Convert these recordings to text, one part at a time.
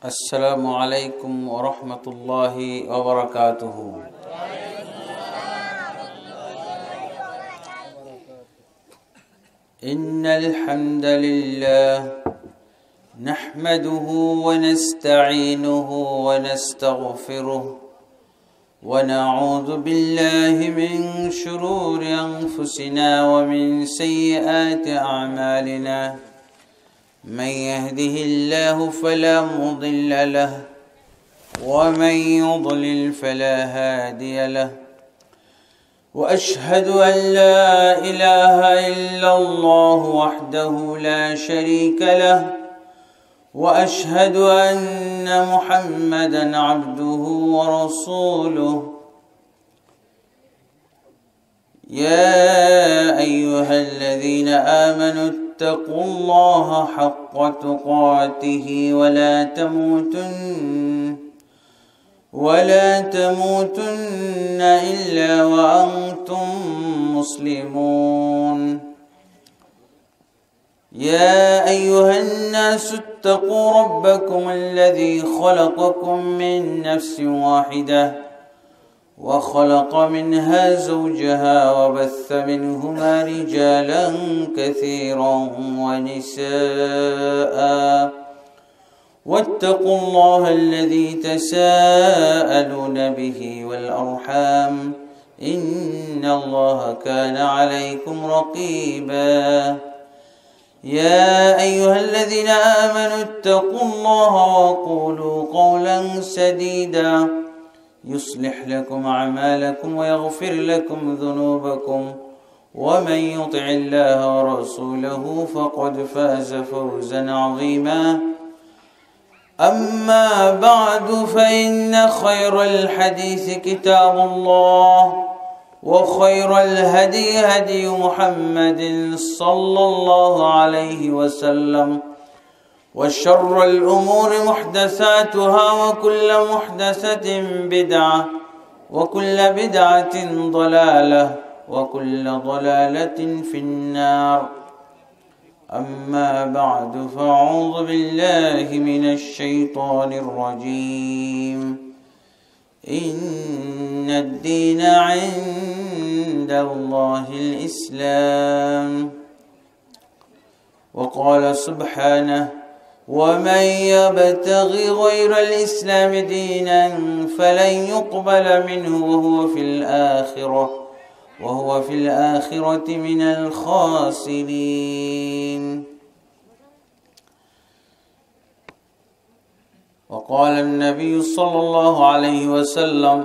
السلام عليكم ورحمة الله وبركاته. إن الحمد لله نحمده ونستعينه ونستغفره ونعوذ بالله من شرور أنفسنا ومن سيئات أعمالنا. من يهده الله فلا مضل له ومن يضلل فلا هادي له. وأشهد أن لا إله إلا الله وحده لا شريك له، وأشهد أن محمدا عبده ورسوله. يا أيها الذين آمنوا اتقوا الله حق تقاته ولا تموتن إلا وأنتم مسلمون. يا أيها الناس اتقوا ربكم الذي خلقكم من نفس واحدة وخلق منها زوجها وبث منهما رجالا كثيرا ونساء. واتقوا الله الذي تساءلون به والأرحام إن الله كان عليكم رقيبا. يا أيها الذين آمنوا اتقوا الله وقولوا قولا سديدا يصلح لكم أعمالكم ويغفر لكم ذنوبكم، ومن يطع الله ورسوله فقد فاز فوزا عظيما. أما بعد، فإن خير الحديث كتاب الله، وخير الهدي هدي محمد صلى الله عليه وسلم، وشر الأمور محدثاتها، وكل محدثة بدعة، وكل بدعة ضلالة، وكل ضلالة في النار. أما بعد، فأعوذ بالله من الشيطان الرجيم. إن الدين عند الله الإسلام. وقال سبحانه: ومن يبتغي غير الإسلام دينا فلن يقبل منه وهو في الآخرة من الخاسرين. وقال النبي صلى الله عليه وسلم: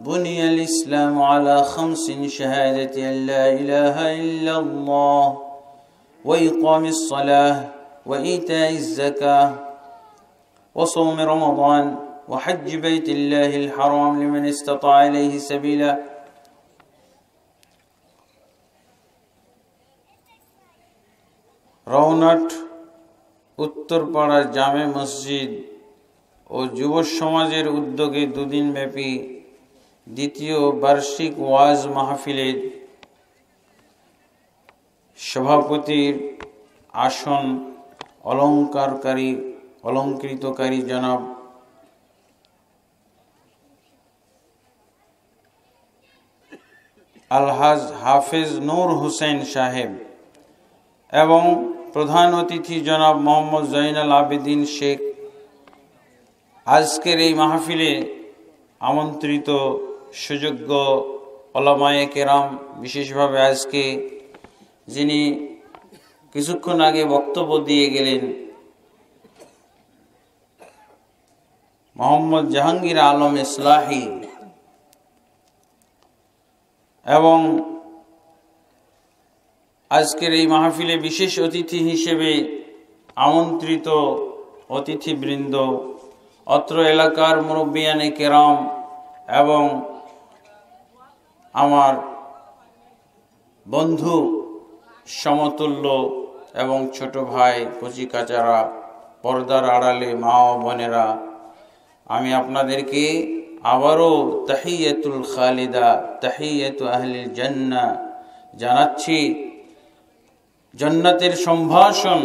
بني الإسلام على 5: شهادة أن لا إله إلا الله، وإقام الصلاة، وإيتاء الزكاة، وصوم رمضان، وحج بيت الله الحرام لمن استطاع إليه سبيلا. রওনাট উত্তরপাড়া জামে মসজিদ ও যুব সমাজের উদ্যোগে দুদিনব্যাপী দ্বিতীয় বার্ষিক ওয়াজ মাহফিলের সভাপতির আসন অলঙ্কৃতকারী জনাব আলহাজ হাফেজ নূর হোসেন সাহেব এবং প্রধান অতিথি জনাব মোহাম্মদ জয়নাল আবেদিন শেখ, আজকের এই মাহফিলে আমন্ত্রিত সুযোগ্য ওলামায়ে কেরাম, বিশেষভাবে আজকে যিনি কিছুক্ষণ আগে বক্তব্য দিয়ে গেলেন মোহাম্মদ জাহাঙ্গীর আলম ইসলাহি, এবং আজকের এই মাহফিলে বিশেষ অতিথি হিসেবে আমন্ত্রিত অতিথিবৃন্দ, অত্র এলাকার মুরব্বিয়ানে কেরাম এবং আমার বন্ধু সমতুল্য এবং ছোট ভাই কচিকাচারা, পর্দার আড়ালে মা ও বোনেরা, আমি আপনাদেরকে আবারও তাহিয়াতুল খালিদা, তাহিয়াতু আহলিল জান্নাহ জানাচ্ছি। জান্নাতের সম্ভাষণ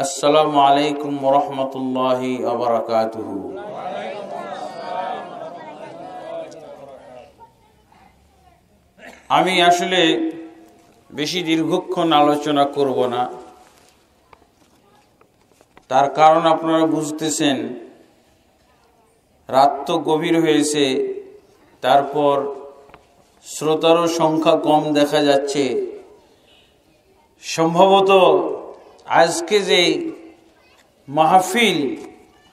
আসসালামু আলাইকুম ওয়া রাহমাতুল্লাহি ওয়া বারাকাতুহু। আমি আসলে বেশি দীর্ঘক্ষণ আলোচনা করব না, তার কারণ আপনারা বুঝতেছেন, রাত তো গভীর হয়েছে, তারপর শ্রোতারও সংখ্যা কম দেখা যাচ্ছে। সম্ভবত আজকে যে মাহফিল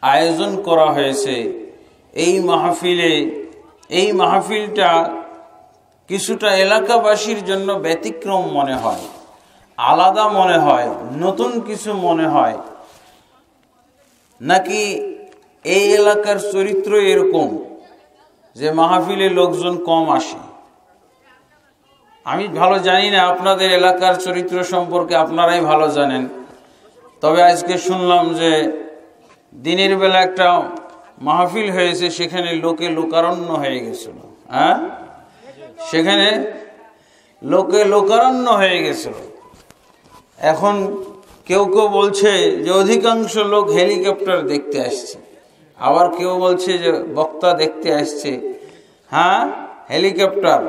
আয়োজন করা হয়েছে, এই মাহফিলটা কিছুটা এলাকাবাসীর জন্য ব্যতিক্রম মনে হয়, আলাদা মনে হয়, নতুন কিছু মনে হয়। নাকি এই এলাকার চরিত্র এরকম যে মাহফিলে লোকজন কম আসে? আমি ভালো জানি না, আপনাদের এলাকার চরিত্র সম্পর্কে আপনারাই ভালো জানেন। তবে আজকে শুনলাম যে দিনের বেলা একটা মাহফিল হয়েছে, সেখানে লোকারণ্য হয়ে গেছিল। সেখানে লোকারণ্য হয়ে গেছিল। এখন কেউ কেউ বলছে যে অধিকাংশ লোক হেলিকপ্টার দেখতে আসছে, আবার কেউ বলছে যে বক্তা দেখতে আসছে। হেলিকপ্টার।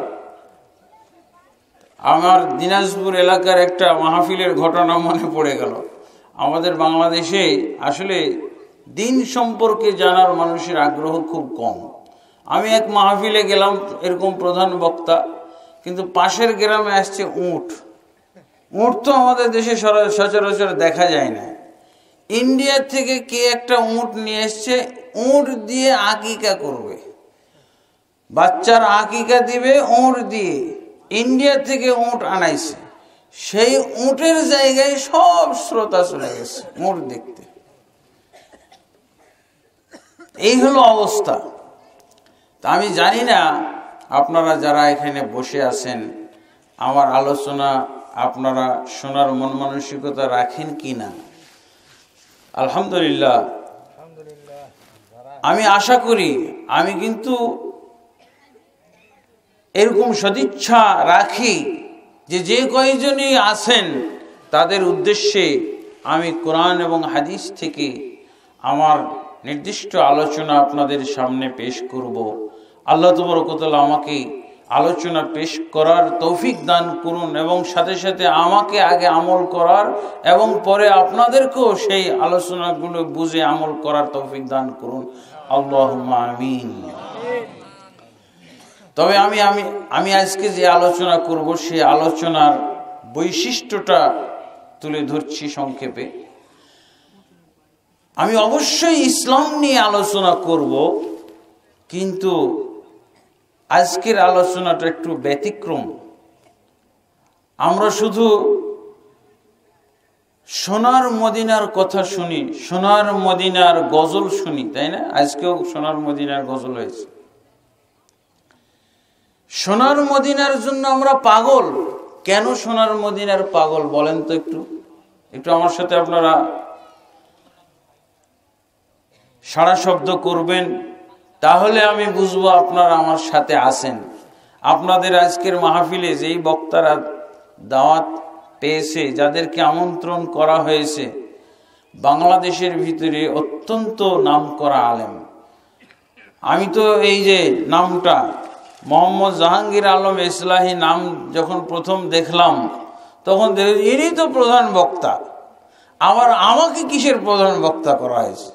আমার দিনাজপুর এলাকার একটা মাহফিলের ঘটনা মনে পড়ে গেল। আমাদের বাংলাদেশে আসলে দিন সম্পর্কে জানার মানুষের আগ্রহ খুব কম। আমি এক মাহফিলে গেলাম, এরকম প্রধান বক্তা, কিন্তু পাশের গ্রামে আসছে উট। উট তো আমাদের দেশে সচরাচর দেখা যায় না। ইন্ডিয়া থেকে কে একটা উট নিয়ে এসছে, উট দিয়ে আকিকা করবে, বাচ্চার আকিকা দিবে উট দিয়ে। ইন্ডিয়া থেকে উট আনাইছে, সেই উটের জায়গায় সব শ্রোতা চলে গেছে উট দেখতে। এই হলো অবস্থা। তা আমি জানি না আপনারা যারা এখানে বসে আছেন, আমার আলোচনা আপনারা শোনার মন মানসিকতা রাখেন কি না। আলহামদুলিল্লাহ, আমি আশা করি, আমি কিন্তু এরকম সদিচ্ছা রাখি যে কয়জনই আছেন তাদের উদ্দেশ্যে আমি কোরআন এবং হাদিস থেকে আমার নির্দিষ্ট আলোচনা আপনাদের সামনে পেশ করব। আল্লাহ তাবারক ওয়া তাআলা আমাকে আলোচনা পেশ করার তৌফিক দান করুন, এবং সাথে সাথে আমাকে আগে আমল করার এবং পরে আপনাদেরকেও সেই আলোচনাগুলো বুঝে আমল করার তৌফিক দান করুন। আল্লাহুম্মা আমিন। তবে আমি আজকে যে আলোচনা করব, সেই আলোচনার বৈশিষ্ট্যটা তুলে ধরছি সংক্ষেপে। আমি অবশ্যই ইসলাম নিয়ে আলোচনা করব, কিন্তু আজকের আলোচনাটা একটু ব্যতিক্রম। আমরা শুধু সোনার মদিনার কথা শুনি, সোনার মদিনার গজল শুনি, তাই না? আজকেও সোনার মদিনার গজল হয়েছে। সোনার মদিনার জন্য আমরা পাগল। কেন সোনার মদিনার পাগল বলেন তো? একটু আমার সাথে আপনারা সাড়া শব্দ করবেন, তাহলে আমি বুঝবো আপনারা আমার সাথে আছেন। আপনাদের আজকের মাহফিলে যেই বক্তারা দাওয়াত পেয়েছে, যাদেরকে আমন্ত্রণ করা হয়েছে, বাংলাদেশের ভিতরে অত্যন্ত নামকরা আলেম। আমি তো এই যে নামটা মোহাম্মদ জাহাঙ্গীর আলম ইসলাহি নাম যখন প্রথম দেখলাম, তখন ইনি তো প্রধান বক্তা, আবার আমাকে কিসের প্রধান বক্তা করা হয়েছে?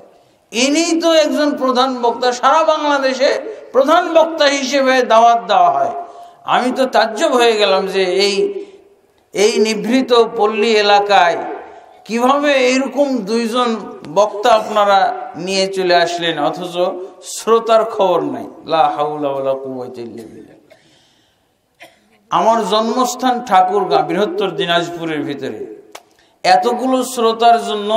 ইনি তো একজন প্রধান বক্তা, সারা বাংলাদেশে প্রধান বক্তা হিসেবে দাওয়াত দেওয়া হয়। আমি তো তাজ্জব হয়ে গেলাম যে এই নিভৃত পল্লী এলাকায় কিভাবে এরকম দুইজন বক্তা আপনারা নিয়ে চলে আসলেন, অথচ শ্রোতার খবর নাই। লা হাওলা ওয়ালা কুওয়াতা ইল্লা বিল্লাহ। আমার জন্মস্থান ঠাকুরগাঁ, বৃহত্তর দিনাজপুরের ভিতরে। এতগুলো শ্রোতার জন্য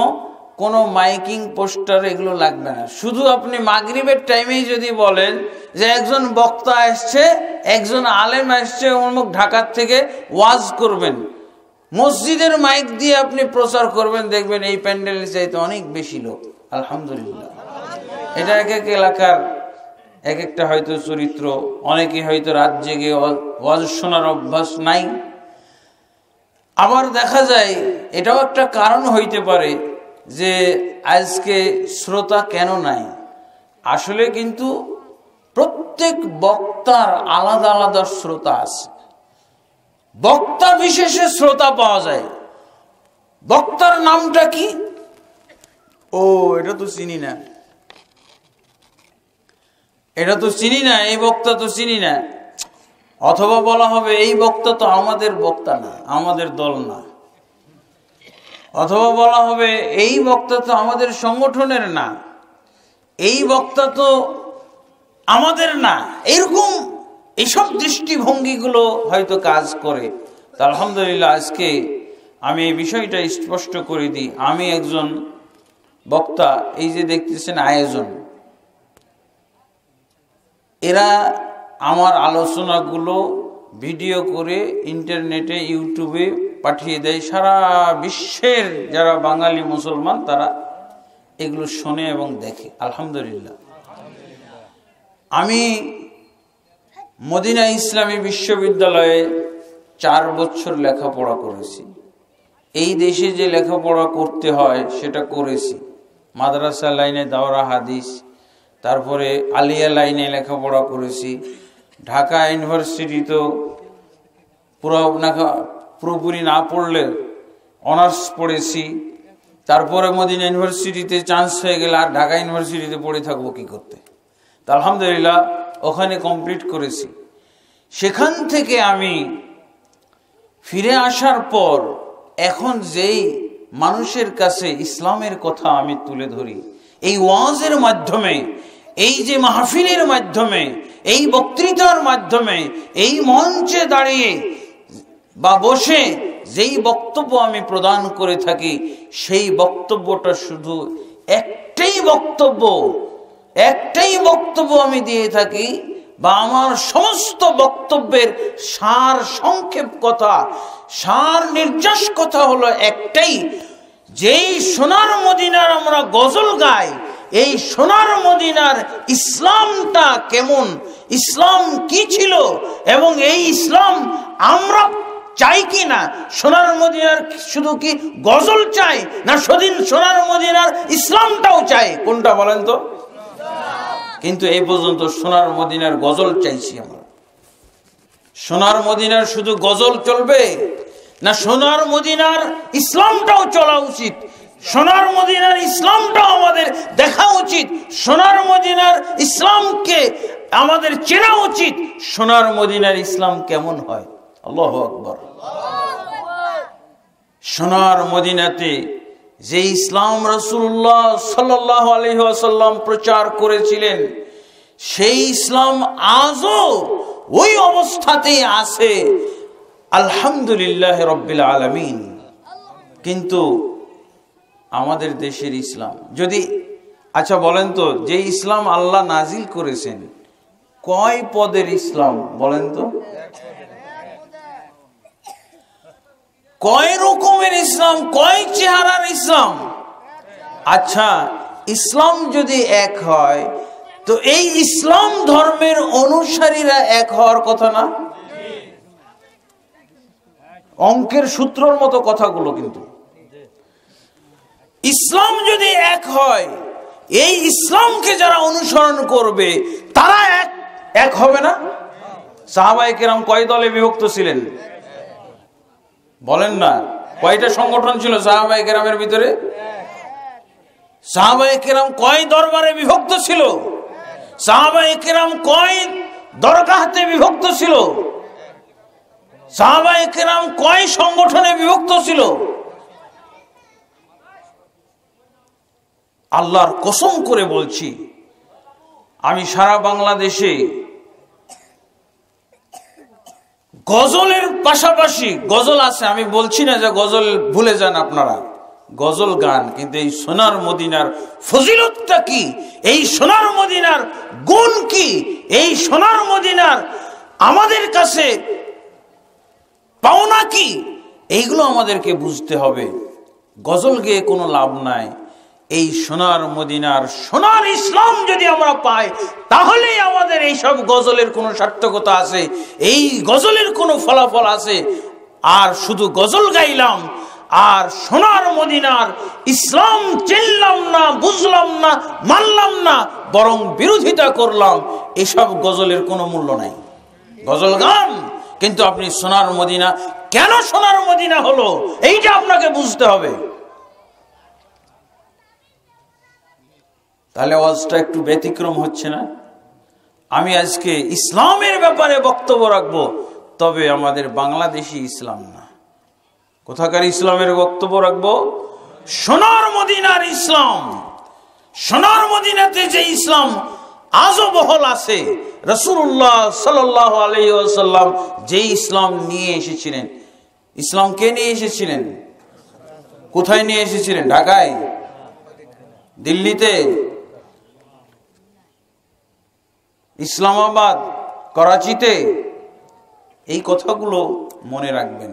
কোনো মাইকিং পোস্টার এগুলো লাগবে না। শুধু আপনি মাগরিবের টাইমেই যদি বলেন যে একজন বক্তা আসছে, একজন আলেম আসছে অমুক ঢাকার থেকে, ওয়াজ করবেন, মসজিদের মাইক দিয়ে আপনি প্রচার করবেন, দেখবেন এই প্যান্ডেলের চাইতে অনেক বেশি লোক। আলহামদুলিল্লাহ। এটা এক এক এলাকার এক একটা হয়তো চরিত্র। অনেকে হয়তো রাত জেগে ওয়াজ শোনার অভ্যাস নাই। আবার দেখা যায় এটাও একটা কারণ হইতে পারে যে আজকে শ্রোতা কেন নাই। আসলে কিন্তু প্রত্যেক বক্তার আলাদা আলাদা শ্রোতা আছে, বক্তা বিশেষে শ্রোতা পাওয়া যায়। বক্তার নামটা কি? ও এটা তো চিনি না, এটা তো চিনি না, এই বক্তা তো চিনি না। অথবা বলা হবে এই বক্তা তো আমাদের বক্তা না, আমাদের দল না। অথবা বলা হবে এই বক্তা তো আমাদের সংগঠনের না, এই বক্তা তো আমাদের না। এরকম এইসব দৃষ্টিভঙ্গিগুলো হয়তো কাজ করে। তা আলহামদুলিল্লাহ আজকে আমি এই বিষয়টা স্পষ্ট করে দিই, আমি একজন বক্তা। এই যে দেখতেছেন আয়োজন, এরা আমার আলোচনাগুলো ভিডিও করে ইন্টারনেটে ইউটিউবে পাঠিয়ে দেয়। সারা বিশ্বের যারা বাঙালি মুসলমান তারা এগুলো শোনে এবং দেখে। আলহামদুলিল্লাহ আমি মদিনা ইসলামী বিশ্ববিদ্যালয়ে 4 বছর লেখাপড়া করেছি। এই দেশে যে লেখাপড়া করতে হয় সেটা করেছি। মাদ্রাসা লাইনে দাওরা হাদিস, তারপরে আলিয়া লাইনে লেখাপড়া করেছি। ঢাকা ইউনিভার্সিটিতেও পুরোপুরি না পড়লে অনার্স পড়েছি। তারপরে মদিনা ইউনিভার্সিটিতে চান্স হয়ে গেলে আর ঢাকা ইউনিভার্সিটিতে পড়ে থাকবো কি করতে। তা আলহামদুলিল্লাহ ওখানে কমপ্লিট করেছি। সেখান থেকে আমি ফিরে আসার পর এখন যেই মানুষের কাছে ইসলামের কথা আমি তুলে ধরি, এই ওয়াজের মাধ্যমে, এই যে মাহফিলের মাধ্যমে, এই বক্তৃতার মাধ্যমে, এই মঞ্চে দাঁড়িয়ে বা বসে যেই বক্তব্য আমি প্রদান করে থাকি, সেই বক্তব্যটা শুধু একটাই বক্তব্য আমি দিয়ে থাকি, বা আমার সমস্ত বক্তব্যের সার সংক্ষেপ কথা, সার নির্যাস কথা হলো একটাই, যেই সোনার মদিনার আমরা গজল গাই, এই সোনার মদিনার ইসলামটা কেমন, ইসলাম কি ছিল, এবং এই ইসলাম আমরা চাই কি না। সোনার মদিনার শুধু কি গজল চাই, না সোনার মদিনার ইসলামটাও চাই? কোনটা বলেন তো? কিন্তু এই পর্যন্ত সোনার মদিনার গজল চাইছি আমরা। সোনার মদিনার শুধু গজল চলবে না, সোনার মদিনার ইসলামটাও চলা উচিত। সোনার মদিনার ইসলামটাও আমাদের দেখা উচিত। সোনার মদিনার ইসলামকে আমাদের চেনা উচিত। সোনার মদিনার ইসলাম কেমন হয়? আল্লাহু আকবার। সোনার মদিনাতে যে ইসলাম রাসূলুল্লাহ সাল্লাল্লাহু আলাইহি ওয়াসাল্লাম প্রচার করেছিলেন, সেই ইসলাম আজও ওই অবস্থাতেই আছে, আলহামদুলিল্লাহ রাব্বিল আলামিন। কিন্তু আমাদের দেশের ইসলাম যদি, আচ্ছা বলেন তো, যে ইসলাম আল্লাহ নাজিল করেছেন কয় পদের ইসলাম বলেন তো? কয় রকমের ইসলাম, কয় চেহারার ইসলাম? আচ্ছা ইসলাম যদি এক হয় তো এই ইসলাম ধর্মের অনুসারীরা এক হওয়ার কথা না? অঙ্কের সূত্রর মতো কথাগুলো। কিন্তু ইসলাম যদি এক হয়, এই ইসলামকে যারা অনুসরণ করবে তারা এক হবে না? সাহাবায়ে কেরাম কয় দলে বিভক্ত ছিলেন বলেন না? কয়টা সংগঠন ছিল সাহাবায়ে কেরামের ভিতরে? সাহাবায়ে কেরাম কয় দরবারে বিভক্ত ছিল? সাহাবায়ে কেরাম কয় দরগাহতে বিভক্ত ছিল? সাহাবায়ে কেরাম কয় সংগঠনে বিভক্ত ছিল? আল্লাহর কসম করে বলছি, আমি সারা বাংলাদেশে গজলের পাশাপাশি, গজল আছে আমি বলছি না যে গজল ভুলে যান আপনারা, গজল গান, কিন্তু এই সোনার মদিনার ফজিলতটা কি, এই সোনার মদিনার গুণ কি, এই সোনার মদিনার আমাদের কাছে পাওনা কি, এইগুলো আমাদেরকে বুঝতে হবে। গজল গেয়ে কোনো লাভ নাই। এই সোনার মদিনার সোনার ইসলাম যদি আমরা পাই, তাহলে আমাদের এই সব গজলের কোনো সার্থকতা আছে, এই গজলের কোনো ফলাফল আছে। আর শুধু গজল গাইলাম আর সোনার মদিনার ইসলাম চিনলাম না, বুঝলাম না, মানলাম না, বরং বিরোধিতা করলাম, এসব গজলের কোনো মূল্য নাই। গজল গান, কিন্তু আপনি সোনার মদিনা, কেন সোনার মদিনা হলো এইটা আপনাকে বুঝতে হবে। তাহলে ওয়াজটা একটু ব্যতিক্রম হচ্ছে না? আমি আজকে ইসলামের ব্যাপারে বক্তব্য রাখবো, তবে আমাদের বাংলাদেশি ইসলাম না, কোথাকার ইসলামের বক্তব্য রাখবো? সোনার মদিনার ইসলাম। সোনার মদিনাতে যে ইসলাম আজও বহল আছে, রাসূলুল্লাহ সাল্লাল্লাহু আলাইহি ওয়াসাল্লাম যে ইসলাম নিয়ে এসেছিলেন, ইসলাম কে নিয়ে এসেছিলেন? কোথায় নিয়ে এসেছিলেন? ঢাকায়, দিল্লিতে, ইসলামাবাদ, করাচিতে? এই কথাগুলো মনে রাখবেন।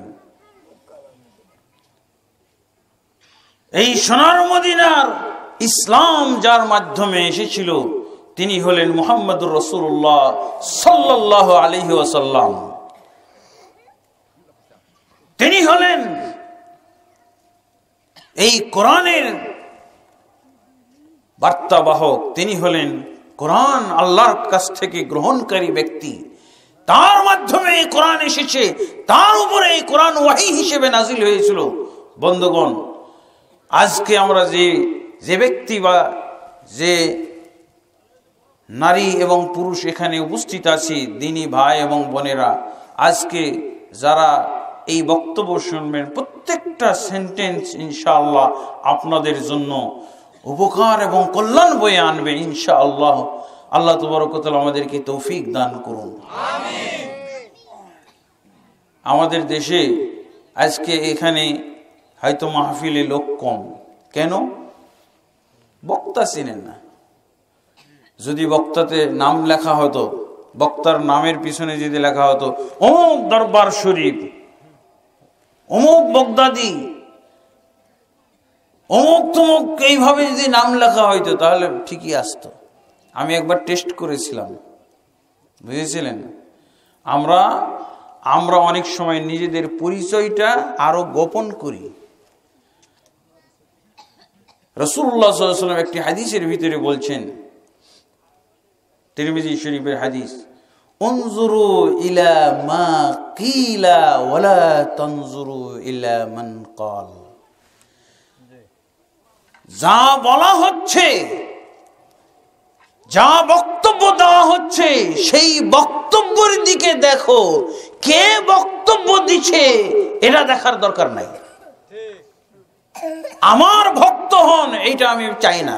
এই সোনার মদিনার ইসলাম যার মাধ্যমে এসেছিল তিনি হলেন মুহাম্মদুর রাসূলুল্লাহ সাল্লাল্লাহু আলাইহি ওয়াসাল্লাম। তিনি হলেন এই কোরআনের বার্তাবাহক, তিনি হলেন কোরআন আল্লাহর কাছ থেকে গ্রহণকারী ব্যক্তি। তার মাধ্যমে এই কোরআন এসেছে, তার উপরে এই কোরআন ওয়াহী হিসেবে নাজিল হয়েছিল। বন্ধুগণ, আজকে আমরা যে ব্যক্তি বা যে নারী এবং পুরুষ এখানে উপস্থিত আছি, দিনী ভাই এবং বোনেরা, আজকে যারা এই বক্তব্য শুনবেন, প্রত্যেকটা সেন্টেন্স ইনশাআল্লাহ আপনাদের জন্য উপকার এবং কল্যাণ বয়ে আনবে ইনশাআল্লাহ। আল্লাহ তাবারক ওয়া তাআলা আমাদেরকে তৌফিক দান করুন, আমিন। আমাদের দেশে আজকে এখানে হয়তো মাহফিলে লোক কম, কেন? বক্তা চিনেন না। যদি বক্তাতে নাম লেখা হতো, বক্তার নামের পিছনে যদি লেখা হতো অমুক দরবার শরীফ, অমুক বগদাদি, অমুক তমুক, এইভাবে যদি নাম লেখা হইতো তাহলে ঠিকই আসতো। আমি একবার টেস্ট করেছিলাম, বুঝেছিলেন? আমরা অনেক সময় নিজেদের পরিচয়টা আরো গোপন করি। রাসূলুল্লাহ সাল্লাল্লাহু আলাইহি ওয়াসাল্লাম একটি হাদিসের ভিতরে বলছেন, তিরমিজি শরীফের হাদিস, উনজুরু ইলা মা কিলা ওয়ালা তানজুরু ইলা মান ক্বাল। যা বলা হচ্ছে, যা বক্তব্য দেওয়া হচ্ছে, সেই বক্তব্যের দিকে দেখো, কে বক্তব্য দিচ্ছে এটা দেখার দরকার নাই। আমার ভক্ত হন এইটা আমি চাই না।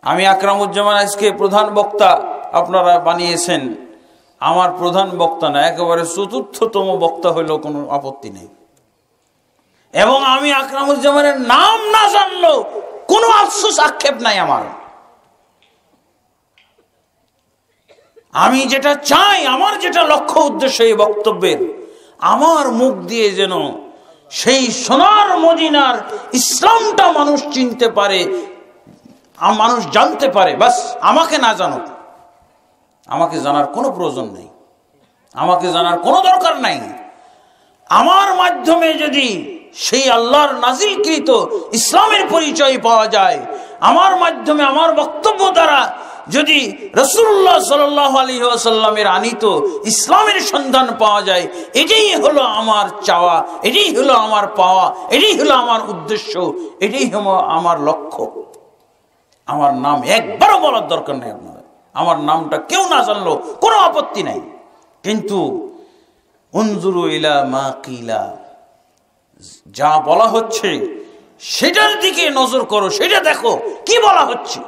আমি আকরামুজ্জামান আজকে প্রধান বক্তা আপনারা বানিয়েছেন, আমার প্রধান বক্তা না, একেবারে চতুর্থতম বক্তা হইলেও কোনো আপত্তি নেই। এবং আমি আকরামুজ্জামানের নাম না জানলেও কোনো আফসোস আক্ষেপ নাই আমার। আমি যেটা চাই, আমার যেটা লক্ষ্য উদ্দেশ্য এই বক্তব্যের, আমার মুখ দিয়ে যেন সেই সোনার মদিনার ইসলামটা মানুষ চিনতে পারে, মানুষ জানতে পারে। বাস, আমাকে না জানুক, আমাকে জানার কোনো প্রয়োজন নেই, আমাকে জানার কোনো দরকার নাই। আমার মাধ্যমে যদি সেই আল্লাহর নাজিলকৃত ইসলামের পরিচয় পাওয়া যায়, আমার মাধ্যমে আমার বক্তব্য দ্বারা যদি রাসূলুল্লাহ সাল্লাল্লাহু আলাইহি ওয়াসাল্লামের আনিত ইসলামের সন্ধান পাওয়া যায়, এটাই হলো আমার চাওয়া, এটাই হলো আমার পাওয়া, এটাই হলো আমার উদ্দেশ্য, এটাই হলো আমার লক্ষ্য। আমার নাম একবারও বলার দরকার নেই আপনাদের, আমার নামটা কেউ না জানলো কোনো আপত্তি নাই, কিন্তু উনজুরু ইলা মা কিলা, যা বলা হচ্ছে সেটার দিকে নজর করো, সেটা দেখো কি বলা হচ্ছে।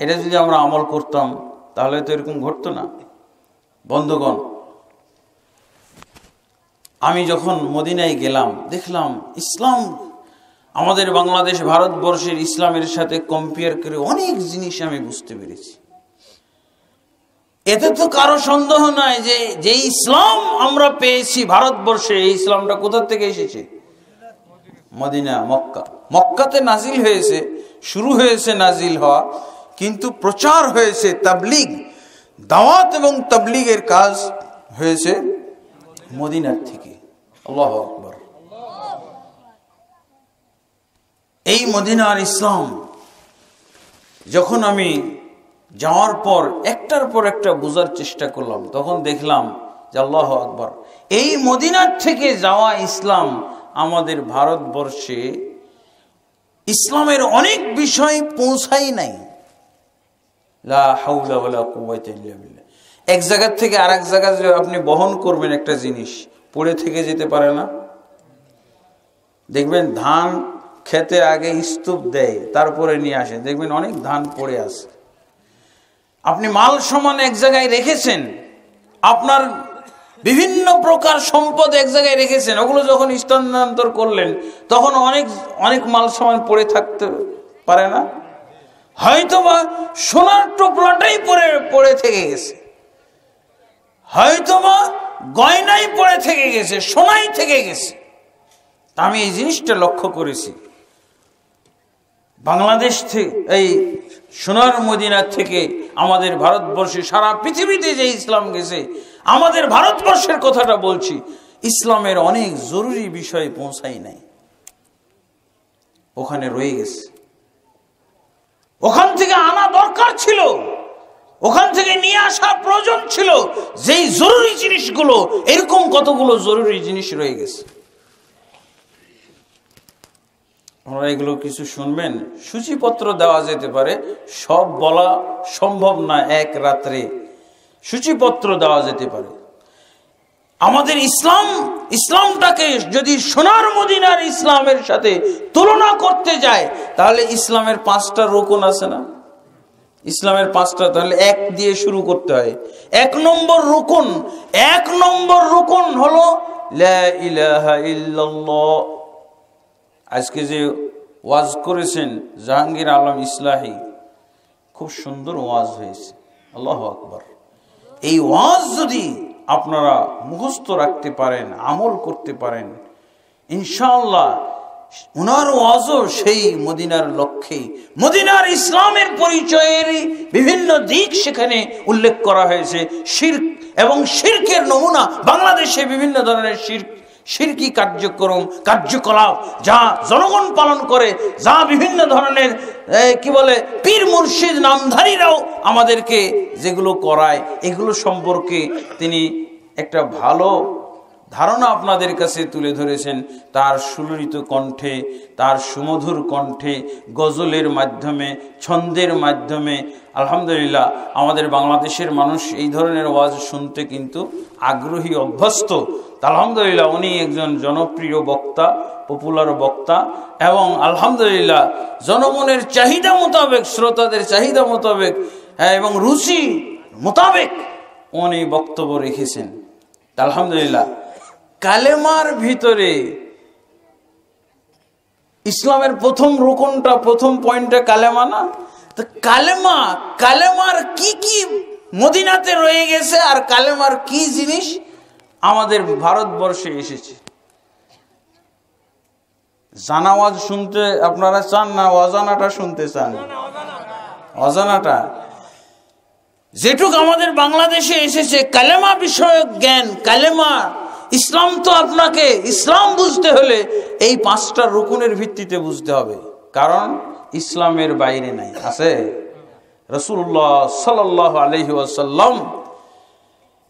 এটা যদি আমরা আমল করতাম তাহলে তো এরকম ঘটতো না। বন্ধুগণ, আমি যখন মদিনায় গেলাম, দেখলাম ইসলাম আমাদের বাংলাদেশ ভারতবর্ষের ইসলামের সাথে কম্পেয়ার করে অনেক জিনিস আমি বুঝতে পেরেছি। এতে তো কারো সন্দেহ নাই যে যে ইসলাম আমরা পেয়েছি ভারতবর্ষে, এই ইসলামটা কোথা থেকে এসেছে? মদিনা, মক্কা। মক্কাতে নাজিল হয়েছে, শুরু হয়েছে নাজিল হওয়া, কিন্তু প্রচার হয়েছে, তাবলীগ, দাওয়াত এবং তাবলীগের কাজ হয়েছে মদিনার থেকে। আল্লাহু আকবার। এই মদিনার ইসলাম যখন আমি যাওয়ার পর একটার পর একটা বোঝার চেষ্টা করলাম, তখন দেখলাম যে আল্লাহু আকবার, এই মদিনার থেকে যাওয়া ইসলাম আমাদের ভারতবর্ষে ইসলামের অনেক বিষয় পৌঁছাই নাই। লা হাওলা ওয়ালা কুওয়াতা ইল্লা বিল্লাহ। এক জায়গা থেকে আরেক জায়গায় যে আপনি বহন করবেন একটা জিনিস, পড়ে থেকে যেতে পারে না। দেখবেন ধান খেতে আগে স্তূপ দেয়, তারপরে নিয়ে আসে, দেখবেন অনেক ধান পড়ে আছে। আপনি মাল সমান এক জায়গায় রেখেছেন, আপনার বিভিন্ন প্রকার সম্পদ এক জায়গায় রেখেছেন, ওগুলো যখন স্থানান্তর করলেন তখন অনেক অনেক মাল সমান পড়ে থাকতে পারে না। হয়তোবা সোনার টোপলাটাই পড়ে থেকে গেছে, হয়তোবা গয়নাই পড়ে থেকে গেছে, সোনাই থেকে গেছে। আমি এই জিনিসটা লক্ষ্য করেছি। বাংলাদেশ থেকে, এই সোনার মদিনা থেকে আমাদের ভারতবর্ষে, সারা পৃথিবীতে যে ইসলাম গেছে, আমাদের ভারতবর্ষের কথাটা বলছি, ইসলামের অনেক জরুরি বিষয় পৌঁছাই নাই, ওখানে রয়ে গেছে। ওখান থেকে আনা দরকার ছিল, ওখান থেকে নিয়ে আসা প্রয়োজন ছিল। যেই জরুরি জিনিসগুলো, এরকম কতগুলো জরুরি জিনিস রয়ে গেছে। আমরা এগুলো কিছু শুনবেন, সূচিপত্র দেওয়া যেতে পারে, সব বলা সম্ভব না এক রাত্রে। সূচিপত্র দেওয়া যেতে পারে। আমাদের ইসলামটাকে যদি সোনার মদিনার ইসলামের সাথে তুলনা করতে যায়, তাহলে ইসলামের 5টা রুকন আছে না? ইসলামের 5টা, তাহলে 1 দিয়ে শুরু করতে হয়। 1 নম্বর রুকন হলো লা ইলাহা ইল্লাল্লাহ। আজকে যে ওয়াজ করেছেন জাহাঙ্গীর আলম ইসলাহি, খুব সুন্দর ওয়াজ হয়েছে, আল্লাহু আকবার। এই ওয়াজ যদি আপনারা মুখস্থ রাখতে পারেন, আমল করতে পারেন, ইনশাআল্লাহ উনার ওয়াজও সেই মদিনার লক্ষ্যে, মদিনার ইসলামের পরিচয়ের বিভিন্ন দিক সেখানে উল্লেখ করা হয়েছে। শিরক এবং শিরকের নমুনা, বাংলাদেশে বিভিন্ন ধরনের শিরকি কার্যকলাপ যা জনগণ পালন করে, যা বিভিন্ন ধরনের পীর মুর্শিদ নামধারীরাও আমাদেরকে যেগুলো করায়, এগুলো সম্পর্কে তিনি একটা ভালো ধারণা আপনাদের কাছে তুলে ধরেছেন। তার সুললিত কণ্ঠে, তার সুমধুর কণ্ঠে, গজলের মাধ্যমে, ছন্দের মাধ্যমে, আলহামদুলিল্লাহ আমাদের বাংলাদেশের মানুষ এই ধরনের ওয়াজ শুনতে কিন্তু আগ্রহী, অভ্যস্ত। আলহামদুলিল্লাহ উনি একজন জনপ্রিয় বক্তা, পপুলার বক্তা, এবং আলহামদুলিল্লাহ জনমনের চাহিদা মোতাবেক, শ্রোতাদের চাহিদা মোতাবেক এবং রুচি মোতাবেক উনি বক্তব্য রেখেছেন। আলহামদুলিল্লাহ কালেমার ভিতরে ইসলামের প্রথম রুকনটা, প্রথম পয়েন্টটা কালেমা না? তো কালেমার কি কি মদিনাতে রয়ে গেছে, আর কালেমার কি জিনিস আমাদের ভারতবর্ষে এসেছে। জানা ওয়াজ শুনতে আপনারা চান না অজানাটা শুনতে চান? অজানাটা যেটুক আমাদের বাংলাদেশে এসেছে, কালেমা বিষয়ক জ্ঞান, কালেমা, ইসলাম তো আপনাকে ইসলাম বুঝতে হলে এই 5টা রুকুনের ভিত্তিতে বুঝতে হবে, কারণ ইসলামের বাইরে নাই। আছে রাসূলুল্লাহ সাল্লাল্লাহু আলাইহি ওয়াসাল্লাম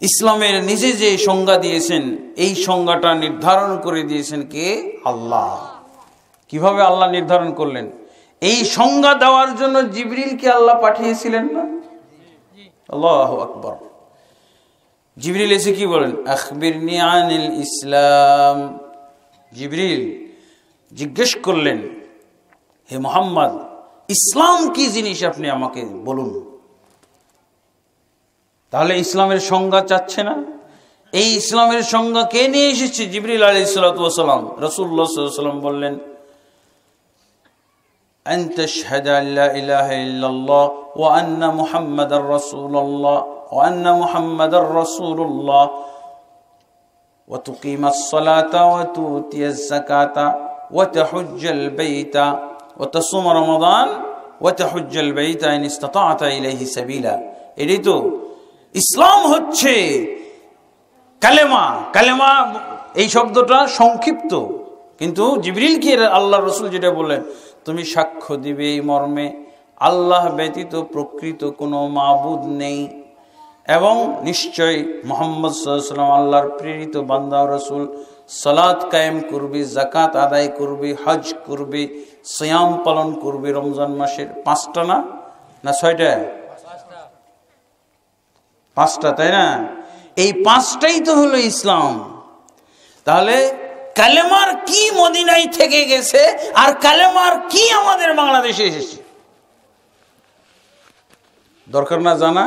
ইসলামের নিজে যে সংজ্ঞা দিয়েছেন, এই সংজ্ঞাটা নির্ধারণ করে দিয়েছেন কে? আল্লাহ। কিভাবে আল্লাহ নির্ধারণ করলেন? এই সংজ্ঞা দেওয়ার জন্য জিবরিলকে আল্লাহ পাঠিয়েছিলেন না? আল্লাহু আকবার। জিবরিল এসে কি বলেন? আখবিরনি আনিল ইসলাম। জিবরিল জিজ্ঞেস করলেন, হে মুহাম্মদ, ইসলাম কি জিনিস আপনি আমাকে বলুন। তাহলে ইসলামের সংজ্ঞা চাচ্ছে না? এই ইসলামের সংজ্ঞা কে নিয়ে এসেছে? জিবরিল আলাইহিস সালাতু ওয়াস সালাম। রাসূলুল্লাহ সাল্লাল্লাহু আলাইহি ওয়াসাল্লাম বললেন, আন তাশহাদু আল লা ইলাহা ইল্লাল্লাহ ওয়া আন্না মুহাম্মাদার রাসূলুল্লাহ ওয়া আন্না মুহাম্মাদার রাসূলুল্লাহ ওয়া তুকিমাস সালাতা ওয়া তুতিয়াজ যাকাতা ওয়া তাহুজ্জাল বাইতা ওয়া তাসুম রমাদান ওয়া তাহুজ্জাল বাইতা ইন ইসতাতা'তা ইলাইহি সাবিলা। এটাই তো ইসলাম হচ্ছে কালেমা। কালেমা এই শব্দটা সংক্ষিপ্ত, কিন্তু জিবরিলকে আল্লাহর রাসূল যেটা বললেন, তুমি সাক্ষ্য দিবে এই মর্মে আল্লাহ ব্যতীত প্রকৃত কোনো মাবুদ নেই এবং নিশ্চয় মুহাম্মদ সাল্লাল্লাহু আলাইহি ওয়াসাল্লাম আল্লাহর প্রেরিত বান্দা ও রাসূল। সালাত কায়েম করবি, যাকাত আদায় করবি, হজ করবি, সিয়াম পালন করবি রমজান মাসের। 5টা না 6টা? 5টা, তাই না? এই 5টাই তো হলো ইসলাম। তাহলে কালেমার কি মদিনায় থেকে গেছে আর কালেমার কি আমাদের বাংলাদেশে এসেছে, দরকার না জানা?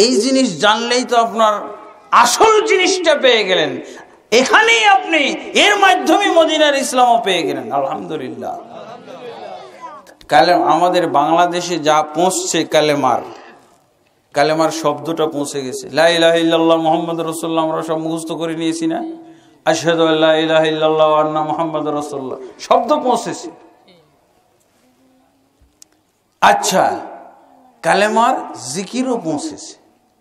এই জিনিস জানলেই তো আপনার আসল জিনিসটা পেয়ে গেলেন। এখানেই আপনি এর মাধ্যমে মদিনার ইসলামও পেয়ে গেলেন। আলহামদুলিল্লাহ। আমাদের বাংলাদেশে যা পৌঁছছে কালেমার শব্দটা পৌঁছে গেছে। লা ইলাহা ইল্লাল্লাহ মুহাম্মাদুর রাসূলুল্লাহ আমরা সব মুখস্থ করে নিয়েছি না? আশহাদু আল্লা ইলাহা ইল্লাল্লাহ ওয়া আন্না মুহাম্মাদুর রাসূলুল্লাহ শব্দ পৌঁছেছে। আচ্ছা, কালেমার জিকিরও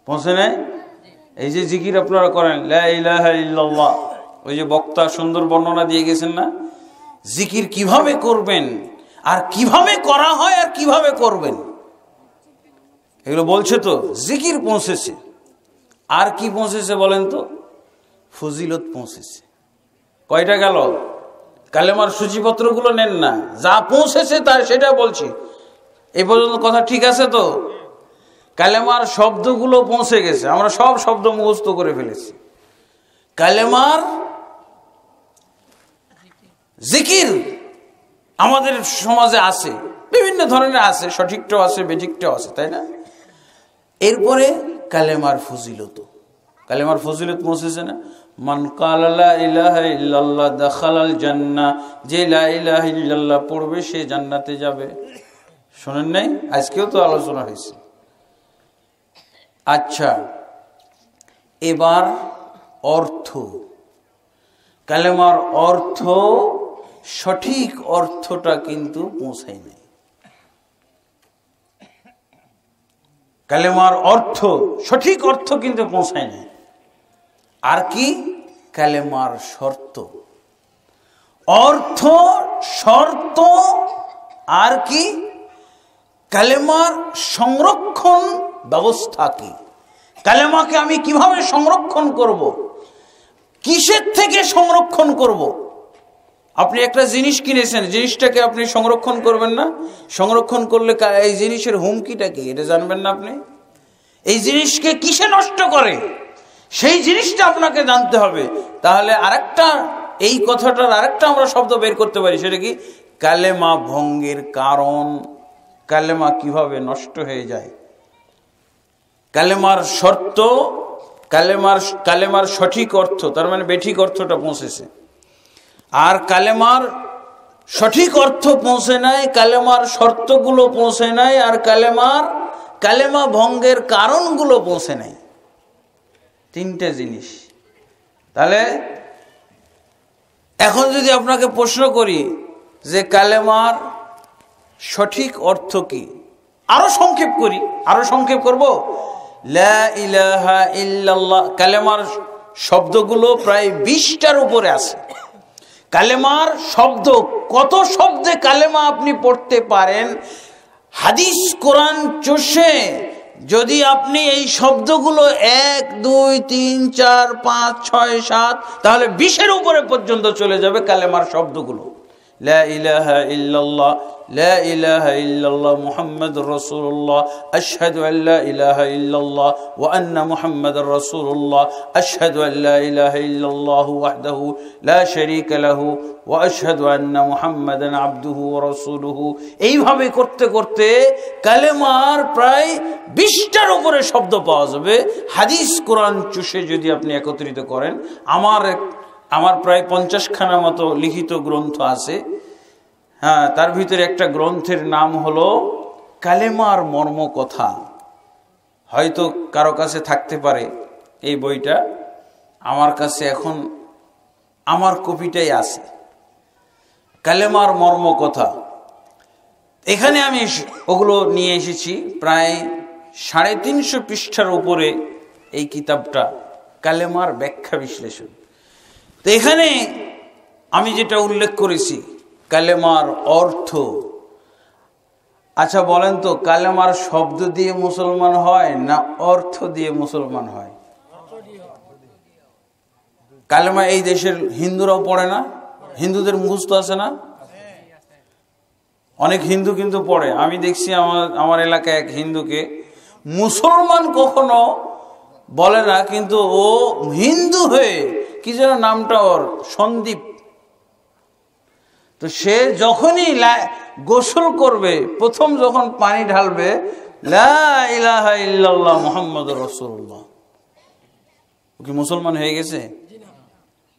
পৌঁছে নাই? এই যে জিকির আপনারা করেন লা ইলাহা ইল্লাল্লাহ, ওই যে বক্তা সুন্দর বর্ণনা দিয়ে গেছেন না, জিকির কিভাবে করবেন আর কিভাবে করা হয় আর কিভাবে করবেন এগুলো বলছে। তো জিকির পৌঁছেছে, আর কি পৌঁছেছে বলেন তো? ফজিলত পৌঁছেছে। কয়টা গেল? কালেমার সূচিপত্রগুলো নেন না, যা পৌঁছেছে তার সেটা বলছি। এই পর্যন্ত কথা ঠিক আছে তো? কালেমার শব্দগুলো পৌঁছে গেছে, আমরা সব শব্দ মুখস্থ করে ফেলেছি। কালেমার জিকির আমাদের সমাজে আছে, বিভিন্ন ধরনের আছে, সঠিকটাও আছে, বেঠিকটাও আছে, তাই না? এরপরে কালেমার ফজিলত পৌঁছেছে না? মান ক্বালা লা ইলাহা ইল্লাল্লাহ দাখালাল জান্নাহ, যে লা ইলাহা ইল্লাল্লাহ পড়বে সে জান্নাতে যাবে। শোনেন নাই? আজকেও তো আলোচনা হয়েছে। আচ্ছা, এবার অর্থ। কালেমার অর্থ, সঠিক অর্থটা কিন্তু পৌঁছায় নাই। কালেমার অর্থ, সঠিক অর্থ কিন্তু পৌঁছায় নাই। আর কি? কালেমার শর্ত, অর্থ, শর্ত, আর কি? কালেমার সংরক্ষণ ব্যবস্থা কি? কালেমাকে আমি কিভাবে সংরক্ষণ করব? কিসের থেকে সংরক্ষণ করব? আপনি একটা জিনিস কিনেছেন, জিনিসটাকে আপনি সংরক্ষণ করবেন না? সংরক্ষণ করলে এই জিনিসের হুমকিটা কি এটা জানবেন না আপনি? এই জিনিসকে কিসে নষ্ট করে সেই জিনিসটা আপনাকে জানতে হবে। তাহলে আরেকটা, এই কথাটার আরেকটা আমরা শব্দ বের করতে পারি, সেটা কি? কালেমা ভঙ্গের কারণ, কালেমা কিভাবে নষ্ট হয়ে যায়। কালেমার শর্ত, কালেমার সঠিক অর্থ, তার মানে বেঠিক অর্থটা পৌঁছেছে। আর কালেমার সঠিক অর্থ পৌঁছে নাই, কালেমার শর্তগুলো পৌঁছে নাই, আর কালেমা ভঙ্গের কারণগুলো পৌঁছে নাই। 3টে জিনিস। তাহলে এখন যদি আপনাকে প্রশ্ন করি যে কালেমার সঠিক অর্থ কি, আরো সংক্ষেপ করি, আরো সংক্ষেপ করব। লা ইলাহা ইল্লাল্লাহ কালেমার শব্দগুলো প্রায় 20টার উপরে আছে। কালেমার শব্দ, কত শব্দে কালেমা আপনি পড়তে পারেন, হাদিস কোরআন চষে যদি আপনি এই শব্দগুলো 1 2 3 4 5 6 7 তাহলে 20-এর উপরে পর্যন্ত চলে যাবে কালেমার শব্দগুলো। লা ইলাহা ইল্লাল্লাহ, লা ইলাহা ইল্লাল্লাহ মুহাম্মাদুর রাসূলুল্লাহ, আশহাদু আল্লা ইলাহা ইল্লাল্লাহ ওয়া আন্না মুহাম্মাদার রাসূলুল্লাহ, আশহাদু আল্লা ইলাহা ইল্লাল্লাহু ওয়াহদাহু লা শারীকা লাহু ওয়া আশহাদু আন্না মুহাম্মাদান আবদুহু ওয়া রাসূলুহু। এইভাবে করতে করতে কালেমার প্রায় 20টার উপরে শব্দ পাওয়া যাবে হাদিস কোরআন চুষে যদি আপনি একত্রিত করেন। আমার প্রায় 50খানা মতো লিখিত গ্রন্থ আছে। হ্যাঁ, তার ভিতরে একটা গ্রন্থের নাম হলো কালেমার মর্মকথা। হয়তো কারো কাছে থাকতে পারে এই বইটা, আমার কাছে এখন আমার কপিটাই আছে, কালেমার মর্মকথা। এখানে আমি ওগুলো নিয়ে এসেছি, প্রায় 350 পৃষ্ঠার উপরে এই কিতাবটা, কালেমার ব্যাখ্যা বিশ্লেষণ। তো এখানে আমি যেটা উল্লেখ করেছি, কালেমার অর্থ। আচ্ছা বলেন তো, কালেমার শব্দ দিয়ে মুসলমান হয় না অর্থ দিয়ে মুসলমান হয়? কালেমা এই দেশের হিন্দুরাও পড়ে না? হিন্দুদের মুখস্থ আছে না? অনেক হিন্দু কিন্তু পড়ে। আমি দেখছি আমার এলাকায় এক হিন্দুকে মুসলমান কখনো বলে না, কিন্তু ও হিন্দু হয়ে, কি যেন নামটা ওর, সন্দীপ। তো সে যখনই গোসল করবে, প্রথম যখন পানি ঢালবে, লা ইলাহা ইল্লাল্লাহ মুহাম্মাদুর রাসূলুল্লাহ। ও কি মুসলমান হয়ে গেছে?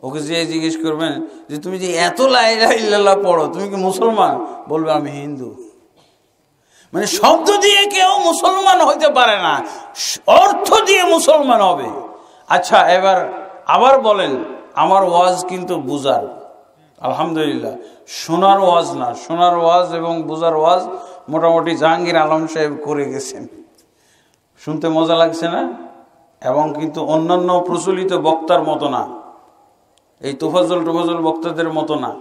ওকে যে জিজ্ঞেস করবেন যে তুমি যে এত লা ইলাহা ইল্লাল্লাহ পড়ো, তুমি কি মুসলমান? বলবে আমি হিন্দু। মানে শব্দ দিয়ে কেউ মুসলমান হইতে পারে না, অর্থ দিয়ে মুসলমান হবে। আচ্ছা এবার আবার বলেন, আমার ওয়াজ কিন্তু বুঝার, আলহামদুলিল্লাহ, শোনার ওয়াজ না। শোনার ওয়াজ এবং বুঝার ওয়াজ মোটামুটি জাহাঙ্গীর আলম সাহেব করে গেছেন, শুনতে মজা লাগছে না? এবং কিন্তু অন্যান্য প্রচলিত বক্তার মতো না, এই তোফাজল বক্তাদের মতো না।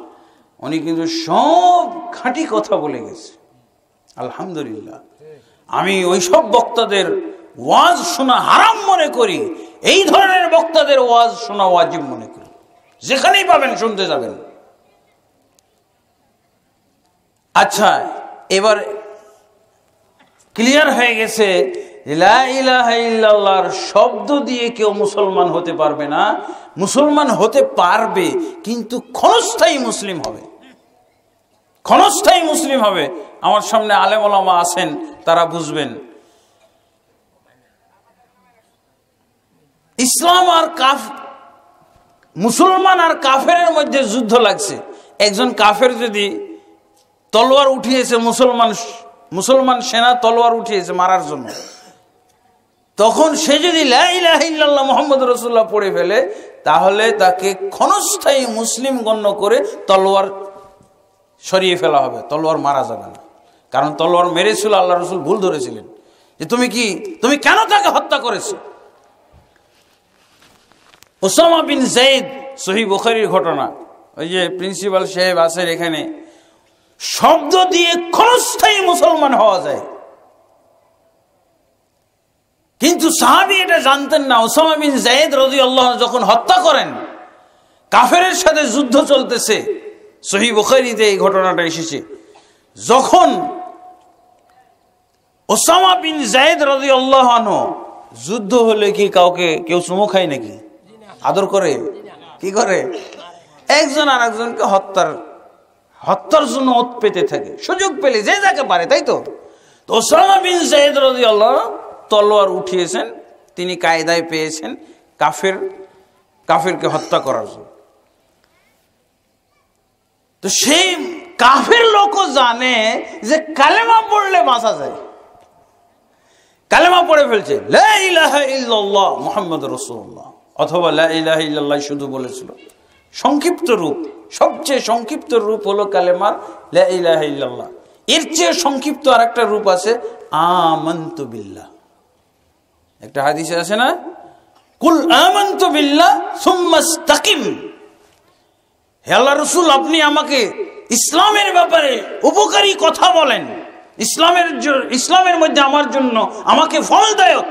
উনি কিন্তু সব খাঁটি কথা বলে গেছে, আলহামদুলিল্লাহ। আমি ওইসব বক্তাদের ওয়াজ শোনা হারাম মনে করি, এই ধরনের বক্তাদের ওয়াজ শোনা ওয়াজিব মনে করি। যেখানেই পাবেন শুনতে যাবেন। আচ্ছা এবার ক্লিয়ার হয়ে গেছে, লা ইলাহা ইল্লাল্লাহর শব্দ দিয়ে কেউ মুসলমান হতে পারবে না। মুসলমান হতে পারবে, কিন্তু ক্ষণস্থায়ী মুসলিম হবে, ক্ষণস্থায়ী মুসলিম হবে। আমার সামনে আলেম ওলামা আছেন, তারা বুঝবেন। ইসলাম আর মুসলমান আর কাফেরের মধ্যে যুদ্ধ লাগছে। একজন কাফের যদি তলোয়ার উঠিয়েছে, মুসলমান সেনা তলোয়ার উঠিয়েছে মারার জন্য, তখন সে যদি লা ইলাহা ইল্লাল্লাহ মুহাম্মাদুর রাসূলুল্লাহ পড়ে ফেলে, তাহলে তাকে ক্ষণস্থায়ী মুসলিম গণ্য করে তলোয়ার সরিয়ে ফেলা হবে, তলোয়ার মারা যাবে না। কারণ তলোয়ার মেরেছিল, আল্লাহ রাসূল ভুল ধরেছিলেন যে তুমি কেন তাকে হত্যা করেছো। ওসামা বিন যায়েদ, সহিহ বুখারীর ঘটনা, ওই যে প্রিন্সিপাল সাহেব আছেন এখানে, শব্দ দিয়ে ক্ষণস্থায়ী মুসলমান হওয়া যায়। কিন্তু সাহাবী এটা জানতেন না। ওসামা বিন যায়েদ রাদিয়াল্লাহু আনহু যখন হত্যা করেন, কাফেরের সাথে যুদ্ধ চলতেছে, সহিহ বুখারীতে এই ঘটনাটা এসেছে। যখন ওসামা বিন যায়েদ রাদিয়াল্লাহু আনহু, যুদ্ধ হলে কি কেউ চুমু খায় নাকি? আদর করে? কি করে? একজন আর একজনকে হত্যার জন্য ওত পেতে থাকে, সুযোগ পেলে যে যাকে পারে, তাই তো। ওসামা বিন যায়েদ রাদিয়াল্লাহু আনহু তলোয়ার উঠিয়েছেন, তিনি কায়দায় পেয়েছেন কাফেরকে হত্যা করার জন্য। তো সেই কাফের লোকও জানে যে কালেমা পড়লে বাঁচা যায়। কালেমা পড়ে ফেলছে, লা ইলাহা ইল্লাল্লাহ মুহাম্মাদুর রাসূলুল্লাহ, অথবা লা ইলাহা ইল্লাল্লাহ শুধু বলেছিল। সংক্ষিপ্ত রূপ, সবচেয়ে সংক্ষিপ্ত রূপ হলো কালেমার লা ইলাহা ইল্লাল্লাহ। এর চেয়ে সংক্ষিপ্ত আরেকটা রূপ আছে, আমানতু বিল্লাহ। একটা হাদিসে আছে না, কুল আমানতু বিল্লাহ সুম্মা ইসতাকিম। হে আল্লাহর রাসূল, আপনি আমাকে ইসলামের ব্যাপারে উপকারী কথা বলেন, ইসলামের মধ্যে আমার জন্য আমাকে ফলদায়ক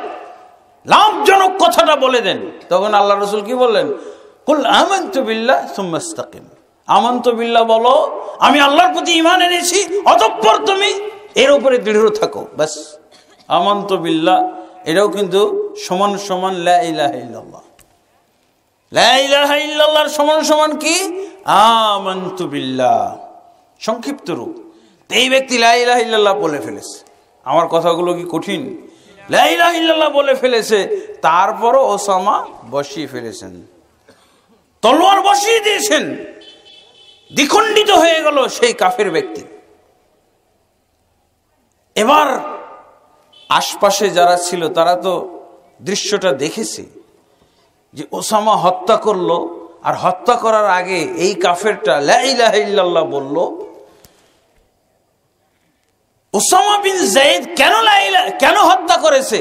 লাভজনক কথাটা বলে দেন। তখন আল্লাহ রাসূল কি বললেন? কুল আমানতু বিল্লাহ সুম্মা ইসতাকিম। আমানতু বিল্লাহ বলো, আমি আল্লাহর প্রতি ঈমান এনেছি, অতঃপর তুমি এর উপরে দৃঢ় থাকো, বাস। আমানতু বিল্লাহ এটাও কিন্তু সমান সমান লা ইলাহা ইল্লাল্লাহ। লা ইলাহা ইল্লাল্লাহর সমান সমান কি? আমানতু বিল্লাহ, সংক্ষিপ্ত রূপ। এই ব্যক্তি লা ইলাহা ইল্লাল্লাহ বলে ফেলেছে। আমার কথাগুলো কি কঠিন? লা ইলাহা ইল্লাল্লাহ বলে ফেলেছে, তারপরও ওসামা বসিয়ে ফেলেছেন, তলোয়ার বসিয়ে দিয়েছেন। দ্বিখণ্ডিত হয়ে গেল সেই কাফের ব্যক্তি। এবার আশপাশে যারা ছিল তারা তো দৃশ্যটা দেখেছে যে ওসামা হত্যা করলো, আর হত্যা করার আগে এই কাফেরটা লা ইলাহা ইল্লাল্লাহ বলল। ওসামা বিন যায়েদ কেন হত্যা করেছে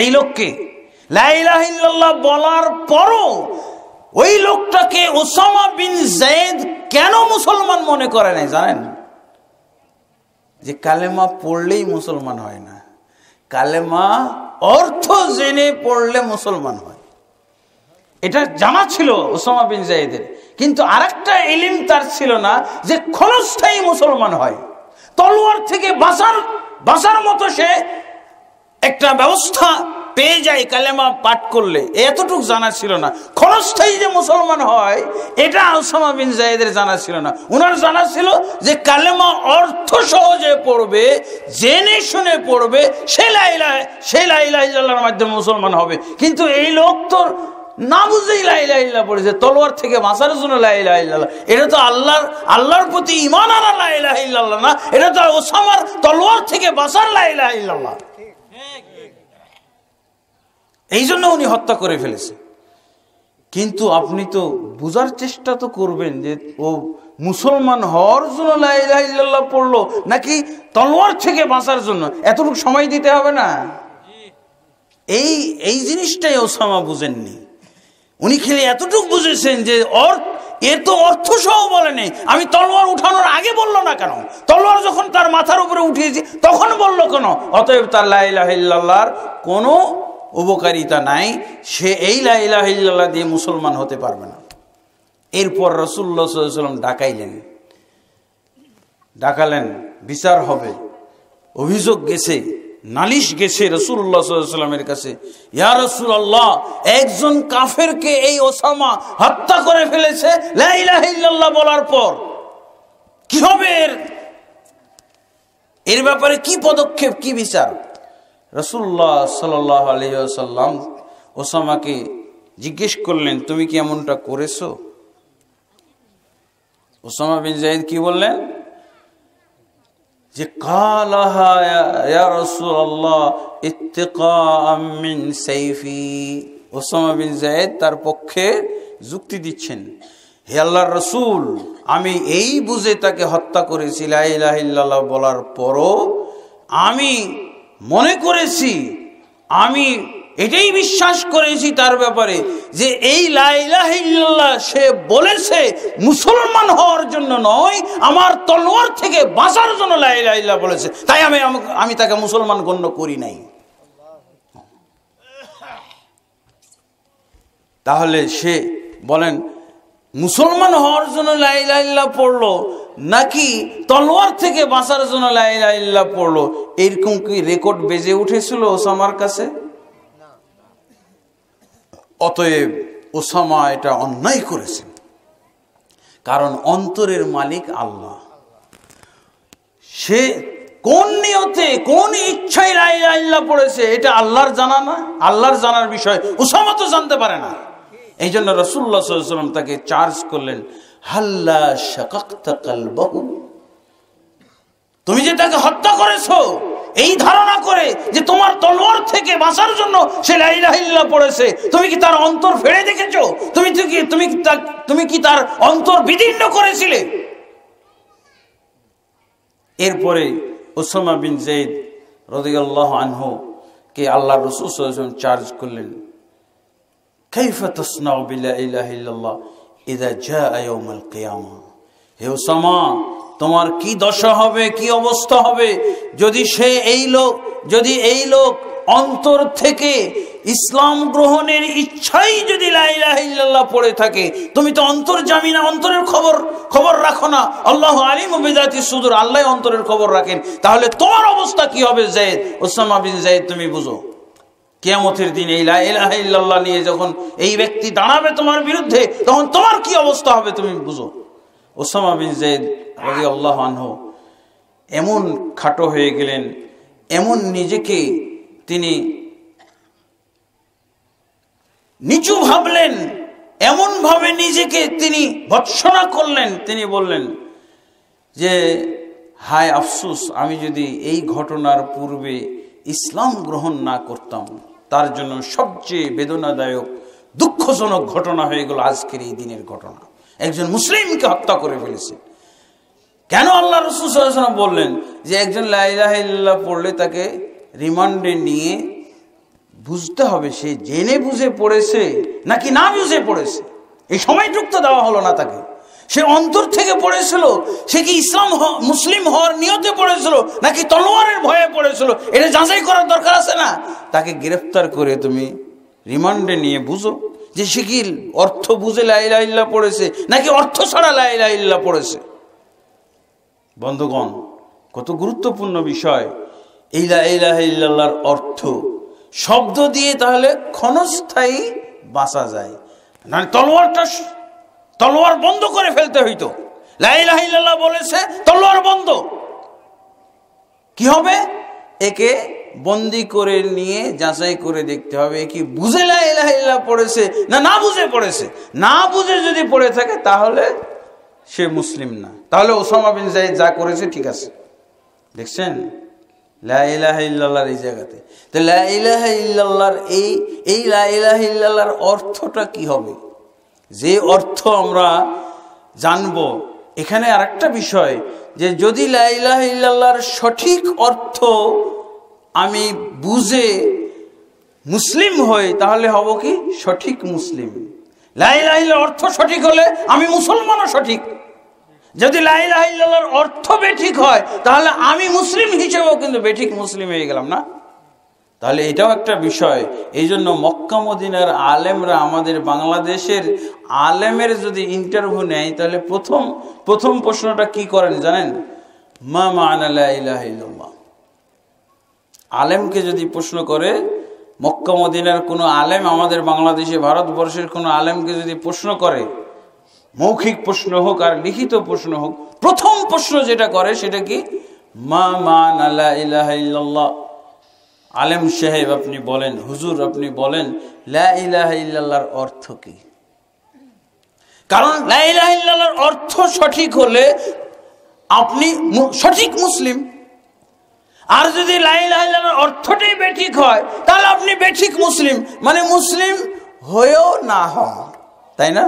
এই লোককে? লা ইলাহা ইল্লাল্লাহ বলার পরও ওই লোকটাকে ওসামা বিন যায়েদ কেন মুসলমান মনে করে নাই জানেন? যে কালেমা পড়লেই মুসলমান হয় না, কালেমা অর্থ জেনে পড়লে মুসলমান হয়। এটা জানা ছিল ওসামা বিন যায়েদের, কিন্তু আরেকটা ইলম তার ছিল না যে ক্ষণস্থায়ী মুসলমান হয়, তলোয়ার থেকে বাঁচার মতো সে একটা ব্যবস্থা পেয়ে যায় কালেমা পাঠ করলে, এতটুকু জানা ছিল না। ক্ষণস্থায়ী যে মুসলমান হয় এটা ওসামা বিন যায়েদের জানা ছিল না। ওনার জানা ছিল যে কালেমা অর্থ সহজে পড়বে, জেনে শুনে পড়বে, সে লা ইলাহা ইল্লাল্লাহর মাধ্যমে মুসলমান হবে। কিন্তু এই লোক তো না বুঝেই লা ইলাহা ইল্লাল্লাহ পড়েছে, তলোয়ার থেকে বাঁচার জন্য লা ইলাহা ইল্লাল্লাহ। এটা তো আল্লাহর প্রতি ঈমান আনা লা ইলাহা ইল্লাল্লাহ না, এটা তো ওসামার তলোয়ার থেকে বাঁচার লা ইলাহা ইল্লাল্লাহ। এই জন্য উনি হত্যা করে ফেলেছে। কিন্তু আপনি তো বুঝার চেষ্টা তো করবেন যে ও মুসলমান হওয়ার জন্য লা ইলাহা ইল্লাল্লাহ পড়লো নাকি তলোয়ার থেকে বাঁচার জন্য, এতটুকু সময় দিতে হবে না? এই জিনিসটাই ওসামা বুঝেননি। উনি খেলে এতটুকু বুঝেছেন যে এর তো অর্থ সহ বলেনি, আমি তলোয়ার উঠানোর আগে বললো না কেন, তলোয়ার যখন তার মাথার উপরে উঠিয়েছি তখন বললো কেন, অতএব তার লা ইলাহা ইল্লাল্লাহর কোনো উপকারিতা নাই, সে এই লা ইলাহা ইল্লাল্লাহ দিয়ে মুসলমান হতে পারবে না। এরপর রাসূলুল্লাহ সাল্লাল্লাহু আলাইহি ওয়াসাল্লাম ডাকালেন, বিচার হবে, অভিযোগ গেছে, নালিশ গেছে রাসূলুল্লাহ সাল্লাল্লাহু আলাইহি ওয়াসাল্লামের কাছে। ইয়া রাসূলুল্লাহ, একজন কাফেরকে এই ওসামা হত্যা করে ফেলেছে লা ইলাহা ইল্লাল্লাহ বলার পর, কি হবে এর ব্যাপারে কি পদক্ষেপ, কি বিচার? রাসূলুল্লাহ সাল্লাল্লাহু আলাইহি ওয়াসাল্লাম ওসামাকে জিজ্ঞেস করলেন, তুমি কি এমনটা করেছো? ওসামা বিন যায়েদ কি বললেন? যে কালাহা ইয়া রাসূলুল্লাহ ইত্তিকাআম মিন সাইফি। ওসামা বিন যায়েদ তার পক্ষে যুক্তি দিচ্ছেন, হে আল্লাহর রাসূল, আমি এই বুঝে তাকে হত্যা করেছি লা ইলাহা ইল্লাল্লাহ বলার পরও আমি মনে করেছি, আমি এটাই বিশ্বাস করেছি তার ব্যাপারে যে এই লা ইলাহা ইল্লাল্লাহ সে বলেছে মুসলমান হওয়ার জন্য নয়, আমার তলোয়ার থেকে বাঁচার জন্য লা ইলাহা ইল্লাল্লাহ বলেছে, তাই আমি তাকে মুসলমান গণ্য করি নাই। তাহলে সে বলেন মুসলমান হওয়ার জন্য লা ইলাহা ইল্লাল্লাহ পড়লো নাকি তলোয়ার থেকে বাঁচার জন্য লা ইলাহা ইল্লাল্লাহ পড়লো? এরকম কি রেকর্ড বেজে উঠেছিল ওসামার কাছে? অতএব ওসামা এটা অন্যায় করেছেন, কারণ অন্তরের মালিক আল্লাহ। সে কোন নিয়তে কোন ইচ্ছায় লা ইলাহা ইল্লাল্লাহ পড়েছে এটা আল্লাহর জানা না, আল্লাহর জানার বিষয় ওসামা তো জানতে পারে না। এই জন্য রাসূলুল্লাহ সাল্লাল্লাহু আলাইহি ওয়াসাল্লাম তাকে চার্জ করলেন, হাল্লা শাকাকতা কলবহু, তুমি যে তাকে হত্যা করেছো এই ধারণা করে যে তোমার তলোয়ার থেকে বাঁচার জন্য সে লা ইলাহা ইল্লাল্লাহ পড়েছে, তুমি কি তার অন্তর ফেড়ে দেখেছো? তুমি কি তার অন্তর বিদীর্ণ করেছিলে? এরপরে ওসামা বিন যায়েদ রাদিয়াল্লাহু আনহু কে আল্লাহর রাসূল সাল্লাল্লাহু আলাইহি ওয়াসাল্লাম চার্জ করলেন, কাইফা তাসনাউ বিলা ইলাহা ইল্লাল্লাহ ইযা জাআ ইয়াউমুল কিয়ামা। হে ওসামা, তোমার কি দশা হবে, কি অবস্থা হবে যদি এই লোক অন্তর থেকে ইসলাম গ্রহণের ইচ্ছাই যদি লা ইলাহা ইল্লাল্লাহ পড়ে থাকে? তুমি তো অন্তর জানি না, অন্তরের খবর রাখো না। আল্লাহু আলিমু বিযাতি সুদূর, আল্লাহ অন্তরের খবর রাখেন। তাহলে তোমার অবস্থা কি হবে যায়েদ, ওসামা বিন যায়েদ তুমি বুঝো। কিয়ামতের দিন এই লা ইলাহা ইল্লাল্লাহ নিয়ে যখন এই ব্যক্তি দাঁড়াবে তোমার বিরুদ্ধে, তখন তোমার কি অবস্থা হবে তুমি বুঝো। ওসামা বিন যায়েদ রাদিয়াল্লাহু আনহু এমন খাটো হয়ে গেলেন, এমন নিজেকে তিনি নিচু ভাবলেন, এমন ভাবে নিজেকে তিনি ভৎসনা করলেন। তিনি বললেন যে হায় আফসোস, আমি যদি এই ঘটনার পূর্বে ইসলাম গ্রহণ না করতাম, তার জন্য সবচেয়ে বেদনাদায়ক দুঃখজনক ঘটনা হয়ে গেল আজকের এই দিনের ঘটনা। একজন মুসলিমকে হত্যা করে ফেলেছে। কেন আল্লাহ রাসূল সাল্লাল্লাহু আলাইহি ওয়াসাল্লাম বললেন যে একজন লা ইলাহা ইল্লাল্লাহ পড়লে তাকে রিমান্ডে নিয়ে বুঝতে হবে সে জেনে বুঝে পড়েছে নাকি না বুঝে পড়েছে। এই সময়টুকু তো দেওয়া হলো না তাকে। সে অন্তর থেকে পড়েছিল, সে কি মুসলিম হওয়ার নিয়তে পড়েছিল নাকি তলোয়ারের ভয়ে পড়েছিল, এটা যাচাই করার দরকার আছে না? তাকে গ্রেফতার করে তুমি রিমান্ডে নিয়ে বুঝো যে সে কি অর্থ বুঝে লা ইলাহা ইল্লাল্লাহ পড়েছে নাকি অর্থ ছাড়া লা ইলাহা ইল্লাল্লাহ পড়েছে। বন্ধুগণ, কত গুরুত্বপূর্ণ বিষয় এই লা ইলাহা ইল্লাল্লাহর অর্থ। শব্দ দিয়ে তাহলে ক্ষণস্থায়ী বাঁচা যায়, না তলোয়ার বন্ধ করে ফেলতে হইতো। লা ইলাহা ইল্লাল্লাহ বলেছে, তলোয়ার বন্ধ। কি হবে? একে বন্দি করে নিয়ে যাচাই করে দেখতে হবে কি বুঝে লা ইলাহা ইল্লাল্লাহ পড়েছে না বুঝে পড়েছে। না বুঝে যদি পড়ে থাকে তাহলে সে মুসলিম না। তাহলে ওসামা বিন যায়েদ যা করেছে ঠিক আছে। দেখছেন লা ইলাহা ইল্লাল্লাহর এই জায়গাতে। তো লা ইলাহা ইল্লাল্লাহর এই লা ইলাহা ইল্লাল্লাহর অর্থটা কি হবে, যে অর্থ আমরা জানবো। এখানে আরেকটা বিষয় যে যদি লা ইলাহা ইল্লাল্লাহর সঠিক অর্থ আমি বুঝে মুসলিম হই তাহলে হব কি সঠিক মুসলিম। লা ইলাহা ইল্লাল্লাহর অর্থ সঠিক হলে আমি মুসলমানও সঠিক। যদি লা ইলাহা ইল্লাল্লাহর অর্থ বেঠিক হয় তাহলে আমি মুসলিম হিসেবেও কিন্তু বেঠিক মুসলিম হয়ে গেলাম না। তাহলে এটাও একটা বিষয়। এই জন্য মক্কা মদিনার আলেমরা আমাদের বাংলাদেশের আলেমের যদি ইন্টারভিউ নেয় তাহলে প্রথম প্রশ্নটা কি করেন জানেন? মা মা'না লা ইলাহা ইল্লাল্লাহ। আলেমকে যদি প্রশ্ন করে, মক্কা মদিনার কোনো আলেম আমাদের বাংলাদেশে ভারতবর্ষের কোনো আলেমকে যদি প্রশ্ন করে, মৌখিক প্রশ্ন হোক আর লিখিত প্রশ্ন হোক, প্রথম প্রশ্ন যেটা করে সেটা কি? মা মা'না লা ইলাহা ইল্লাল্লাহ। আলেম সাহেব আপনি বলেন, হুজুর আপনি বলেন লা ইলাহা ইল্লাল্লাহর অর্থ কি? কারণ লা ইলাহা ইল্লাল্লাহর অর্থ সঠিক হলে আপনি সঠিক মুসলিম। আর যদি লা ইলাহা ইল্লাল্লাহর অর্থটাই বেঠিক হয় তাহলে আপনি বেঠিক মুসলিম, মানে মুসলিম হয়েও না হওয়া, তাই না?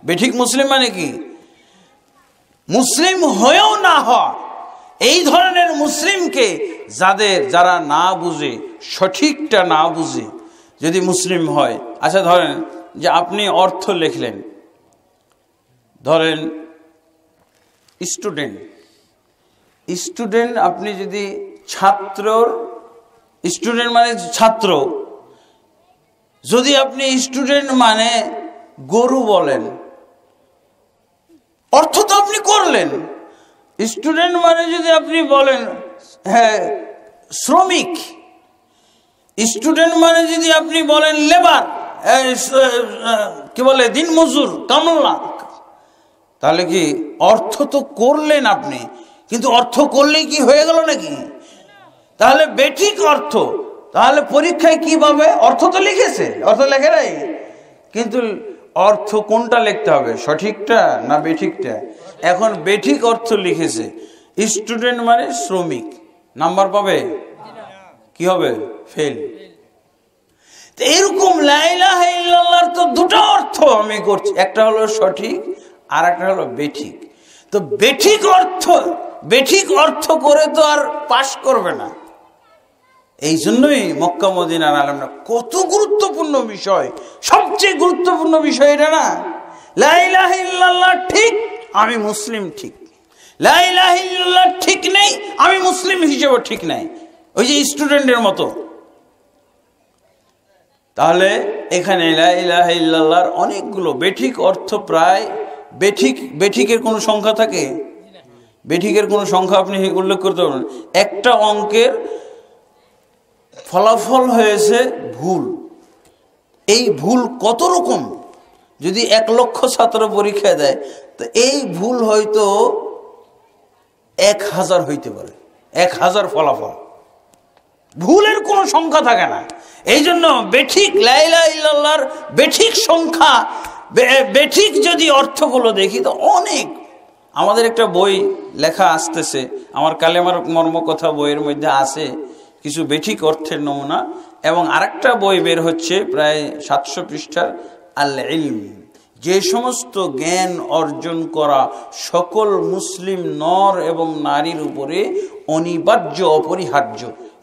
বেঠিক মুসলিম মানে কি? মুসলিম হয়েও না হওয়া। এই ধরনের মুসলিমকে যারা না বুঝে, সঠিকটা না বুঝে যদি মুসলিম হয়, আচ্ছা ধরেন যে আপনি অর্থ লিখলেন, ধরেন স্টুডেন্ট আপনি যদি স্টুডেন্ট মানে ছাত্র, যদি আপনি স্টুডেন্ট মানে গরু বলেন, অর্থ তো আপনি করলেন। স্টুডেন্ট মানে যদি আপনি বলেন হ্যাঁ শ্রমিক, স্টুডেন্ট মানে যদি আপনি বলেন লেবার, কি বলে দিনমজুর, কামলা, তাহলে কি অর্থ তো করলেন আপনি, কিন্তু অর্থ করলেই কি হয়ে গেল নাকি? তাহলে বেঠিক অর্থ। তাহলে পরীক্ষায় কি পাবে? অর্থ তো লিখেছে, অর্থ লেখে নাই, কিন্তু অর্থ কোনটা লিখতে হবে, সঠিকটা না বেঠিকটা? এখন বেঠিক অর্থ লিখেছে, স্টুডেন্ট মানে শ্রমিক, নাম্বার পাবে? কি হবে? ফেল। এরকম লা ইলাহা ইল্লাল্লাহর তো দুটো অর্থ আমি করছি, একটা হলো সঠিক আর একটা হলো বেঠিক। তো বেঠিক অর্থ করে তো আর পাশ করবে না। এই জন্যই মক্কা মদিনার আলেমরা, কত গুরুত্বপূর্ণ বিষয়, সবচেয়ে গুরুত্বপূর্ণ বিষয় এটা না? লা ইলাহা ইল্লাল্লাহ ঠিক, আমি মুসলিম ঠিক। লা ইলাহা ইল্লাল্লাহ ঠিক নেই, আমি মুসলিম হিসেবে ঠিক নাই, ওই যে স্টুডেন্টের মতো। তাহলে এখানে লা ইলাহা ইল্লাল্লাহর অনেকগুলো বেঠিক অর্থ, প্রায় বেঠিকের কোনো সংখ্যা থাকে? বেঠিকের কোনো সংখ্যা আপনি উল্লেখ করতে পারবেন? একটা অঙ্কের ফলাফল হয়েছে ভুল, এই ভুল কত রকম? যদি 1 লক্ষ ছাত্র পরীক্ষা দেয় তো এই ভুল হয়তো 1000 হইতে পারে, 1000 ফলাফল। ভুলের কোনো সংখ্যা থাকে না। এই জন্য বেঠিক লা ইলাহা ইল্লাল্লাহর বেঠিক সংখ্যা, বেঠিক যদি অর্থগুলো দেখি তো অনেক। আমাদের একটা বই লেখা আসতেছে, আমার কালেমার মর্মকথা বইয়ের মধ্যে আছে কিছু বেঠিক অর্থের নমুনা, এবং আরেকটা বই বের হচ্ছে প্রায় 700 পৃষ্ঠার, আল ইলম, যে সমস্ত জ্ঞান অর্জন করা সকল মুসলিম নর এবং নারীর উপরে অনিবার্য, অপরিহার্য,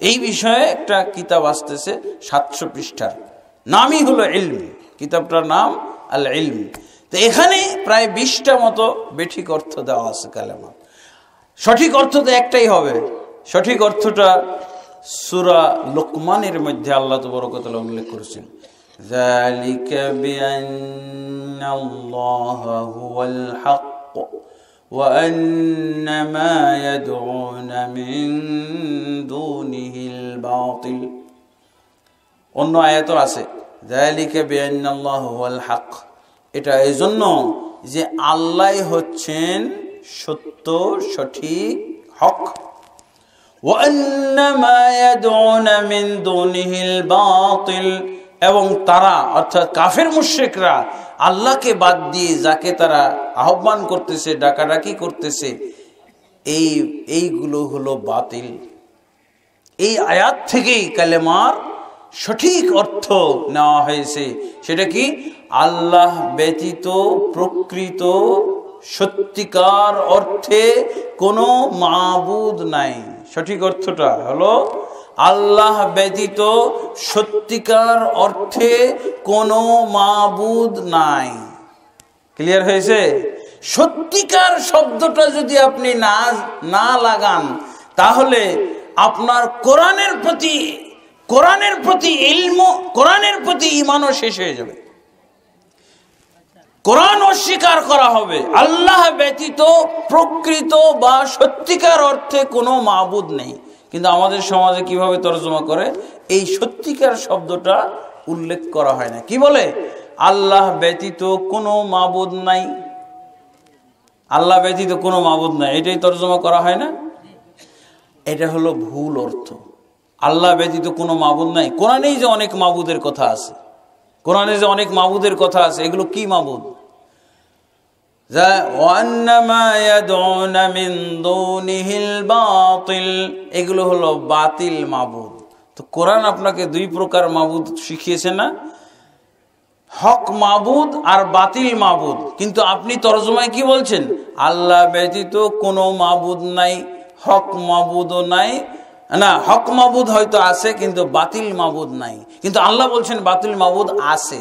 এই বিষয়ে একটা কিতাব আসতেছে 700 পৃষ্ঠার, নামই হলো ইলম, কিতাবটার নাম আল ইলম। তো এখানে প্রায় 20টা মতো বেঠিক অর্থ দেওয়া আছে কালেমা। সঠিক অর্থ তো একটাই হবে। সঠিক অর্থটা সূরা লুকমানের মধ্যে আল্লাহ তাবারক ওয়া তাআলা উল্লেখ করেছেন, যালিকা বিআন্নাল্লাহা হুয়াল হক ওয়া আন্না মা ইয়াদউনা মিন দুনিহিল বাতিল। অন্য আয়াতও আছে, যালিকা বিআন্নাল্লাহা হুয়াল হক। এটা এই জন্য যে আল্লাহ হচ্ছেন সত্য, সঠিক, হক। ওয়া আন্না মা ইয়াদউনা মিন দুনিহিল বাতিল, এবং তারা অর্থাৎ কাফের মুশরিকরা আল্লাহকে বাদ দিয়ে যাকে তারা আহ্বান করতেছে, ডাকাডাকি করতেছে, এইগুলো হলো বাতিল। এই আয়াত থেকেই কালেমার সঠিক অর্থ নেওয়া হয়েছে। সেটা কি? আল্লাহ ব্যতীত প্রকৃত সত্যিকার অর্থে কোনো মাবুদ নাই। সঠিক অর্থটা হলো আল্লাহ ব্যতীত সত্যিকার অর্থে কোনো মাবুদ নাই। ক্লিয়ার হয়েছে? সত্যিকার শব্দটা যদি আপনি না লাগান, তাহলে আপনার কোরআনের প্রতি ইলম, কোরআনের প্রতি ঈমানও শেষ হয়ে যাবে। কোরআন অস্বীকার করা হবে। আল্লাহ ব্যতীত প্রকৃত বা সত্যিকার অর্থে কোনো মাবুদ নেই। কিন্তু আমাদের সমাজে কিভাবে তরজমা করে? এই সত্যিকার শব্দটা উল্লেখ করা হয় না। কি বলে? আল্লাহ ব্যতীত কোনো মাবুদ নাই। আল্লাহ ব্যতীত কোনো মাবুদ নাই, এটাই তরজমা করা হয় না। এটা হলো ভুল অর্থ। আল্লাহ ব্যতীত কোনো মাবুদ নাই। কোরআনেই যে অনেক মাবুদের কথা আছে, কোরআনে যে অনেক মাবুদের কথা আছে, এগুলো কি মাবুদ? এগুলো হলো বাতিল মাবুদ। তো কোরআন আপনাকে দুই প্রকার মাবুদ শিখিয়েছে না? হক মাবুদ আর বাতিল মাবুদ। কিন্তু আপনি তরজমায় কি বলছেন? আল্লাহ ব্যতীত কোনো মাবুদ নাই, হক মাবুদও নাই। না, হক মাবুদ হয়তো আছে কিন্তু বাতিল মাবুদ নাই। কিন্তু আল্লাহ বলছেন বাতিল মাবুদ আছে,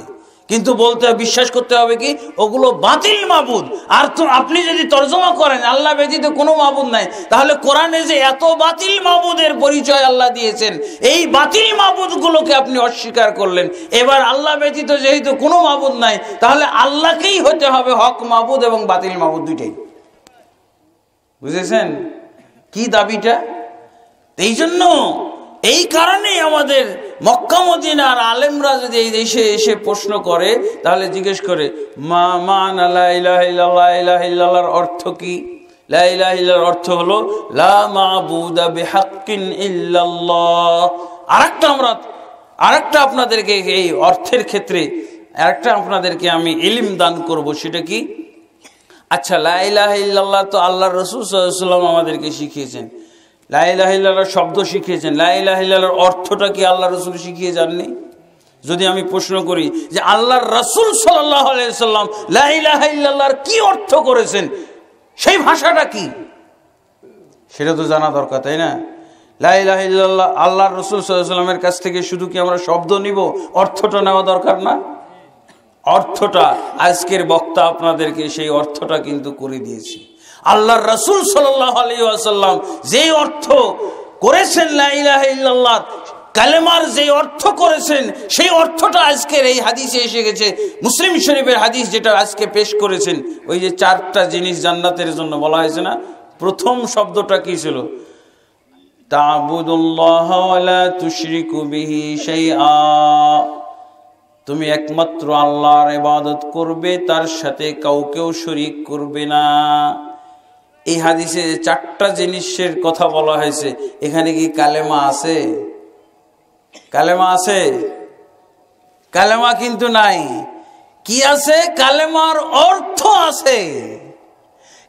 কিন্তু বলতে বিশ্বাস করতে হবে কি ওগুলো বাতিল মাবুদ। আর তো আপনি যদি তরজমা করেন আল্লাহ ব্যতীত কোনো মাবুদ নাই, তাহলে কোরআনে যে এত বাতিল মাবুদের পরিচয় আল্লাহ দিয়েছেন, এই বাতিল মাবুদগুলোকে আপনি অস্বীকার করলেন। এবার আল্লাহ ব্যতীত যেহেতু কোনো মাবুদ নাই, তাহলে আল্লাহকেই হতে হবে হক মাবুদ এবং বাতিল মাবুদ দুইটাই। বুঝেছেন কি দাবিটা? এই জন্য এই কারণে আমাদের মক্কা মদিনার আলেমরা যদি এই দেশে এসে প্রশ্ন করে, তাহলে জিজ্ঞেস করে লা ইলাহা ইল্লাল্লাহ, লা ইলাহা ইল্লাল্লাহর অর্থ কি? লা ইলাহা ইল্লাল্লাহর অর্থ হলো লা মাবুদা বিহাক্কিন ইল্লাল্লাহ। আরেকটা আপনাদেরকে এই অর্থের ক্ষেত্রে আরেকটা আপনাদেরকে আমি ইলম দান করব। সেটা কি? আচ্ছা, লা ইলাহা ইল্লাল্লাহ তো আল্লাহর রাসূল সাল্লাল্লাহু আলাইহি ওয়াসাল্লাম আমাদেরকে শিখিয়েছেন, লা ইলাহা ইল্লাল্লাহর শব্দ শিখিয়েছেন। লা ইলাহা ইল্লাল্লাহর অর্থটা কি আল্লাহ রাসূল শিখিয়ে যাননি? যদি আমি প্রশ্ন করি যে আল্লাহর রাসূল সাল্লাল্লাহু আলাইহি ওয়াসাল্লাম লা ইলাহা ইল্লাল্লাহর কি অর্থ করেছেন, সেই ভাষাটা কি, সেটা তো জানা দরকার, তাই না? লা ইলাহা ইল্লাল্লাহ আল্লাহর রাসূল সাল্লাল্লাহু আলাইহি ওয়াসাল্লামের কাছ থেকে শুধু কি আমরা শব্দ নিব, অর্থটা নেওয়া দরকার না? অর্থটা আজকের বক্তা আপনাদেরকে সেই অর্থটা কিন্তু করে দিয়েছে। আল্লাহর রাসূল সাল্লাল্লাহু আলাইহি ওয়াসাল্লাম যে অর্থ করেছেন লা ইলাহা ইল্লাল্লাহ কালেমার যে অর্থ করেছেন, সেই অর্থটা আজকের এই হাদিসে এসে গেছে। মুসলিম শরীফের হাদিস যেটা আজকে পেশ করেছেন, ওই যে 4টা জিনিস জান্নাতের জন্য বলা হয়েছে না, প্রথম শব্দটা কি ছিল? তা'বুদুল্লাহ ওয়া লা তুশরিকু বিহি শাইআ, তুমি একমাত্র আল্লাহর ইবাদত করবে, তার সাথে কাউকেও শরীক করবে না। এই হাদিসে 4টা জিনিসের কথা বলা হয়েছে। এখানে কি কালেমা আছে? কালেমা আছে? কালেমা কিন্তু নাই। কি আছে? কালেমার অর্থ আছে,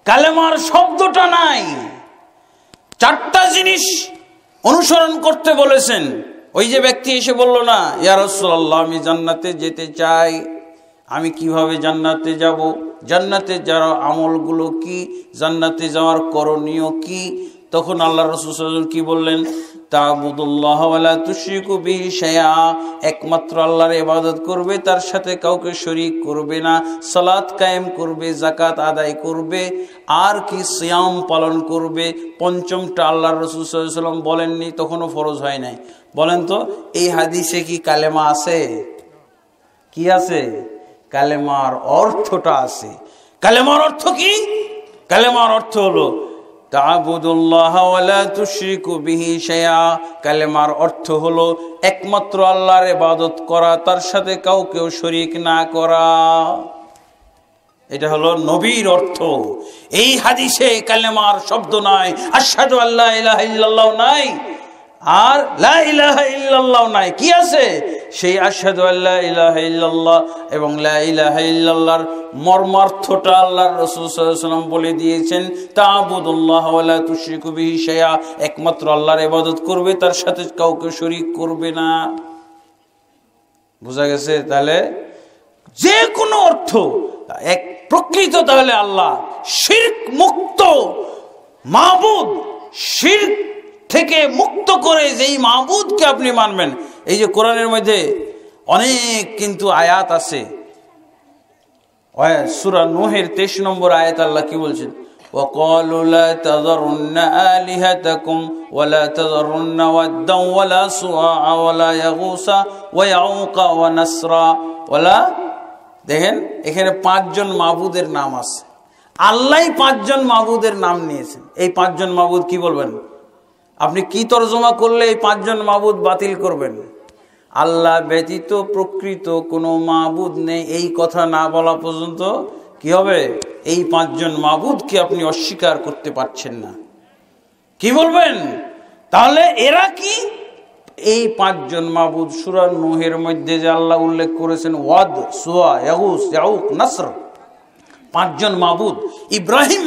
কালেমার শব্দটা নাই। 4টা জিনিস অনুসরণ করতে বলেছেন। ওই যে ব্যক্তি এসে বলল না, ইয়া রাসূলুল্লাহ আমি জান্নাতে যেতে চাই, আমি কিভাবে জান্নাতে যাব, জান্নাতে যাওয়ার আমলগুলো কি, জান্নাতে যাওয়ার করণীয় কি? তখন আল্লাহ রাসূল সাল্লাল্লাহু আলাইহি ওয়াসাল্লাম কি বললেন? তা'বুদুল্লাহ ওয়া লা তুশরিকু বিহি শাইআ, একমাত্র আল্লাহর ইবাদত করবে, তার সাথে কাউকে শরীক করবে না। সালাত কায়েম করবে, যাকাত আদায় করবে, আর কি সিয়াম পালন করবে। পঞ্চমটা আল্লাহর রাসূল সাল্লাল্লাহু আলাইহি ওয়াসাল্লাম বলেননি, তখনও ফরজ হয় নাই। বলেন তো এই হাদিসে কি কালেমা আছে? কি আছে? কালেমার অর্থটা আছে। কালেমার অর্থ কি? কালেমার অর্থ হলো তা'বুদুল্লাহ ওয়া লা তুশরিকু বিহি শাইআ। কালেমার অর্থ হলো একমাত্র আল্লাহর ইবাদত করা, তার সাথে কাউকেও শরীক না করা। এটা হলো নবীর অর্থ। এই হাদিসে কালেমার শব্দ নাই, আশহাদু আল্লা ইলাহা ইল্লাল্লাহ নাই, আর লা ইলাহা ইল্লাল্লাহ নাই। কি আছে? সেই আশহাদু আল্লা ইলাহা ইল্লাল্লাহ এবং লা ইলাহা ইল্লাল্লাহর মর্মার্থটা আল্লাহর রাসূল সাল্লাল্লাহু আলাইহি ওয়াসাল্লাম বলে দিয়েছেন। তা'বুদুল্লাহ ওয়া লা তুশরিকু বিহি শাইআ, একমাত্র আল্লাহর ইবাদত করবে, তার সাথে কাউকে শরীক করবে না। বুঝা গেছে? তাহলে যে কোনো অর্থ এক প্রকৃত তাহলে আল্লাহ শিরক মুক্ত মাবুদ, শিরক থেকে মুক্ত করে যেই মাবুদকে আপনি মানবেন। এই যে কোরআনের মধ্যে অনেক কিন্তু আয়াত আছে। সূরা নূহের 23 নম্বর আয়াত আল্লাহ কি বলছেন? وَقَالُوا لَا تَذَرُنَّ آلِهَتَكُمْ وَلَا تَذَرُنَّ وَدًّا وَلَا سُوَاعًا وَلَا يَغُوثَ وَيَعُوقَ وَنَسْرًا ওয়ালা। দেখেন এখানে 5 জন মাবুদের নাম আছে। আল্লাহই 5 জন মাবুদের নাম নিয়েছেন। এই 5 জন মাবুদ কি বলবেন? আপনি কি তরজমা করলে এই 5 জন মাবুদ বাতিল করবেন? আল্লাহ ব্যতীত প্রকৃত কোনো মাবুদ নেই, এই কথা না বলা পর্যন্ত কি হবে? এই 5 জন মাবুদকে আপনি অস্বীকার করতে পারছেন না। কি বলবেন? তাহলে এরা কি? এই 5 জন মাবুদ সূরা নূহের মধ্যে যে আল্লাহ উল্লেখ করেছেন, ওয়াদ, সুয়া, ইয়াগুস, ইয়াউক, নাসর, 5 জন মাবুদ। ইব্রাহিম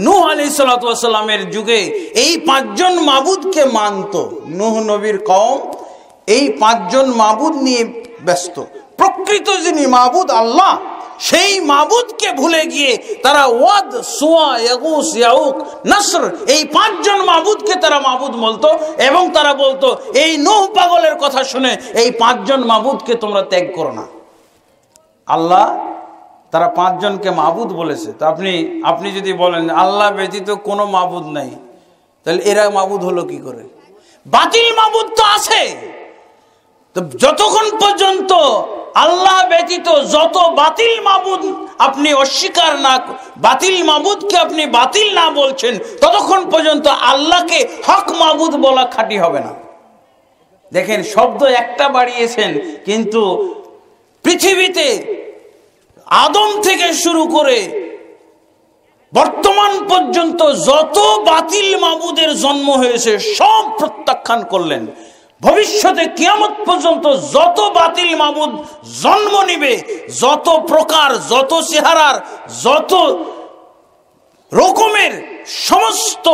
নূহ আলাইহিস সালাতু ওয়াস সালামের যুগে এই 5 জন মাবুদকে মানত। নূহ নবীর কওম এই 5 জন মাবুদ নিয়ে ব্যস্ত। প্রকৃত যিনি মাবুদ আল্লাহ, সেই মাবুদকে ভুলে গিয়ে তারা ওয়াদ, সুয়া, ইয়াগুস, ইয়াউক, নাসর এই 5 জন মাবুদকে তারা মাবুদ বলতো। এবং তারা বলতো এই নূহ পাগলের কথা শুনে এই 5 জন মাবুদকে তোমরা ত্যাগ করো না। আল্লাহ তারা 5 জনকে মাবুদ বলেছে। তো আপনি যদি বলেন আল্লাহ ব্যতীত কোনো মাবুদ নাই, তাহলে এরা মাবুদ হলো কি করে? বাতিল মাবুদ তো আছে। তো যতক্ষণ পর্যন্ত আল্লাহ ব্যতীত যত বাতিল মাবুদ আপনি অস্বীকার না, বাতিল মাবুদকে আপনি বাতিল না বলছেন, ততক্ষণ পর্যন্ত আল্লাহকে হক মাবুদ বলা খাঁটি হবে না। দেখেন শব্দ একটা বাড়িয়েছেন, কিন্তু পৃথিবীতে আদম থেকে শুরু করে বর্তমান পর্যন্ত যত বাতিল মাবুদের জন্ম হয়েছে সব প্রত্যাখ্যান করলেন। ভবিষ্যতে কিয়ামত পর্যন্ত যত বাতিল মাবুদ জন্ম নিবে, যত প্রকার, যত চেহারার, যত রকমের সমস্ত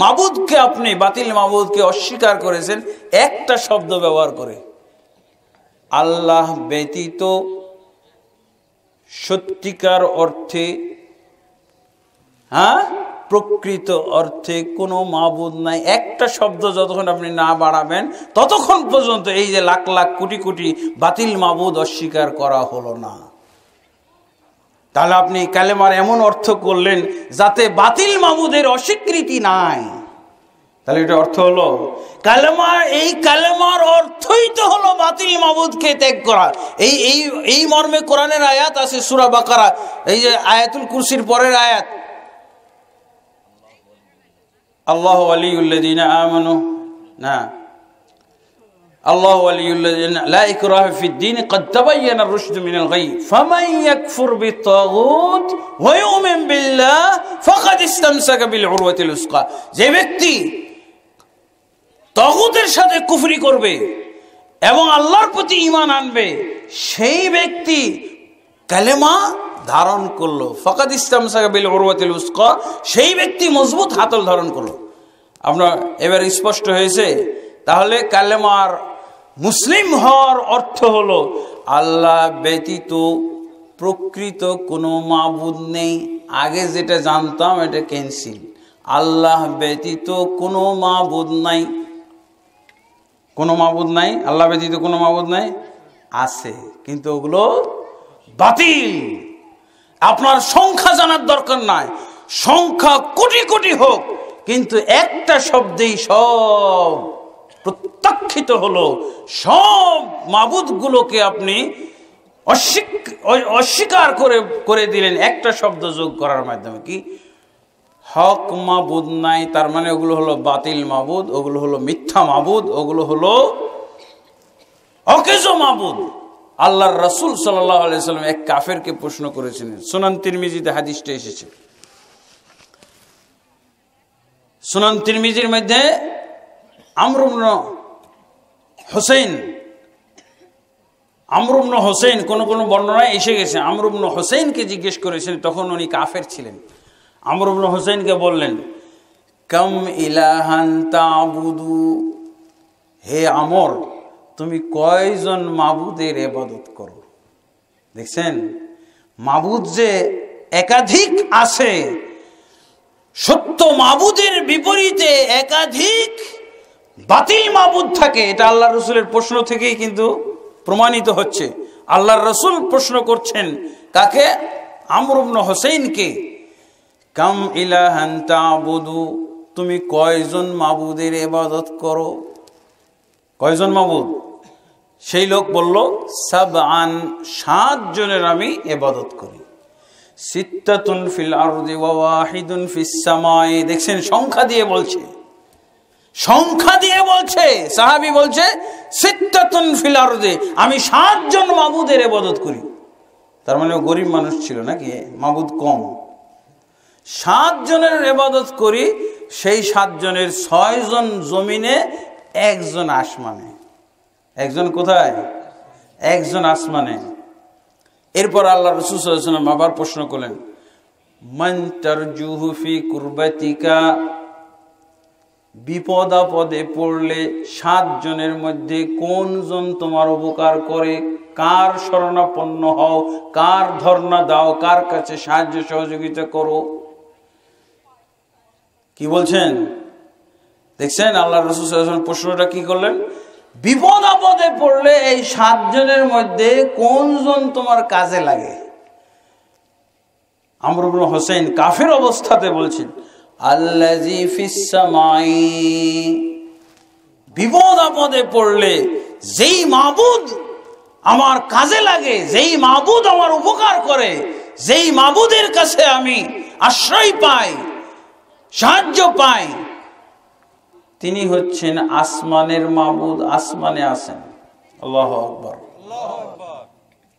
মাবুদকে আপনি বাতিল মাবুদকে অস্বীকার করেছেন একটা শব্দ ব্যবহার করে, আল্লাহ ব্যতীত সত্যিকার অর্থে, প্রকৃত অর্থে কোনো মাবুদ নাই। একটা শব্দ যতক্ষণ আপনি না বাড়াবেন ততক্ষণ পর্যন্ত এই যে লাখ লাখ কোটি কোটি বাতিল মাবুদ অস্বীকার করা হলো না। তাহলে আপনি কালেমার এমন অর্থ করলেন যাতে বাতিল মাবুদের অস্বীকৃতি নাই। তাহলে এটা অর্থ হলো কালেমা। এই কালেমার অর্থই তো হলো বাতিল মাবুদকে ত্যাগ করা। এই মর্মে কোরআনের আয়াত আছে সূরা বাকারা, এই যে আয়াতুল কুরসির পরের আয়াত, আল্লাহু ওয়ালিয়ুল্লাযিনা আমানু, না, আল্লাহু ওয়ালিয়ুল্লাযিনা লা ইকরাহা ফিদ-দীন ক্বাদ তাবায়্যানা আর-রুশদু মিনাল গায়y ফামান ইয়াকফুর বিত-তাগুত ওয়া ইউমিন বিল্লাহ ফাকাদ ইসতামসাকা বিল উরওয়াতিল উসকা। যে ব্যক্তি তাগুতের সাথে কুফরি করবে এবং আল্লাহর প্রতি ঈমান আনবে, সেই ব্যক্তি কালেমা ধারণ করলো, ফাকাদ ইসতামসাকা বিল উরওয়াতিল উসকা, সেই ব্যক্তি মজবুত হাতল ধারণ করলো। আপনার এবার স্পষ্ট হয়েছে? তাহলে কালেমার মুসলিম হওয়ার অর্থ হলো আল্লাহ ব্যতীত প্রকৃত কোনো মাবুদ নেই। আগে যেটা জানতাম এটা ক্যান্সেল, আল্লাহ ব্যতীত কোনো মাবুদ নাই। কোনো মাবুদ নাই, আল্লাহ ব্যতীত কোনো মাবুদ নাই, আছে, কিন্তু ওগুলো বাতিল। আপনার সংখ্যা জানার দরকার নাই, সংখ্যা কোটি কোটি হোক, কিন্তু একটা শব্দেই সব প্রত্যাখ্যিত হলো। সব মাবুদগুলোকে আপনি অস্বীকার করে দিলেন একটা শব্দ যোগ করার মাধ্যমে। কি? হক মাবুদ নাই, তার মানে ওগুলো হলো বাতিল মাবুদ, ওগুলো হলো মিথ্যা মাবুদ, ওগুলো হলো অকেজো মাবুদ। আল্লাহর রাসূল সাল্লাল্লাহু আলাইহি ওয়াসাল্লাম এক কাফেরকে প্রশ্ন করেছিলেন। সুনান তিরমিজিতে হাদিসটা এসেছে। সুনান তিরমিজির মধ্যে আমর ইবনে হোসেন কোন কোন বর্ণনায় এসে গেছে, আমর ইবনে হোসেনকে জিজ্ঞেস করেছেন, তখন উনি কাফের ছিলেন। আমর ইবনে হোসেনকে বললেন, কাম ইলাহান তা'বুদু, হে আমর, তুমি কয়জন মাবুদের ইবাদত করো? দেখছেন, মাবুদ যে একাধিক আছে, সত্য মাবুদের বিপরীতে একাধিক বাতিল মাবুদ থাকে, এটা আল্লাহ রসুলের প্রশ্ন থেকেই কিন্তু প্রমাণিত হচ্ছে। আল্লাহর রসুল প্রশ্ন করছেন কাকে? আমর ইবনে হোসেনকে, কাম ইলাহান তা'বুদু, তুমি কয়জন মাবুদের ইবাদত করো? কয়জন মাবুদ? সেই লোক বলল, সাবআন, 7 জনের আমি ইবাদত করি। সিত্তাতুন ফিল আরদি ওয়া ওয়াহিদুন ফিস সামাই। দেখছেন, সংখ্যা দিয়ে বলছে, সংখ্যা দিয়ে বলছে। সাহাবী বলছে, সিত্তাতুন ফিল আরদি, আমি 7 জন মাবুদের ইবাদত করি। তার মানে ও গরিব মানুষ ছিল নাকি, মাবুদ কম। 7 জনের ইবাদত করি, সেই 7 জনের 6 জন জমিনে, 1 জন আসমানে। একজন কোথায়? 1 জন আসমানে। এরপর আল্লাহ রাসূল সাল্লাল্লাহু আলাইহি ওয়াসাল্লাম আবার প্রশ্ন করলেন, মান তারজুহু ফি কুরবাতিকা, বিপদ আপদে পড়লে 7 জনের মধ্যে কোন জন তোমার উপকার করে? কার শরণাপন্ন হও, কার ধর্ণা দাও, কার কাছে সাহায্য সহযোগিতা করো? কি বলছেন? দেখছেন আল্লাহ রাসূল সাল্লাল্লাহু আলাইহি ওয়াসাল্লাম প্রশ্নটা কি করলেন? বিপদ আপদে পড়লে এই 7 জনের মধ্যে কোন জন তোমার কাজে লাগে? আমর ইবনে হোসেন কাফের অবস্থাতে বলছেন, আল্লাযী ফিস সামাই, বিপদ আপদে পড়লে যেই মাবুদ আমার কাজে লাগে, যেই মাবুদ আমার উপকার করে, যেই মাবুদের কাছে আমি আশ্রয় পাই, সাহায্য পাই, তিনি হচ্ছেন আসমানের মাবুদ, আসমানে আছেন। আল্লাহু আকবার।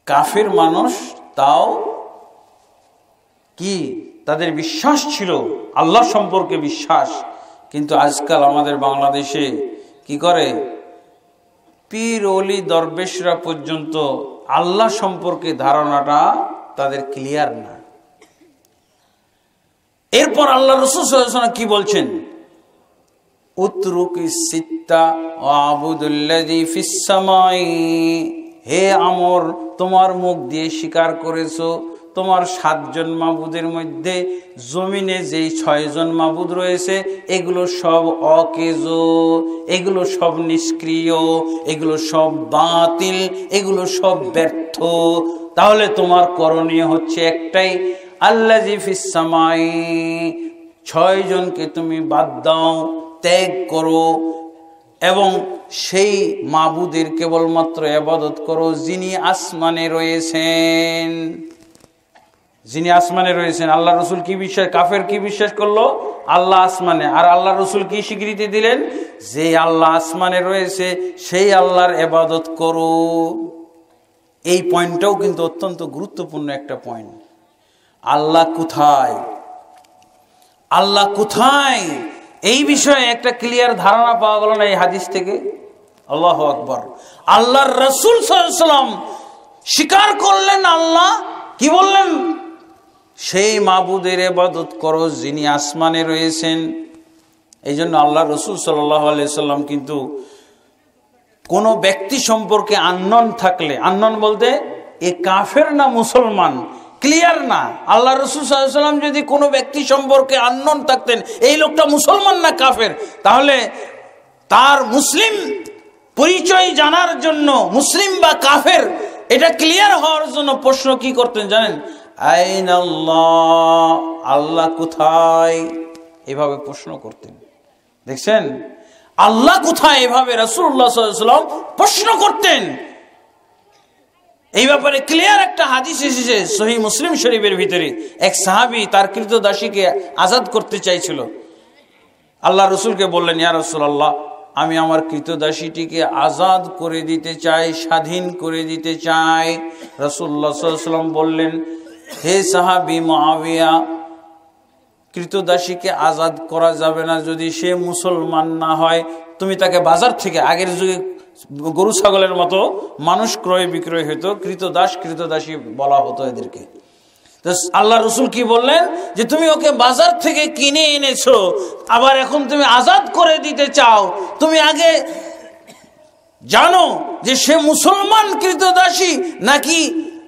কাফের মানুষ তাও কি, তাদের বিশ্বাস ছিল আল্লাহ সম্পর্কে বিশ্বাস, কিন্তু আজকাল আমাদের বাংলাদেশে কি করে, পীর ওলি দরবেশরা পর্যন্ত আল্লাহ সম্পর্কে ধারণাটা তাদের ক্লিয়ার না। এরপর আল্লাহ রাসূল সাল্লাল্লাহু আলাইহি ওয়াসাল্লাম কি বলছেন? উতরুকিস সিত্তা ওয়া আবুদুল্লাযী ফিস সামাই, হে আমর, তোমার মুখ দিয়ে স্বীকার করেছো তোমার 7 জন মাবুদের মধ্যে জমিনে যেই 6 জন মাবুদ রয়েছে এগুলো সব অকেজো, এগুলো সব নিষ্ক্রিয়, এগুলো সব বাতিল, এগুলো সব ব্যর্থ। তাহলে তোমার করণীয় হচ্ছে একটাই, আল্লাযী ফিস সামাই, 6 জনকে তুমি বাদ দাও, ত্যাগ করো, এবং সেই মাবুদের কেবলমাত্র ইবাদত করো যিনি আসমানে রয়েছেন। যিনি আসমানে রয়েছেন। আল্লাহ রসুল কি বিশ্বাস, কাফের কি বিশ্বাস করলো? আল্লাহ আসমানে। আর আল্লাহ রসুল কি স্বীকৃতি দিলেন? যে আল্লাহ আসমানে রয়েছে সেই আল্লাহর ইবাদত করো। এই পয়েন্টটাও কিন্তু অত্যন্ত গুরুত্বপূর্ণ একটা পয়েন্ট। আল্লাহ কোথায়, আল্লাহ কোথায়, এই বিষয়ে একটা ক্লিয়ার ধারণা পাওয়া গেল না এই হাদিস থেকে। আল্লাহু আকবার। আল্লাহর রাসূল সাল্লাল্লাহু আলাইহি ওয়াসাল্লাম স্বীকার করলেন, আল্লাহ কি বললেন? সেই মাবুদের ইবাদত করো যিনি আসমানে রয়েছেন। এই জন্য আল্লাহ রাসূল সাল্লাল্লাহু আলাইহি ওয়াসাল্লাম কিন্তু কোনো ব্যক্তি সম্পর্কে আননোন থাকলে, আননোন বলতে এ কাফের না মুসলমান ক্লিয়ার না, আল্লাহ রাসূল সাল্লাল্লাহু আলাইহি ওয়াসাল্লাম যদি কোনো ব্যক্তি সম্পর্কে আননোন থাকতেন এই লোকটা মুসলমান না কাফের, তাহলে তার মুসলিম পরিচয় জানার জন্য, মুসলিম বা কাফের এটা ক্লিয়ার হওয়ার জন্য প্রশ্ন কি করতেন জানেন? আইনাল্লাহ, আল্লাহ কোথায়, এভাবে প্রশ্ন করতেন। দেখছেন আল্লাহ কোথায়, এভাবে রাসূলুল্লাহ সাল্লাল্লাহু আলাইহি ওয়াসাল্লাম প্রশ্ন করতেন। এই ব্যাপারে ক্লিয়ার একটা হাদিস এসেছে সহিহ মুসলিম শরীফের ভিতরে। এক সাহাবী তার কৃতদাসীকে আজাদ করতে চাইছিল। আল্লাহ রসুলকে বললেন, ইয়া রাসূলুল্লাহ, আমি আমার কৃতদাসীটিকে আজাদ করে দিতে চাই, স্বাধীন করে দিতে চাই। রাসূলুল্লাহ সাল্লাল্লাহু আলাইহি ওয়াসাল্লাম বললেন, হে সাহাবী মুআবিয়া, কৃতদাসীকে আজাদ করা যাবে না যদি সে মুসলমান না হয়। তুমি তাকে বাজার থেকে, আগের যুগে গরু ছাগলের মতো মানুষ ক্রয় বিক্রয় হতো, কৃতদাস কৃতদাসী বলা হতো এদেরকে। তো আল্লাহ রসুল কি বললেন যে তুমি ওকে বাজার থেকে কিনে এনেছো, আবার এখন তুমি আজাদ করে দিতে চাও, তুমি আগে জানো যে সে মুসলমান কৃতদাসী নাকি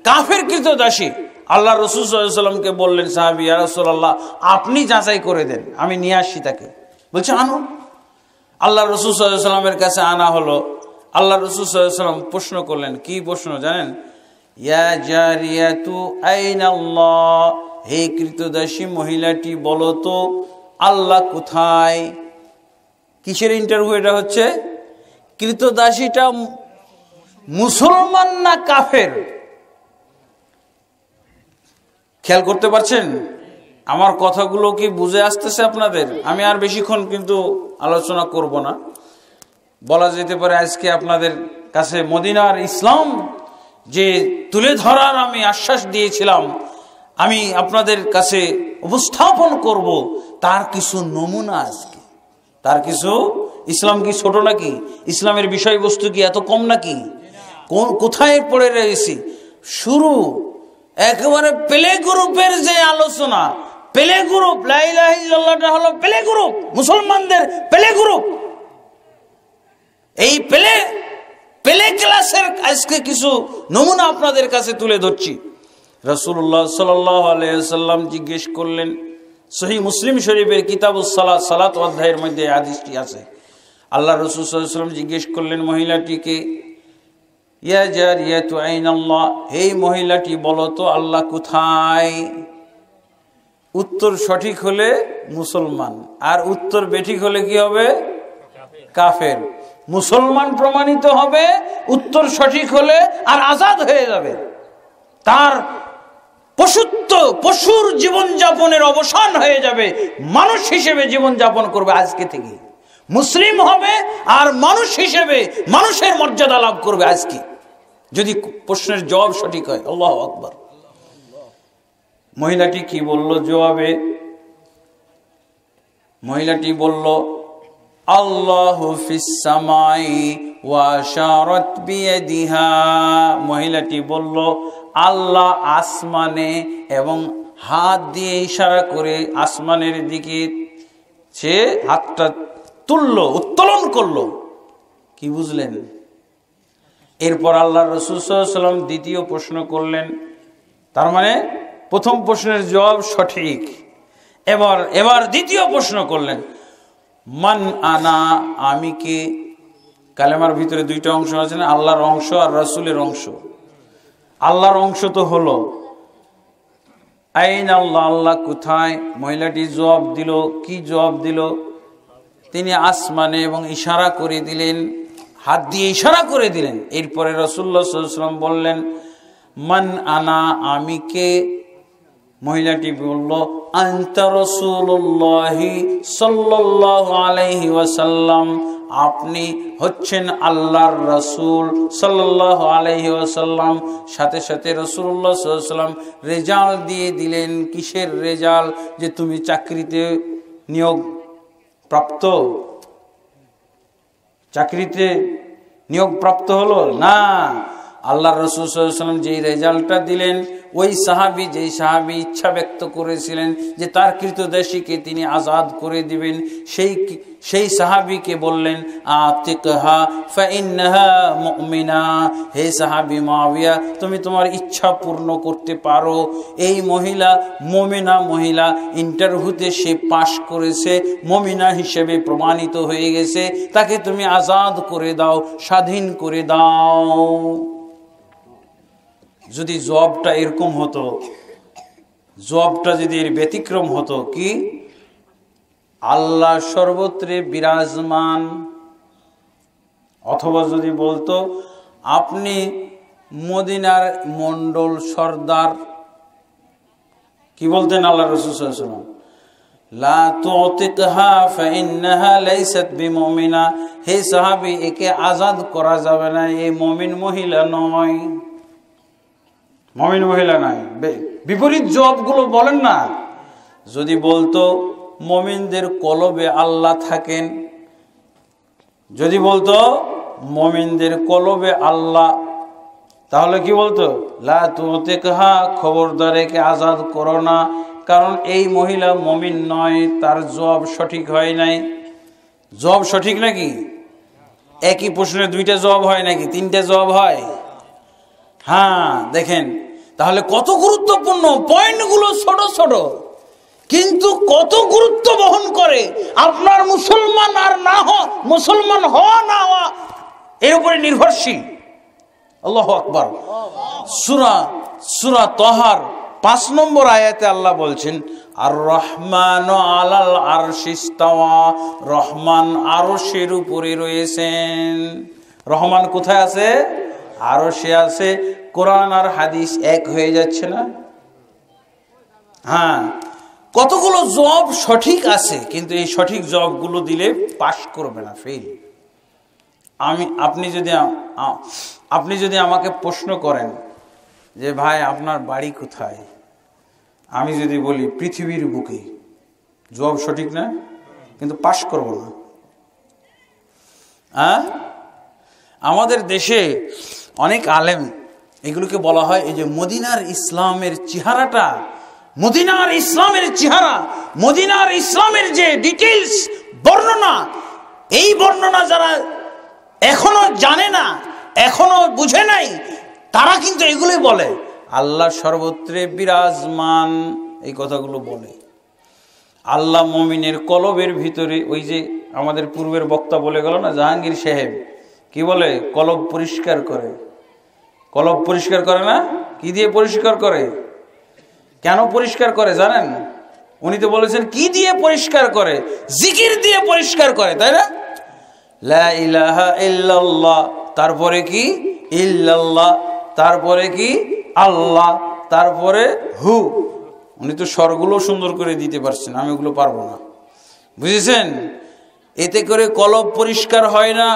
কাফের কৃতদাসী। আল্লাহ রসুল সাল্লাল্লাহু আলাইহি ওয়াসাল্লামকে বললেন সাহাবী, ইয়া রাসূলুল্লাহ, আপনি যাচাই করে দেন, আমি নিয়ে আসি তাকে। বলছে আনো। আল্লাহ রসুল সাল্লাল্লাহু আলাইহি ওয়াসাল্লামের কাছে আনা হলো। আল্লাহ রসুল সাল্লাল্লাহু আলাইহি ওয়াসাল্লাম প্রশ্ন করলেন, কি প্রশ্ন জানেন? ইয়া জারিয়াতু আইনাল্লাহ, হে কৃতদাসী মহিলাটি বলো তো আল্লাহ কোথায়। কিসের ইন্টারভিউ এটা হচ্ছে? কৃতদাসীটা মুসলমান না কাফের? খেয়াল করতে পারছেন আমার কথাগুলো কি বুঝে আসতেছে আপনাদের? আমি আর বেশিক্ষণ কিন্তু আলোচনা করব না। বলা যেতে পারে আজকে আপনাদের কাছে মদিনার ইসলাম যে তুলে ধরার আমি আশ্বাস দিয়েছিলাম, আমি আপনাদের কাছে উপস্থাপন করব তার কিছু নমুনা আজকে। তার কিছু, ইসলাম কি ছোট নাকি? ইসলামের বিষয়বস্তু কি এত কম নাকি? কোথায় পড়ে রয়েছি? শুরু একেবারে প্লে গ্রুপের যে আলোচনা, প্লে গ্রুপ, লা ইলাহা ইল্লাল্লাহটা হলো প্লে গ্রুপ, মুসলমানদের প্লে গ্রুপ। এই প্লে ক্লাসের আজকে কিছু নমুনা আপনাদের কাছে তুলে ধরছি। রাসূলুল্লাহ সাল্লাল্লাহু আলাইহি ওয়াসাল্লাম জিজ্ঞেস করলেন, সহিহ মুসলিম শরীফের কিতাবুস সালাত, সালাত অধ্যায়ের মধ্যে হাদিসটি আছে। আল্লাহ রাসূল সাল্লাল্লাহু আলাইহি ওয়াসাল্লাম জিজ্ঞেস করলেন মহিলাটিকে, ইয়া জারিয়াতু আইনাল্লাহ, হে মহিলাটি বলো তো আল্লাহ কোথায়। উত্তর সঠিক হলে মুসলমান, আর উত্তর বেঠিক হলে কি হবে? কাফের। মুসলমান প্রমাণিত হবে উত্তর সঠিক হলে, আর আজাদ হয়ে যাবে। তার পশুর জীবনযাপনের অবসান হয়ে যাবে, মানুষ হিসেবে জীবনযাপন করবে আজকে থেকে। মুসলিম হবে আর মানুষ হিসেবে মানুষের মর্যাদা লাভ করবে আজকে, যদি প্রশ্নের জবাব সঠিক হয়। আল্লাহু আকবার। মহিলাটি কি বলল জবাবে? মহিলাটি বলল, আল্লাহু ফিস সামাই ওয়া আশারাত বিয়াদিহা। মহিলাটি বলল, আল্লাহ আসমানে, এবং হাত দিয়ে ইশারা করে আসমানের দিকে সে হাতটা তুললো, উত্তোলন করলো। কি বুঝলেন? এরপর আল্লাহ রাসূল সাল্লাল্লাহু আলাইহি ওয়াসাল্লাম দ্বিতীয় প্রশ্ন করলেন। তার মানে প্রথম প্রশ্নের জবাব সঠিক, এবার দ্বিতীয় প্রশ্ন করলেন, মান আনা, আমি কে। কালেমার ভিতরে দুইটা অংশ আছে না, আল্লাহর অংশ আর রাসূলের অংশ। আল্লাহর অংশ তো হলো আইন আল্লাহ, আল্লাহ কোথায়। মহিলাটি জবাব দিল, কি জবাব দিল? তিনি আসমানে, এবং ইশারা করে দিলেন, হাত দিয়ে ইশারা করে দিলেন। এরপরে রাসূলুল্লাহ সাল্লাল্লাহু আলাইহি ওয়াসাল্লাম বললেন, মান আনা, আমি কে। মহিলাটি বলল, আনতা রাসূলুল্লাহি সাল্লাল্লাহু আলাইহি ওয়াসাল্লাম, আপনি হচ্ছেন আল্লাহর রাসূল সাল্লাল্লাহু আলাইহি ওয়াসাল্লাম। সাথে সাথে রাসূলুল্লাহ সাল্লাল্লাহু আলাইহি ওয়াসাল্লাম রেজাল্ট দিয়ে দিলেন। কিসের রেজাল্ট? যে তুমি চাকরিতে নিয়োগ প্রাপ্ত, চাকরিতে নিয়োগ প্রাপ্ত হলো না। আল্লাহর রাসূল সাল্লাল্লাহু আলাইহি ওয়াসাল্লাম যেই রেজাল্টটা দিলেন, ওই সাহাবী, যেই সাহাবী ইচ্ছা ব্যক্ত করেছিলেন যে তার কৃতদাসীকে তিনি আজাদ করে দিবেন, সেই সাহাবীকে বললেন আতিকহা ফাইন্নাহা মুমিনা। হে সাহাবী মুআবিয়া, তুমি তোমার ইচ্ছা পূর্ণ করতে পারো। এই মহিলা মুমিনা মহিলা, ইন্টারভিউতে সে পাশ করেছে, মুমিনা হিসেবে প্রমাণিত হয়ে গেছে, তাকে তুমি আজাদ করে দাও, স্বাধীন করে দাও। যদি জবাবটা এরকম হতো, জবাবটা যদি এর ব্যতিক্রম হতো, কি আল্লাহ সর্বত্রে বিরাজমান, অথবা যদি বলতো আপনি মদিনার মন্ডল সর্দার, কি বলতেন আল্লাহ রাসূল সাল্লাল্লাহু আলাইহি ওয়াসাল্লাম? লা তুতিকহা ফাইন্নাহা লাইসাত বিমুমিনা। হে সাহাবী, একে আজাদ করা যাবে না, এই মুমিন মহিলা নয়, মুমিন মহিলা নয়। বিপরীত জবাবগুলো বলেন না। যদি বলতো মুমিনদের কলবে আল্লাহ থাকেন, যদি বলতো মুমিনদের কলবে আল্লাহ, তাহলে কি বলতো? লা তুতিকহা, খবরদার একে আজাদ করো না, কারণ এই মহিলা মুমিন নয়। তার জবাব সঠিক হয় নাই। জবাব সঠিক নাকি? একই প্রশ্নের দুইটা জবাব হয় নাকি? তিনটা জবাব হয়? হ্যাঁ, দেখেন তাহলে কত গুরুত্বপূর্ণ। পয়েন্টগুলো ছোট ছোট, কিন্তু কত গুরুত্ব বহন করে। আপনার মুসলমান আর না হওয়া, মুসলমান হওয়া না হওয়া এর উপরে নির্ভরশীল। আল্লাহু আকবার। সূরা তাহার 5 নম্বর আয়াতে আল্লাহ বলছেন আর রহমান আলাল আরশি ইস্তাওয়া। রহমান আরশের উপরে রয়েছেন। রহমান কোথায় আছে? আরশে আছে। কোরআন আর হাদিস এক হয়ে যাচ্ছে না? হ্যাঁ, কতগুলো জবাব সঠিক আছে, কিন্তু এই সঠিক জবাবগুলো দিলে পাস করবে না, ফেল। আপনি যদি আমাকে প্রশ্ন করেন যে ভাই আপনার বাড়ি কোথায়, আমি যদি বলি পৃথিবীর বুকে, জবাব সঠিক না, কিন্তু পাস করব না। আমাদের দেশে অনেক আলেম, এগুলোকে বলা হয় এই যে মদিনার ইসলামের চেহারাটা, মদিনার ইসলামের চেহারা, মদিনার ইসলামের যে ডিটেইলস বর্ণনা, এই বর্ণনা যারা এখনো জানে না, এখনো বুঝে নাই, তারা কিন্তু এগুলোই বলে আল্লাহ সর্বত্রে বিরাজমান, এই কথাগুলো বলে। আল্লাহ মুমিনের কলবের ভিতরে, ওই যে আমাদের পূর্বের বক্তা বলে গেল না জাহাঙ্গীর সাহেব, কি বলে? কলব পরিষ্কার করে। কলব পরিষ্কার করে না? কি দিয়ে পরিষ্কার করে? কেন পরিষ্কার করে জানেন? উনি তো বলেছেন কি দিয়ে পরিষ্কার করে? জিকির দিয়ে পরিষ্কার করে, তাই না? লা ইলাহা ইল্লাল্লাহ, তারপরে কি? ইল্লাল্লাহ, তারপরে কি? আল্লাহ, তারপরে হু। উনি তো স্বরগুলো সুন্দর করে দিতে পারছেন, আমি ওগুলো পারবো না, বুঝেছেন? এতে করে কলব পরিষ্কার হয় না,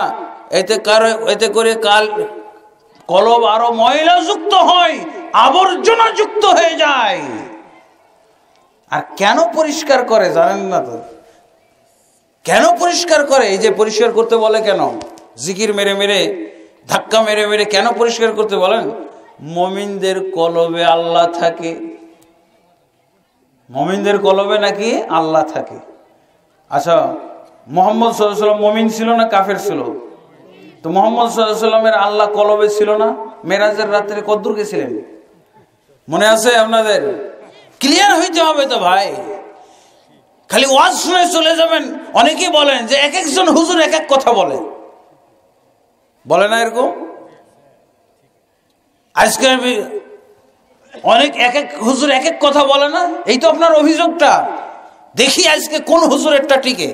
এতে করে কলব আরো ময়লা যুক্ত হয়, আবর্জনা যুক্ত হয়ে যায়। আর কেন পরিষ্কার করে জানেন না তো? কেন পরিষ্কার করে? এই যে পরিষ্কার করতে বলে কেন? জিকির মেরে মেরে, ধাক্কা মেরে মেরে কেন পরিষ্কার করতে বলেন? মুমিনদের কলবে আল্লাহ থাকে। মুমিনদের কলবে নাকি আল্লাহ থাকে। আচ্ছা, মুহাম্মদ সাল্লাল্লাহু আলাইহি ওয়াসাল্লাম মুমিন ছিল না কাফের ছিল? তো মুহাম্মদ সাল্লাল্লাহু আলাইহি ওয়াসাল্লামের আল্লাহ কলবে ছিল না? মেরাজের রাত্রে কদ্দুর গেছিলেন? মনে আছে আপনাদের? ক্লিয়ার হইতে হবে তো ভাই। খালি ওয়াজ শুনে চলে যাবেন। অনেকেই বলেন যে এক একজন হুজুর এক এক কথা বলে না এরকম? আজকে অনেক এক এক হুজুর এক এক কথা বলে না? এই তো আপনার অভিযোগটা। দেখি আজকে কোন হুজুরেরটা টিকে।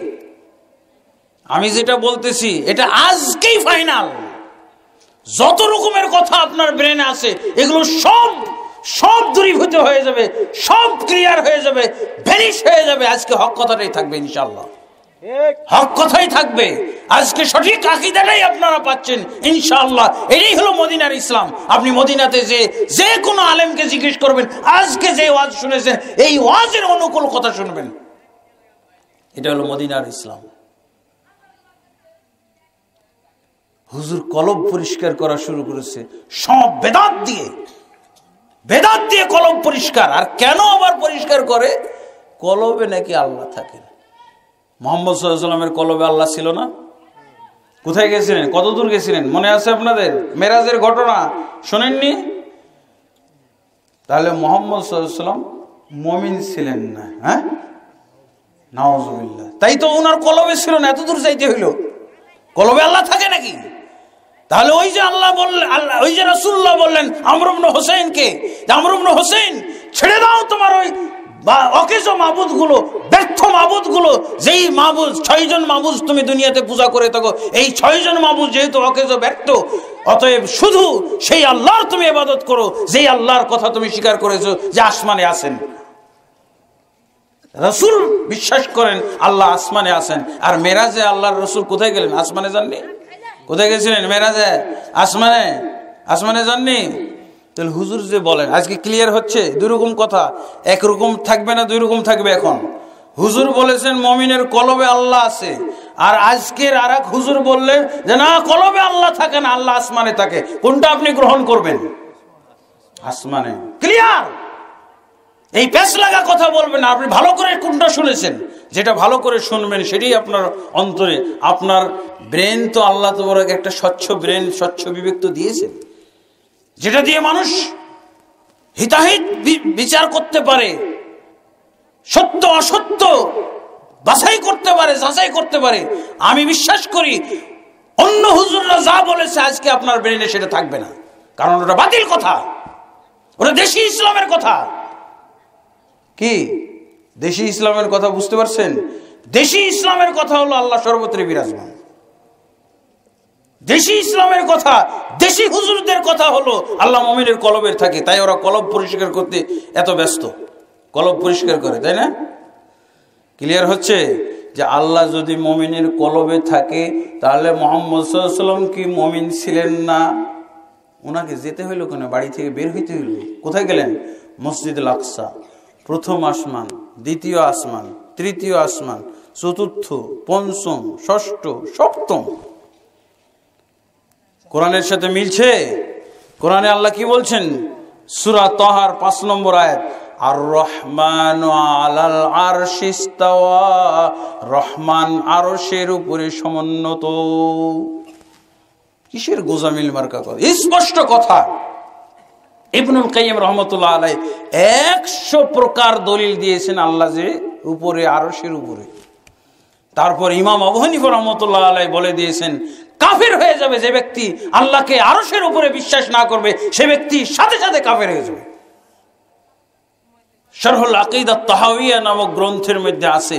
আমি যেটা বলতেছি এটা আজকেই ফাইনাল। যত রকমের কথা আপনার ব্রেনে আছে এগুলো সব দূরীভূত হয়ে যাবে, সব ক্লিয়ার হয়ে যাবে, ভ্যানিশ হয়ে যাবে। আজকে হক কথাটাই থাকবে ইনশাআল্লাহ, হক কথাই থাকবে। আজকে সঠিক আকীদাটাই আপনারা পাচ্ছেন ইনশাআল্লাহ। এটাই হলো মদিনার ইসলাম। আপনি মদিনাতে যে কোনো আলেমকে জিজ্ঞেস করবেন, আজকে যে ওয়াজ শুনেছেন এই ওয়াজের অনুকূল কথা শুনবেন। এটা হলো মদিনার ইসলাম। হুজুর কলব পরিষ্কার করা শুরু করেছে সব বেদাত দিয়ে। বেদাত দিয়ে কলব পরিষ্কার। আর কেন আবার পরিষ্কার করে? কলবে নাকি আল্লাহ থাকেন। মুহাম্মদ সাল্লাল্লাহু আলাইহি ওয়াসাল্লামের কলবে আল্লাহ ছিল না? কোথায় গেছিলেন? কত দূর গেছিলেন? মনে আছে আপনাদের? মেরাজের ঘটনা শোনেননি? তাহলে মুহাম্মদ সাল্লাল্লাহু আলাইহি ওয়াসাল্লাম মুমিন ছিলেন না? হ্যাঁ, নাউজুবিল্লাহ। তাই তো ওনার কলবে ছিল না, এত দূর যাইতে হইল। কলবে আল্লাহ থাকে নাকি? তাহলে ওই যে আল্লাহ বললেন, আল্লাহ ওই যে রাসূলুল্লাহ বললেন আমর ইবনে হোসেনকে, আমর ইবনে হোসেন ছেড়ে দাও তোমার ওই অকেজ মাবুদ গুলো, ব্যর্থ মাবুদ গুলো। যেই মাবুদ, 6 জন মাবুদ তুমি দুনিয়াতে পূজা করে থাকো, এই 6 জন মাবুদ যেহেতু অকেজ ব্যর্থ, অতএব শুধু সেই আল্লাহর তুমি ইবাদত করো যেই আল্লাহর কথা তুমি স্বীকার করেছো যে আসমানে আছেন। রাসূল বিশ্বাস করেন আল্লাহ আসমানে আছেন। আর মেরাজে আল্লাহর রাসূল কোথায় গেলেন? আসমানে যাননি? কোথায় গেছিলেন? মেরাজে, আসমানে। আসমানে যাননি? তাহলে হুজুর যে বলেন, আজকে ক্লিয়ার হচ্ছে? দুই রকম কথা, একরকম থাকবে না, দুই রকম থাকবে। এখন হুজুর বলেছেন মুমিনের কলবে আল্লাহ আছে, আর আজকের আর এক হুজুর বললেন যে না, কলবে আল্লাহ থাকে না, আল্লাহ আসমানে থাকে। কোনটা আপনি গ্রহণ করবেন? আসমানে। ক্লিয়ার? এই পেছ লাগা কথা বলবেন না। আপনি ভালো করে কোনটা শুনেছেন, যেটা ভালো করে শুনবেন সেটাই আপনার অন্তরে। আপনার ব্রেন তো আল্লাহ তো বড় একটা স্বচ্ছ ব্রেন, স্বচ্ছ বিবেক তো দিয়েছেন, যেটা দিয়ে মানুষ হিতাহিত বিচার করতে পারে, সত্য অসত্য বাছাই করতে পারে, যাচাই করতে পারে। আমি বিশ্বাস করি অন্য হুজুররা যা বলেছে আজকে আপনার ব্রেনে সেটা থাকবে না, কারণ ওটা বাতিল কথা, ওটা দেশি ইসলামের কথা। কি দেশি ইসলামের কথা? বুঝতে পারছেন? দেশি ইসলামের কথা হলো আল্লাহ সর্বত্র বিরাজমান। দেশি ইসলামের কথা, দেশি হুজুরদের কথা হলো আল্লাহ মুমিনের কলবের থাকে। তাই ওরা কলব পরিষ্কার করতে এত ব্যস্ত, কলব পরিষ্কার করে, তাই না? ক্লিয়ার হচ্ছে যে আল্লাহ যদি মুমিনের কলবে থাকে তাহলে মুহাম্মদ সাল্লাল্লাহু আলাইহি ওয়াসাল্লাম কি মুমিন ছিলেন না? ওনাকে যেতে হইল কেন? বাড়ি থেকে বের হইতে হইল। কোথায় গেলেন? মসজিদুল আকসা। প্রথম আসমান, দ্বিতীয় আসমান, তৃতীয় আসমান, চতুর্থ, পঞ্চম, ষষ্ঠ, সপ্তম। কোরআনের সাথে মিলছে? কোরআনে আল্লাহ কি বলছেন? সূরা তাহার 5 নম্বর আয়াত, আর রহমান আলাল আরশি ইস্তাওয়া, রহমান আরশের উপরে সমুন্নত। কিসের গোজামিল মার্কা কথা? স্পষ্ট কথা। ইবনুল কাইয়্যিম রাহমাতুল্লাহ আলাইহি 100 প্রকার দলিল দিয়েছেন আল্লাহ যে উপরে, আরশের উপরে। তারপর ইমাম আবু হানিফা রাহমাতুল্লাহ আলাইহি বলে দিয়েছেন কাফের হয়ে যাবে যে ব্যক্তি আল্লাহকে আরশের উপরে বিশ্বাস না করবে, সে ব্যক্তি সাথে সাথে কাফের হয়ে যাবে। শারহুল আকীদা তাহাউইয়া নামক গ্রন্থের মধ্যে আছে,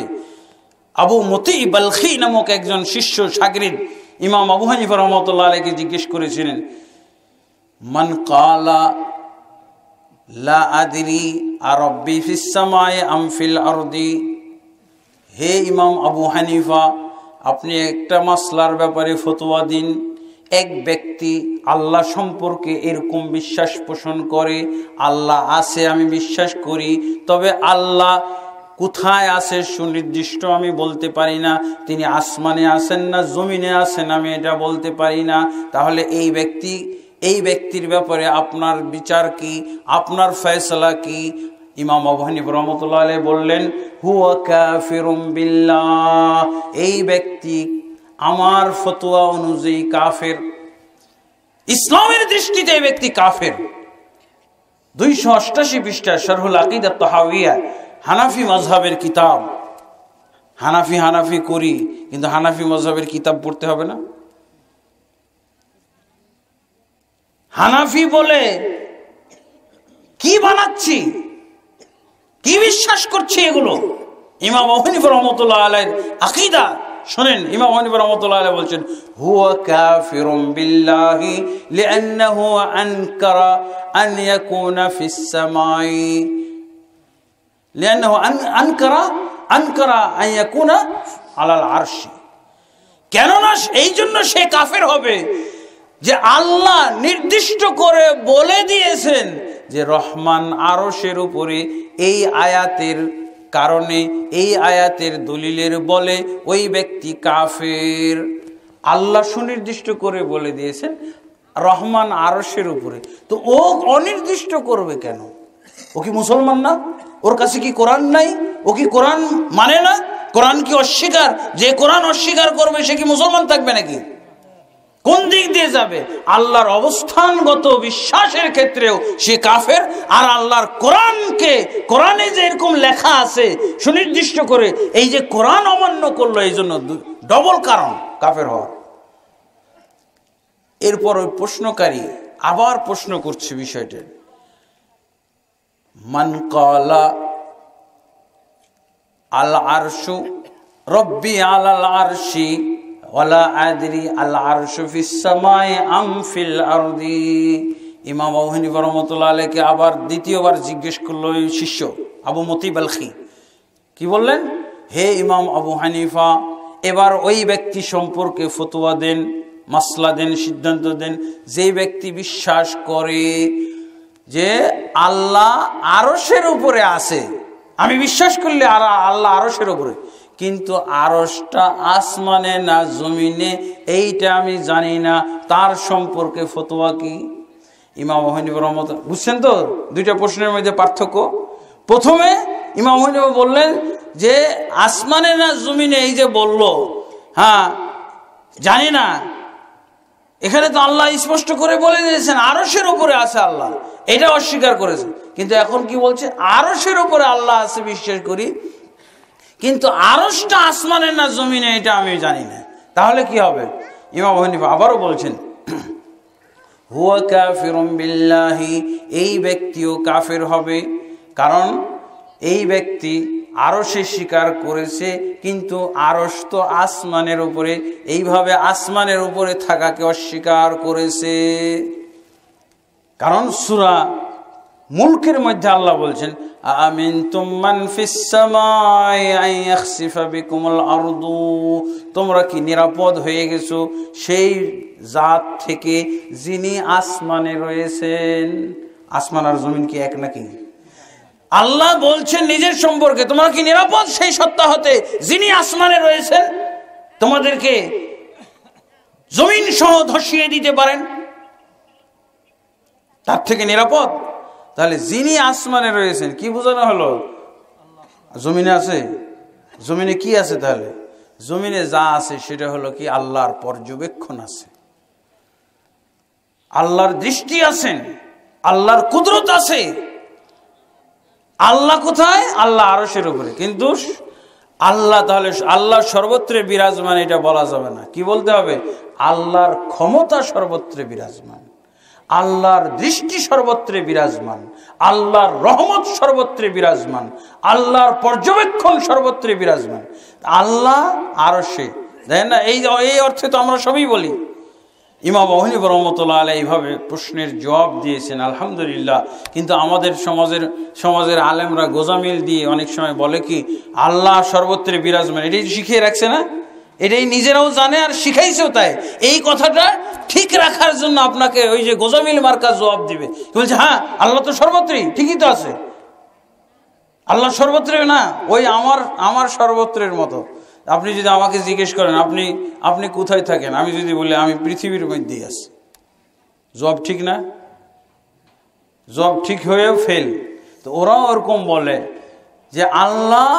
আবু মতি বালখি নামক একজন শিষ্য শাগরিদ ইমাম আবু হানিফা রাহমাতুল্লাহ আলাইহিকে জিজ্ঞেস করেছিলেন, মান ক্বালা লা আদরি আরাব্বি ফিস সামাই আম ফিল আরদি। হে ইমাম আবু হানিফা, আপনি একটা মাসলার ব্যাপারে ফতোয়া দিন। এক ব্যক্তি আল্লাহ সম্পর্কে এরকম বিশ্বাস পোষণ করে, আল্লাহ আছে আমি বিশ্বাস করি, তবে আল্লাহ কোথায় আছে সুনির্দিষ্ট আমি বলতে পারি না, তিনি আসমানে আছেন না জমিনে আছেন আমি এটা বলতে পারি না, তাহলে এই ব্যক্তির ব্যাপারে আপনার বিচার কি, আপনার ফয়সালা কি? ইমাম আবু হানিফা রাহমাতুল্লাহ আলাইহি বললেন, হুয়া কাফিরুম বিল্লাহ, এই ব্যক্তি আমার ফতোয়া অনুযায়ী কাফের। ইসলামের দৃষ্টিতে এই ব্যক্তি কাফের। 288 পৃষ্ঠা শারহুল আকীদা তাহাউইয়া, হানাফি মাযহাবের কিতাব। হানাফি করি, কিন্তু হানাফি মাযহাবের কিতাব পড়তে হবে না? হানাফি বলে কি বানাচ্ছি, কি বিশ্বাস করছি এগুলো? ইমাম আবু হানিফা রাহমাতুল্লাহ আলাইহির আকীদা শুনেন। ইমাম আবু হানিফা রাহমাতুল্লাহ আলাইহি বলছেন, হুয়া কাফিরুম বিল্লাহি লিআন্নাহু আনকারা আন ইয়াকুনা ফিস সামাই, লিআন্নাহু আনকারা আন ইয়াকুনা আলাল আরশি। কেননা এই জন্য সে কাফের হবে যে আল্লাহ নির্দিষ্ট করে বলে দিয়েছেন যে রহমান আরশের উপরে। এই আয়াতের কারণে, এই আয়াতের দলিলের বলে ওই ব্যক্তি কাফের। আল্লাহ সুনির্দিষ্ট করে বলে দিয়েছেন রহমান আরশের উপরে, তো ও অনির্দিষ্ট করবে কেন? ও কি মুসলমান না? ওর কাছে কি কোরআন নাই? ও কি কোরআন মানে না? কোরআন কি অস্বীকার? যে কোরআন অস্বীকার করবে সে কি মুসলমান থাকবে নাকি? কোন দিক দিয়ে যাবে? আল্লাহর অবস্থানগত বিশ্বাসের ক্ষেত্রেও সে কাফের, আর আল্লাহর কোরআনকে, কোরআনে যে এরকম লেখা আছে সুনির্দিষ্ট করে, এই যে কোরআন অমান্য করলো, এই জন্য ডবল কারণ কাফের হওয়ার। এরপর ওই প্রশ্নকারী আবার প্রশ্ন করছে বিষয়টা, মান ক্বালা আল আরশু রব্বি আলাল আরশি ওয়ালা আদরি আল আরশু ফিস সামাই আম ফিল আরদি। ইমাম আবু হানিফা রাহমাতুল্লাহ আলাইহি আবার দ্বিতীয়বার জিজ্ঞেস করলো ওই শিষ্য আবু মতি বালখি। কি বললেন? হে ইমাম আবু হানিফা, এবার ওই ব্যক্তি সম্পর্কে ফতোয়া দেন, মাসলা দেন, সিদ্ধান্ত দেন, যে ব্যক্তি বিশ্বাস করে যে আল্লাহ আরশের উপরে আছে। আমি বিশ্বাস করলে আল্লাহ আরশের উপরে, কিন্তু আরশটা আসমানে না জমিনে এইটা আমি জানি না, তার সম্পর্কে ফতোয়া কি? ইমাম আবু হানিফা রাহমাতুল্লাহ, বুঝছেন তো দুইটা প্রশ্নের মধ্যে পার্থক্য? প্রথমে ইমাম আবু হানিফা বললেন যে আসমানে না জমিনে, এই যে বলল হ্যাঁ জানি না, এখানে তো আল্লাহ স্পষ্ট করে বলে দিয়েছেন আরশের উপরে আছে আল্লাহ, এটা অস্বীকার করেছে। কিন্তু এখন কি বলছে? আরশের উপরে আল্লাহ আছে বিশ্বাস করি, কিন্তু আরশটা আসমানে না জমিনে এটা আমি জানি না। তাহলে কি হবে? ইমাম আবু হানিফা আবারও বলছেন হুয়া কাফিরুম বিল্লাহি, এই ব্যক্তিও কাফের হবে, কারণ এই ব্যক্তি আরশে স্বীকার করেছে, কিন্তু আরশ তো আসমানের উপরে, এইভাবে আসমানের উপরে থাকাকে অস্বীকার করেছে। কারণ সূরা মুলকের মধ্যে আল্লাহ বলছেন আমিনতুম মান ফিস সামাই আন ইয়াখসিফা বিকুমুল আরদু, তোমরা কি নিরাপদ হয়ে গেছো সেই জাত থেকে যিনি আসমানে রয়েছেন? আসমান আর জমিন কি এক নাকি? আল্লাহ বলছেন নিজের সম্পর্কে, তোমরা কি নিরাপদ সেই সত্তা হতে যিনি আসমানে রয়েছেন? তোমাদেরকে জমিন সহ ধসিয়ে দিতে পারেন, তার থেকে নিরাপদ? তাহলে যিনি আসমানে রয়েছেন কি বোঝানো হলো? জমিনে আছে? জমিনে কি আছে? তাহলে জমিনে যা আছে সেটা হলো কি আল্লাহর পর্যবেক্ষণ আছে, আল্লাহর দৃষ্টি আছেন, আল্লাহর কুদরত আছে। আল্লাহ কোথায়? আল্লাহ আরশের উপরে, কিন্তু আল্লাহ, তাহলে আল্লাহ সর্বত্রে বিরাজমান এটা বলা যাবে না। কি বলতে হবে? আল্লাহর ক্ষমতা সর্বত্রে বিরাজমান, আল্লাহর দৃষ্টি সর্বত্রে বিরাজমান, আল্লাহর রহমত সর্বত্রে বিরাজমান, আল্লাহর পর্যবেক্ষণ সর্বত্রে বিরাজমান। আল্লাহ আরশে, দেখেন না? এই অর্থে তো আমরা সবই বলি। ইমাম আবু হানিফা রাহমাতুল্লাহ আলাইহি এইভাবে প্রশ্নের জবাব দিয়েছেন, আলহামদুলিল্লাহ। কিন্তু আমাদের সমাজের আলেমরা গোজামিল দিয়ে অনেক সময় বলে কি আল্লাহ সর্বত্রে বিরাজমান, এটাই শিখিয়ে রাখছে না, এটাই নিজেরাও জানে আর শিখাইছেও। তাই এই কথাটা ঠিক রাখার জন্য আপনাকে ওই যে গোজামিল মার্কা জবাব দিবে, বলছে হ্যাঁ আল্লাহ তো সর্বত্রই, ঠিকই তো আছে, আল্লাহ সর্বত্রে না, ওই আমার সর্বত্রের মতো। আপনি যদি আমাকে জিজ্ঞেস করেন আপনি কোথায় থাকেন, আমি যদি বলি আমি পৃথিবীর মধ্যেই আছি, জবাব ঠিক না? জবাব ঠিক হয়েও ফেল। তো ওরাও ওরকম বলে যে আল্লাহ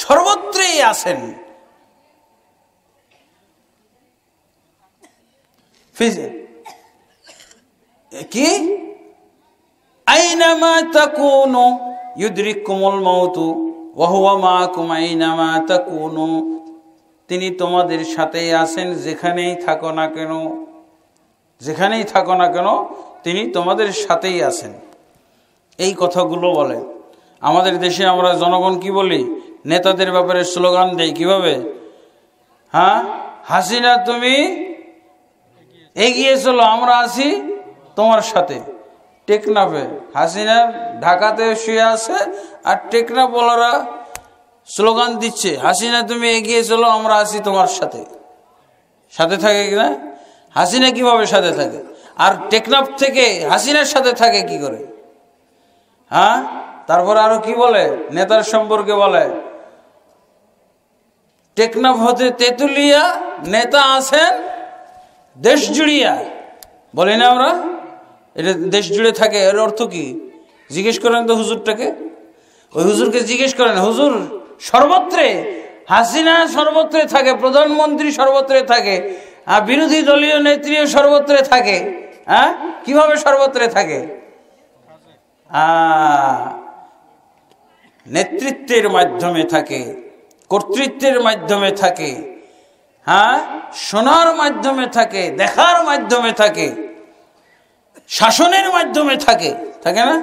সর্বত্রই আছেন। কি আইনামা তাকুনু ইউদরিকুমুল মাউতু ওয়া হুয়া মাআকুম আইনামা তাকুনু, তিনি তোমাদের সাথেই আছেন যেখানেই থাকো না কেন, যেখানেই থাকো না কেন তিনি তোমাদের সাথেই আছেন। এই কথাগুলো বলে। আমাদের দেশে আমরা জনগণ কি বলি? নেতাদের ব্যাপারে স্লোগান দেই কিভাবে? হ্যাঁ, হাসিনা তুমি এগিয়ে চলো, আমরা আছি তোমার সাথে। টেকনাফে হাসিনা ঢাকাতে শুয়ে আছে, আর টেকনাফ বলারা স্লোগান দিচ্ছে হাসিনা তুমি এগিয়ে চলো, আমরা আছি তোমার সাথে। সাথে থাকে কিনা? হাসিনা কিভাবে সাথে থাকে? আর টেকনাফ থেকে হাসিনার সাথে থাকে কি করে? হ্যাঁ, তারপর আরো কি বলে নেতার সম্পর্কে? বলে টেকনাফ হতে তেতুলিয়া নেতা আছেন দেশ জুড়িয়া। বলি না আমরা, এটা দেশ জুড়ে থাকে। এর অর্থ কি জিজ্ঞেস করেন তো হুজুরটাকে, ওই হুজুরকে জিজ্ঞেস করেন, হুজুর সর্বত্রে হাসিনা সর্বত্রে থাকে, প্রধানমন্ত্রী সর্বত্রে থাকে, আর বিরোধী দলীয় নেত্রীও সর্বত্রে থাকে, হ্যাঁ কিভাবে সর্বত্রে থাকে? নেতৃত্বের মাধ্যমে থাকে, কর্তৃত্বের মাধ্যমে থাকে, হ্যাঁ শোনার মাধ্যমে থাকে, দেখার মাধ্যমে থাকে, শাসনের মাধ্যমে থাকে, থাকে না?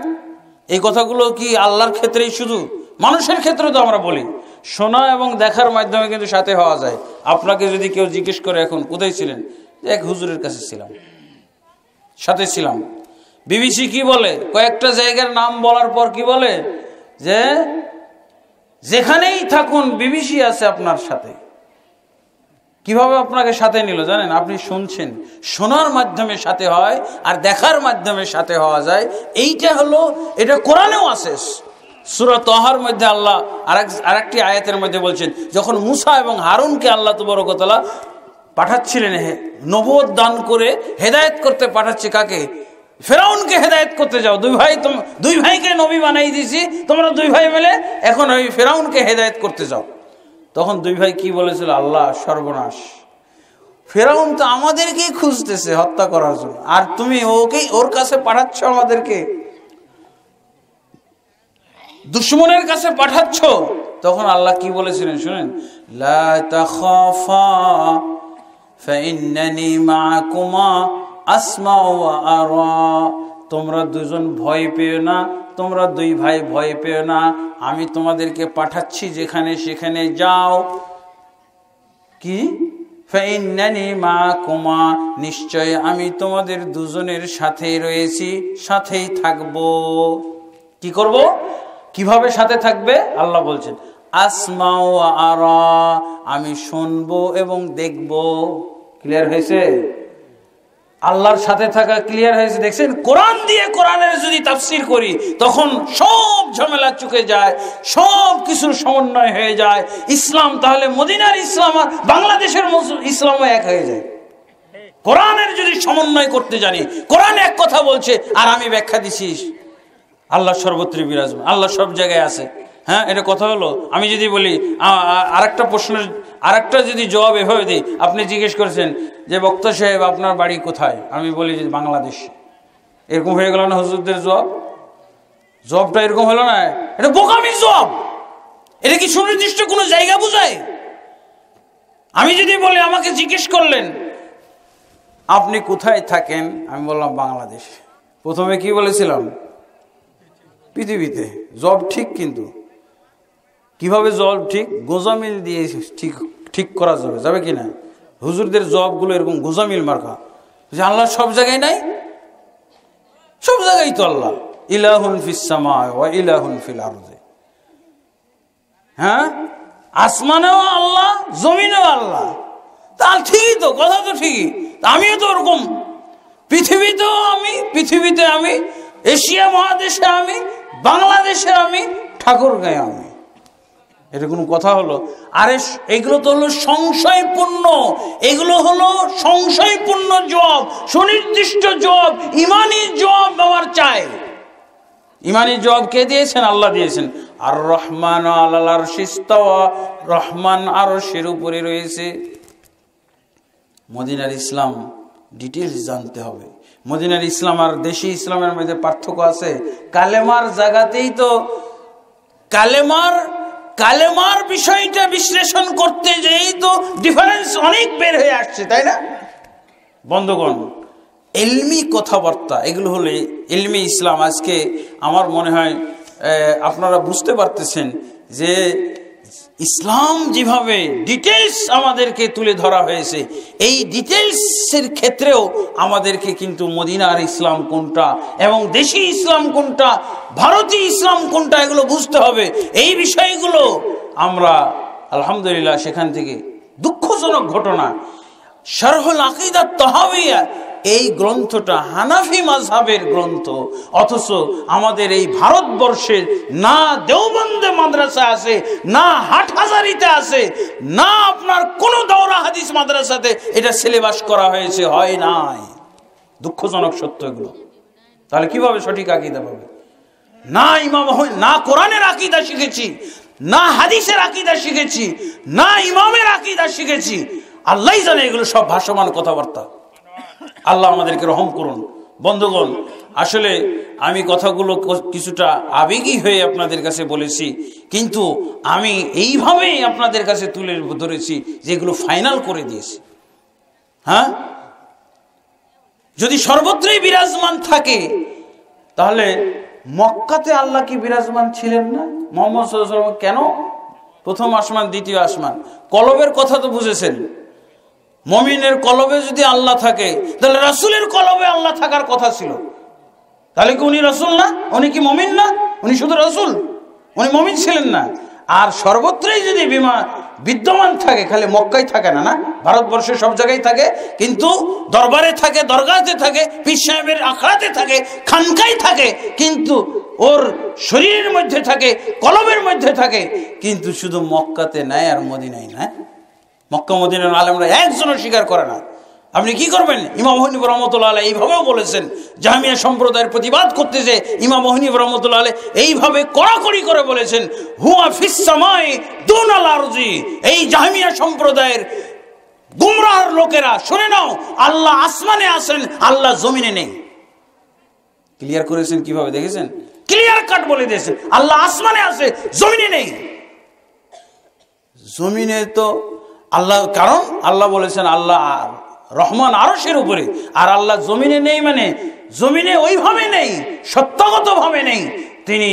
এই কথাগুলো কি আল্লাহর ক্ষেত্রেই শুধু? মানুষের ক্ষেত্রে তো আমরা বলি শোনা এবং দেখার মাধ্যমে কিন্তু সাথে হওয়া যায়। আপনাকে যদি কেউ জিজ্ঞেস করে এখন কোথায় ছিলেন, এক হুজুরের কাছে ছিলাম, সাথে ছিলাম। বিবিসি কি বলে, কয়েকটা জায়গার নাম বলার পর কি বলে যে যেখানেই থাকুন বিবিসি আছে আপনার সাথে। কিভাবে আপনাকে সাথে নিল জানেন? আপনি শুনছেন, শোনার মাধ্যমে সাথে হয় আর দেখার মাধ্যমে সাথে হওয়া যায়। এইটা হলো, এটা কোরআনেও আছে। সূরা তাহার মধ্যে আল্লাহ আরেকটি আয়াতের মধ্যে বলছেন, যখন মুসা এবং হারুনকে আল্লাহ তাবারক ওয়া তাআলা পাঠাচ্ছিলেন নবুয়ত দান করে হেদায়েত করতে পাঠাচ্ছে, কাকে? ফেরাউনকে হেদায়েত করতে যাও, দুই ভাইকে নবী বানাই দিয়েছি, তোমরা দুই ভাই মিলে এখন ওই ফেরাউনকে হেদায়েত করতে যাও। তখন দুই ভাই কি বলেছিল? আল্লাহ সর্বনাশ, ফেরাউন তো আমাদেরকেই খুঁজতেছে হত্যা করার জন্য, আর তুমি ওর কাছে পাঠাচ্ছ, আমাদেরকে দুশমনের কাছে পাঠাচ্ছ। তখন আল্লাহ কি বলেছিলেন শুনেন, লা তাখাফা ফাইন্নানি মাআকুমা আসমাউ ওয়া আরা। তোমরা দুজন ভয় পেও না, তোমরা দুই ভাই ভয় পেও না, আমি তোমাদেরকে পাঠাচ্ছি যেখানে সেখানে যাও। কি? ফাইন্নানি মাআকুমা, নিশ্চয় আমি তোমাদের দুজনের সাথেই রয়েছি, সাথেই থাকবো। কি করব? কিভাবে সাথে থাকবে? আল্লাহ বলছেন আসমাউ ওয়া আরা, আমি শুনবো এবং দেখবো। ক্লিয়ার হয়েছে? আল্লাহর সাথে থাকা ক্লিয়ার হয়েছে? দেখছেন, কোরআন দিয়ে কোরআনের যদি তাফসীর করি তখন সব ঝামেলা চুকে যায়, সব কিছুর সমন্বয় হয়ে যায়। ইসলাম তাহলে মদিনার ইসলাম আর বাংলাদেশের ইসলামও এক হয়ে যায়। কোরআনের যদি সমন্বয় করতে জানি, কোরআন এক কথা বলছে আর আমি ব্যাখ্যা দিছি, আল্লাহ সর্বত্র বিরাজমান, আল্লাহ সব জায়গায় আছে। হ্যাঁ, এটা কথা হলো। আমি যদি বলি আরেকটা প্রশ্নের আরেকটা যদি জবাব এভাবে দিই, আপনি জিজ্ঞেস করেছেন যে বক্তা সাহেব আপনার বাড়ি কোথায়, আমি বলি যে বাংলাদেশ, এরকম হয়ে গেল না হুজুরদের জবাব? জবাবটা এরকম হলো না? এটা বোকামির জবাব। এটা কি সুনির্দিষ্ট কোনো জায়গা বোঝায়? আমি যদি বলি, আমাকে জিজ্ঞেস করলেন আপনি কোথায় থাকেন, আমি বললাম বাংলাদেশ। প্রথমে কি বলেছিলাম? পৃথিবীতে। জব ঠিক, কিন্তু কিভাবে জব ঠিক? গোজামিল দিয়ে ঠিক করা যাবে, যাবে কি না? হুজুরদের জবগুলো এরকম গোজামিল মার্কা, যে আল্লাহ সব জায়গায় নাই, সব জায়গায় তো আল্লাহ। ইলাহুন ফিস সামায় ওয়া ইলাহুন ফিল আরদি। হ্যাঁ, আসমানেও আল্লাহ, জমিনেও আল্লাহ। তা ঠিকই তো, কথা তো ঠিকই। আমিও তো ওরকম, পৃথিবীতে আমি, এশিয়া মহাদেশে আমি, বাংলাদেশে আমি, ঠাকুরগাঁয়ে আমি। এটা কোনো কথা হলো? আরে এগুলো তো হলো সংশয়পূর্ণ, এগুলো হলো সংশয়পূর্ণ জবাব, সুনির্দিষ্ট জবাব, ইমানি জবাব আমার চাই। ইমানি জবাব কে দিয়েছেন? আল্লাহ দিয়েছেন। আর রহমান আলাল আরশিস ইস্তাওয়া, রহমান আরশের উপরে রয়েছে। মদিনার ইসলাম ডিটেইলস জানতে হবে। মদিনার ইসলাম আর দেশি ইসলামের মধ্যে পার্থক্য আছে। কালেমার জায়গাতেই তো কালেমার বিষয়টা বিশ্লেষণ করতে যেই তো ডিফারেন্স অনেক বের হয়ে আসছে, তাই না বন্ধুগণ? ইলমি কথাবার্তা, এগুলো হলে ইলমি ইসলাম। আজকে আমার মনে হয় আপনারা বুঝতে পারতেছেন যে ইসলাম যেভাবে ডিটেলস আমাদেরকে তুলে ধরা হয়েছে, এই ডিটেলসের ক্ষেত্রেও আমাদেরকে কিন্তু মদিনার ইসলাম কোনটা এবং দেশি ইসলাম কোনটা, ভারতীয় ইসলাম কোনটা, এগুলো বুঝতে হবে। এই বিষয়গুলো আমরা আলহামদুলিল্লাহ সেখান থেকে দুঃখজনক ঘটনা, শারহুল আকীদাত তাহাউইয়া, এই গ্রন্থটা হানাফি মাযহাবের গ্রন্থ, অথচ আমাদের এই ভারতবর্ষের না দেওবন্দে মাদ্রাসা আছে, না হাটহাজারিতে আছে, না আপনার কোন দাওরা হাদিস মাদ্রাসাতে এটা সিলেবাস করা হয়েছে, হয় নাই। দুঃখজনক সত্য এগুলো। তাহলে কিভাবে সঠিক আকীদা পাবে? না ইমাম, না কোরআনের আকীদা শিখেছি, না হাদিসের আকীদা শিখেছি, না ইমামের আকীদা শিখেছি। আল্লাহই জানে এগুলো সব ভাসমান কথাবার্তা। আল্লাহ আমাদেরকে রহম করুন। বন্ধুগণ, আসলে আমি কথাগুলো কিছুটা আবেগী হয়ে আপনাদের কাছে বলেছি, কিন্তু আমি এইভাবেই আপনাদের কাছে তুলে ধরেছি যে এগুলো ফাইনাল করে দিয়েছি। হ্যাঁ, যদি সর্বত্রই বিরাজমান থাকে তাহলে মক্কাতে আল্লাহ কি বিরাজমান ছিলেন না? মুহাম্মদ সাল্লাল্লাহু আলাইহি ওয়াসাল্লাম কেন প্রথম আসমান, দ্বিতীয় আসমান? কলবের কথা তো বুঝেছেন। মুমিনের কলবে যদি আল্লাহ থাকে তাহলে রাসূলের কলবে আল্লাহ থাকার কথা ছিল। তাহলে কি উনি রাসূল না? উনি কি মুমিন না? উনি শুধু রাসূল, উনি মুমিন ছিলেন না। আর সর্বত্রই যদি বিদ্যমান থাকে, খালি মক্কায় থাকে না, না ভারতবর্ষে সব জায়গায় থাকে, কিন্তু দরবারে থাকে, দরগাতে থাকে, পীর সাহেবের আখড়াতে থাকে, খানকায় থাকে, কিন্তু ওর শরীরের মধ্যে থাকে, কলবের মধ্যে থাকে, কিন্তু শুধু মক্কাতে নাই আর মদিনায় না। মক্কা মদিনার আলেমরা একজনও স্বীকার করে না। আপনি কি করবেন? ইমাম হানিফ রাহমাতুল্লাহ আলাইহি এইভাবেও বলেছেন, জাহমিয়া সম্প্রদায়ের প্রতিবাদ করতে যে ইমাম হানিফ রাহমাতুল্লাহ আলাইহি এইভাবে কড়াকড়ি করে বলেছেন, হুয়া ফিস সামাই দুনাল আরজি। এই জাহমিয়া সম্প্রদায়ের গুমরাহর লোকেরা শুনে নাও, আল্লাহ আসমানে আছেন, আল্লাহ জমিনে নেই। ক্লিয়ার করেছেন কিভাবে দেখেছেন? ক্লিয়ার কাট বলে দিয়েছেন, আল্লাহ আসমানে আছে, জমিনে নেই। জমিনে তো আল্লাহ, কারণ আল্লাহ বলেছেন আল্লাহ রহমান আরশের উপরে, আর আল্লাহ জমিনে নেই, মানে জমিনে ওইভাবে নেই, সত্যগত ভাবে নেই। তিনি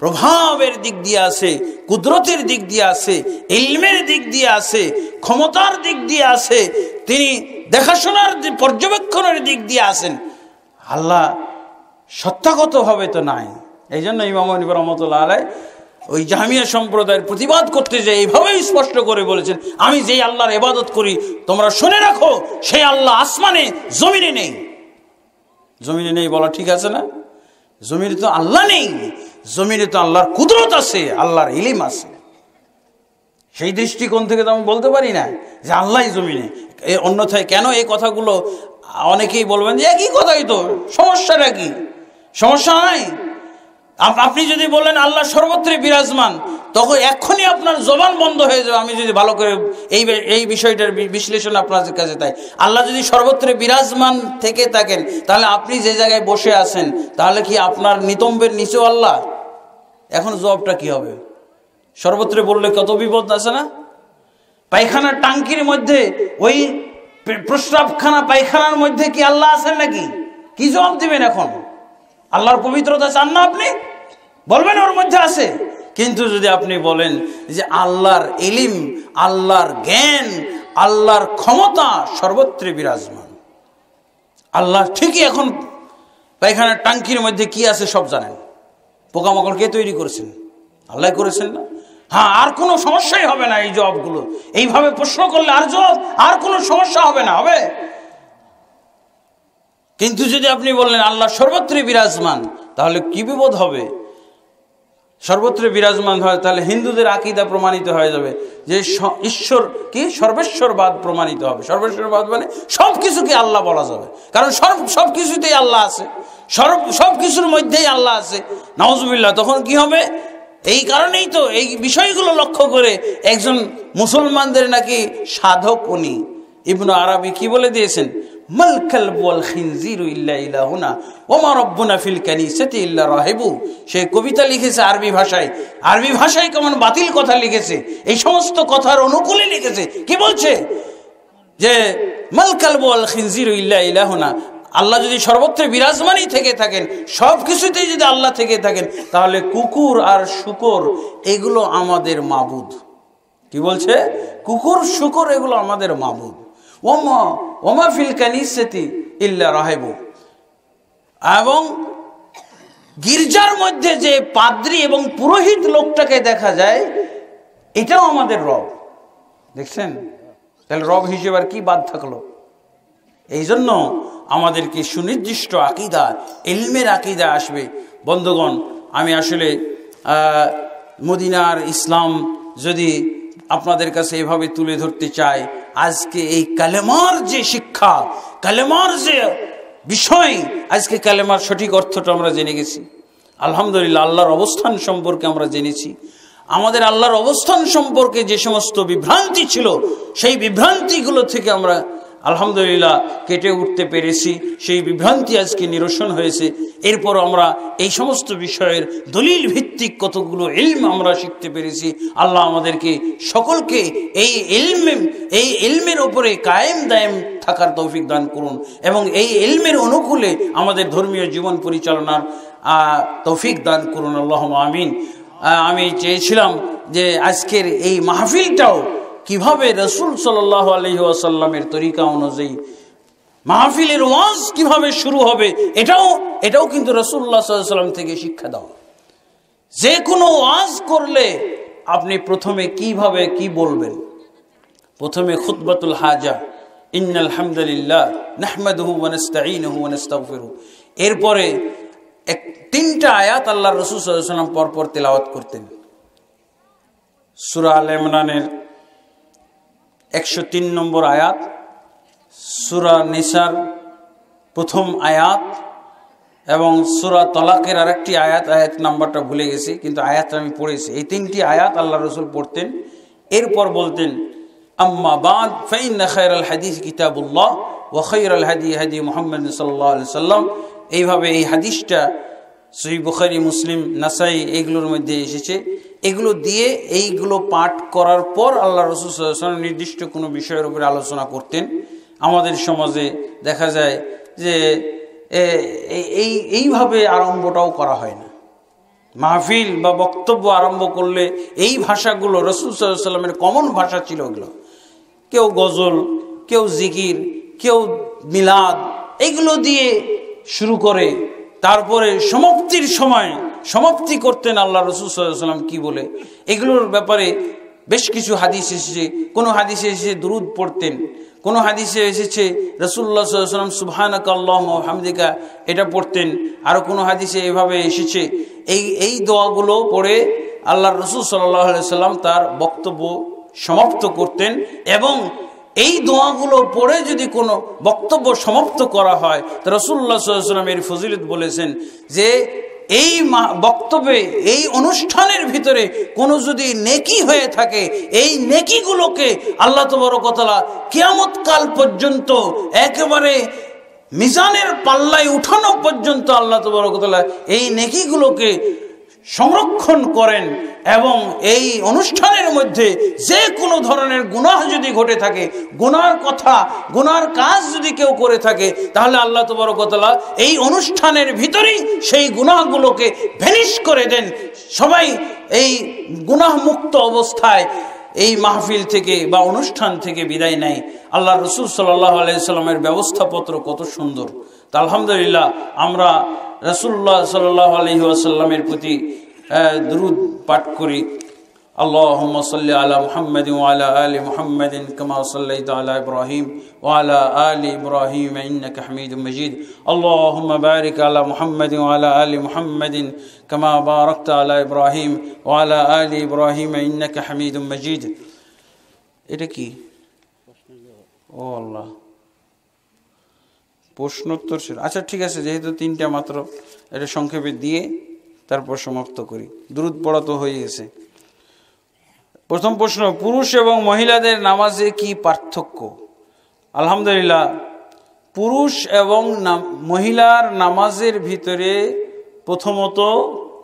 প্রভাবের দিক দিয়ে আছে, কুদরতের দিক দিয়ে আছে, ইলমের দিক দিয়ে আছে, ক্ষমতার দিক দিয়ে আছে, তিনি দেখাশোনার পর্যবেক্ষণের দিক দিয়ে আছেন। আল্লাহ সত্তাগত ভাবে তো নাই। এই জন্য ইমাম হানিফ রাহমাতুল্লাহ আলাইহি ওই জাহমিয়া সম্প্রদায়ের প্রতিবাদ করতে যে এইভাবেই স্পষ্ট করে বলেছেন, আমি যেই আল্লাহর ইবাদত করি তোমরা শুনে রাখো, সেই আল্লাহ আসমানে, জমিনে নেই। জমিনে নেই বলা ঠিক আছে না? জমিনে তো আল্লাহ নেই, জমিনে তো আল্লাহর কুদরত আছে, আল্লাহর ইলম আছে। সেই দৃষ্টিকোণ থেকে তো আমি বলতে পারি না যে আল্লাহই জমিনে। অন্যথায় কেন এই কথাগুলো অনেকেই বলবেন যে একই কথাই তো, সমস্যাটা কি? সমস্যা নাই। আপনি যদি বলেন আল্লাহ সর্বত্রই বিরাজমান, তখন এক্ষুনি আপনার জবান বন্ধ হয়ে যাবে। আমি যদি ভালো করে এই বিষয়টার বিশ্লেষণ আপনাদের কাছে তাই, আল্লাহ যদি সর্বত্রই বিরাজমান থেকে থাকেন, তাহলে আপনি যে জায়গায় বসে আছেন, তাহলে কি আপনার নিতম্বের নিচেও আল্লাহ? এখন জবাবটা কি হবে? সর্বত্র বললে কত বিপদ আছে না? পায়খানার টাঙ্কির মধ্যে, ওই প্রস্রাবখানা পায়খানার মধ্যে কি আল্লাহ আছেন নাকি? কি জবাব দিবেন এখন? আল্লাহর পবিত্রতা চান না আপনি? বলবেন ওর মধ্যে আছে। কিন্তু যদি আপনি বলেন যে আল্লাহর ইলম, আল্লাহর জ্ঞান, আল্লাহর ক্ষমতা সর্বত্র বিরাজমান, আল্লাহ ঠিকই এখন পায়খানার টাঙ্কির মধ্যে কি আছে সব জানেন। পোকামাকড় কে তৈরি করেছেন? আল্লাহ করেছেন না? হ্যাঁ, আর কোনো সমস্যাই হবে না। এই জবাবগুলো এইভাবে প্রশ্ন করলে আর কোনো সমস্যা হবে না, হবে। কিন্তু যদি আপনি বললেন আল্লাহ সর্বত্রই বিরাজমান, তাহলে কি বিপদ হবে? সর্বত্র বিরাজমান হয়, তাহলে হিন্দুদের আকীদা প্রমাণিত হয়ে যাবে যে ঈশ্বর কি সর্বেশ্বরবাদ প্রমাণিত হবে। সর্বেশ্বরবাদ মানে সবকিছুকে আল্লাহ বলা যাবে, কারণ সবকিছুতেই আল্লাহ আছে, সবকিছুর মধ্যেই আল্লাহ আছে। নাউজুবিল্লাহ। তখন কি হবে? এই কারণেই তো এই বিষয়গুলো লক্ষ্য করে একজন মুসলমানদের নাকি সাধক উনি ইবনে আরবি কি বলে দিয়েছেন, মাল কালবু ওয়াল খিনজিরু ইল্লা ইলাহুনা ওয়া মা রাব্বুনা ফিল কানিসাতি ইল্লা রাহিবু। সে কবিতা লিখেছে আরবি ভাষায়। আরবি ভাষায় কেমন বাতিল কথা লিখেছে, এই সমস্ত কথার অনুকূলে লিখেছে। কি বলছে যে মাল কালবু ওয়াল খিনজিরু ইল্লা ইলাহুনা, আল্লাহ যদি সর্বত্র বিরাজমানই থেকে থাকেন, সব কিছুতেই যদি আল্লাহ থেকে থাকেন, তাহলে কুকুর আর শূকর এগুলো আমাদের মাবুদ। কি বলছে? কুকুর শূকর এগুলো আমাদের মাবুদ। ওমা ফিল কানিসাতি ইল্লা রাহিবু। এবং গির্জার মধ্যে যে পাদ্রী এবং পুরোহিত লোকটাকে দেখা যায়, এটাও আমাদের রব। দেখছেন? তাহলে রব হিসেবে আর কি বাদ থাকলো? এই জন্য আমাদেরকে সুনির্দিষ্ট আকীদা, ইলমের আকীদা আসবে। বন্ধুগণ, আমি আসলে মদিনার ইসলাম যদি আপনাদের কাছে এভাবে তুলে ধরতে চাই, আজকে এই কালেমার যে শিক্ষা, কালেমার যে বিষয় আজকে কালেমার সঠিক অর্থটা আমরা জেনে গেছি। আলহামদুলিল্লাহ, আল্লাহর অবস্থান সম্পর্কে আমরা জেনেছি। আমাদের আল্লাহর অবস্থান সম্পর্কে যে সমস্ত বিভ্রান্তি ছিল, সেই বিভ্রান্তিগুলো থেকে আমরা আলহামদুলিল্লাহ কেটে উঠতে পেরেছি। সেই বিভ্রান্তি আজকে নিরসন হয়েছে। এরপর আমরা এই সমস্ত বিষয়ের দলিল ভিত্তিক কতগুলো ইলম আমরা শিখতে পেরেছি। আল্লাহ আমাদেরকে সকলকে এই ইলমের উপরে কায়েম দায়েম থাকার তৌফিক দান করুন এবং এই ইলমের অনুকূলে আমাদের ধর্মীয় জীবন পরিচালনার তৌফিক দান করুন। আল্লাহুম্মা আমিন। আমি চেয়েছিলাম যে আজকের এই মাহফিলটাও কিভাবে রাসূল সাল্লাল্লাহু আলাইহি ওয়াসাল্লামের তরিকা অনুযায়ী মাহফিলের ওয়াজ কিভাবে শুরু হবে, এটাও কিন্তু রাসূলুল্লাহ সাল্লাল্লাহু আলাইহি ওয়াসাল্লাম থেকে শিক্ষা দাও। যে কোনো ওয়াজ করলে আপনি প্রথমে কিভাবে কি বলবেন, প্রথমে খুতবাতুল হাজা, ইন্নাল হামদুলিল্লাহ নাহমাদুহু ওয়া নাস্তাঈনুহু ওয়া নাস্তাগফিরুহু, এরপরে তিনটা আয়াত আল্লাহর রাসূল সাল্লাল্লাহু আলাইহি ওয়াসাল্লাম পরপর তেলাওয়াত করতেন। সূরা আলে ইমরানের 103 নম্বর আয়াত, সূরা নিসার প্রথম আয়াত এবং সূরা তালাকের আরেকটি আয়াত নাম্বারটা ভুলে গেছি, কিন্তু আয়াতটা আমি পড়েছি। এই তিনটি আয়াত আল্লাহ রাসূল পড়তেন। এরপর বলতেন আম্মা বাদ ফাইন্না খায়রাল হাদিস কিতাবুল্লাহ ওয়া খায়রাল হাদি হাদি মুহাম্মদ সাল্লাল্লাহু আলাইহি ওয়াসাল্লাম। এইভাবে এই হাদিসটা সহিহ বুখারী, মুসলিম, নাসাই এগুলোর মধ্যে এসেছে। এগুলো দিয়ে এইগুলো পাঠ করার পর আল্লাহ রাসূল সাল্লাল্লাহু আলাইহি ওয়াসাল্লাম নির্দিষ্ট কোনো বিষয়ের উপরে আলোচনা করতেন। আমাদের সমাজে দেখা যায় যে এইভাবে আরম্ভটাও করা হয় না। মাহফিল বা বক্তব্য আরম্ভ করলে এই ভাষাগুলো রাসূল সাল্লাল্লাহু আলাইহি ওয়াসাল্লামের কমন ভাষা ছিল। এগুলো কেউ গজল, কেউ জিকির, কেউ মিলাদ, এগুলো দিয়ে শুরু করে তারপরে সমাপ্তির সময় সমাপ্তি করতেন আল্লাহ রাসূল সাল্লাল্লাহু আলাইহি ওয়াসাল্লাম কি বলে। এগুলোর ব্যাপারে বেশ কিছু হাদিস এসেছে। কোনো হাদিসে এসেছে দুরূদ পড়তেন, কোনো হাদিসে এসেছে রাসূলুল্লাহ সাল্লাল্লাহু আলাইহি ওয়াসাল্লাম সুবহানাকা আল্লাহুম্মা ওয়া বিহামদিকা এটা পড়তেন। আরো কোনো হাদিসে এভাবে এসেছে এই দোয়াগুলো পড়ে আল্লাহর রাসূল সাল্লাল্লাহু আলাইহি ওয়াসাল্লাম তার বক্তব্য সমাপ্ত করতেন। এবং এই দোয়াগুলো পড়ে যদি কোনো বক্তব্য সমাপ্ত করা হয় তো রাসূলুল্লাহ সাল্লাল্লাহু আলাইহি ওয়াসাল্লাম এর ফজিলত বলেছেন যে এই বক্তব্যে, এই অনুষ্ঠানের ভিতরে কোনো যদি নেকি হয়ে থাকে, এই নেকিগুলোকে আল্লাহ তাবারক ওয়া তাআলা কিয়ামত কাল পর্যন্ত একেবারে মিজানের পাল্লায় উঠানো পর্যন্ত আল্লাহ তাবারক ওয়া তাআলা এই নেকিগুলোকে সংরক্ষণ করেন। এবং এই অনুষ্ঠানের মধ্যে যে কোনো ধরনের গুনাহ যদি ঘটে থাকে, গুনার কাজ যদি কেউ করে থাকে, তাহলে আল্লাহ তাবারক ওয়া তাআলা এই অনুষ্ঠানের ভিতরেই সেই গুনাহগুলোকে ভ্যানিশ করে দেন। সবাই এই গুনাহ মুক্ত অবস্থায় এই মাহফিল থেকে বা অনুষ্ঠান থেকে বিদায় নেয়। আল্লাহ রাসূল সাল্লাল্লাহু আলাইহি ওয়াসাল্লামের ব্যবস্থাপত্র কত সুন্দর। তা আলহামদুলিল্লাহ আমরা রাসূলুল্লাহ সাল্লাল্লাহু আলাইহি ওয়াসাল্লামের প্রতি দুরূদ পাঠ করি। আল্লাহুম্মা সাল্লি আলা মুহাম্মাদিন ওয়া আলা আলি মুহাম্মাদিন কামা সাল্লাইতা আলা ইব্রাহিম ওয়া আলা আলি ইব্রাহিম ইন্নাকা হামিদুম মাজিদ। আল্লাহুম্মা বারিক আলা মুহাম্মাদিন ওয়া আলা আলি মুহাম্মাদিন কামা বারাকতা আলা ইব্রাহিম ওয়া আলা আলি ইব্রাহিম ইন্নাকা হামিদুম মাজিদ। এটা কি? ও আল্লাহ, প্রশ্নোত্তর ছিল। আচ্ছা ঠিক আছে, যেহেতু তিনটা মাত্র, এটা সংক্ষেপে দিয়ে তারপর সমাপ্ত করি। দুরূদ পড়া তো হয়ে গেছে। প্রথম প্রশ্ন, পুরুষ এবং মহিলাদের নামাজে কি পার্থক্য? আলহামদুলিল্লাহ, পুরুষ এবং মহিলার নামাজের ভিতরে প্রথমত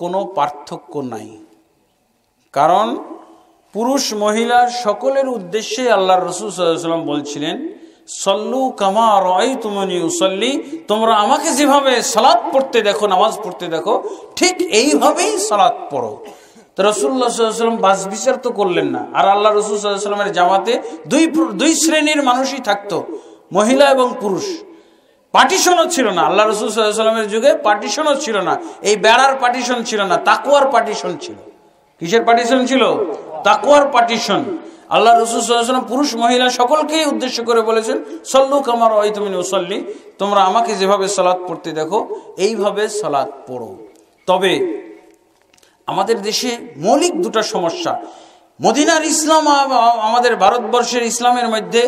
কোনো পার্থক্য নাই। কারণ পুরুষ মহিলা সকলের উদ্দেশ্যে আল্লাহর রাসূল সাল্লাল্লাহু আলাইহি ওয়াসাল্লাম বলছিলেন সল্লু কামা রাআইতুমুনি উসাল্লি, তোমরা আমাকে যেভাবে সালাত পড়তে দেখো, নামাজ পড়তে দেখো, ঠিক এইভাবেই সালাত পড়ো। তো রাসূলুল্লাহ সাল্লাল্লাহু আলাইহি ওয়াসাল্লাম বাস বিচার তো করলেন না। আর আল্লাহ রাসূল সাল্লাল্লাহু আলাইহি ওয়াসাল্লামের জামাতে দুই শ্রেণীর মানুষই থাকতো, মহিলা এবং পুরুষ। পার্টিশনও ছিল না। আল্লাহ রাসূল সাল্লাল্লাহু আলাইহি ওয়াসাল্লামের যুগে পার্টিশনও ছিল না। এই বেড়ার পার্টিশন ছিল না, তাকওয়ার পার্টিশন ছিল। কিসের পার্টিশন ছিল? তাকওয়ার পার্টিশন। আল্লাহ রাসূল সাল্লাল্লাহু আলাইহি ওয়াসাল্লাম পুরুষ মহিলা সকলকেই উদ্দেশ্য করে বলেছেন সল্লু কামা রাআইতুমুনি উসাল্লি, তোমরা আমাকে যেভাবে সালাত পড়তে দেখো এইভাবে সালাত পড়ো। তবে আমাদের দেশে মৌলিক দুটো সমস্যা। মদিনার ইসলাম আমাদের ভারতবর্ষের ইসলামের মধ্যে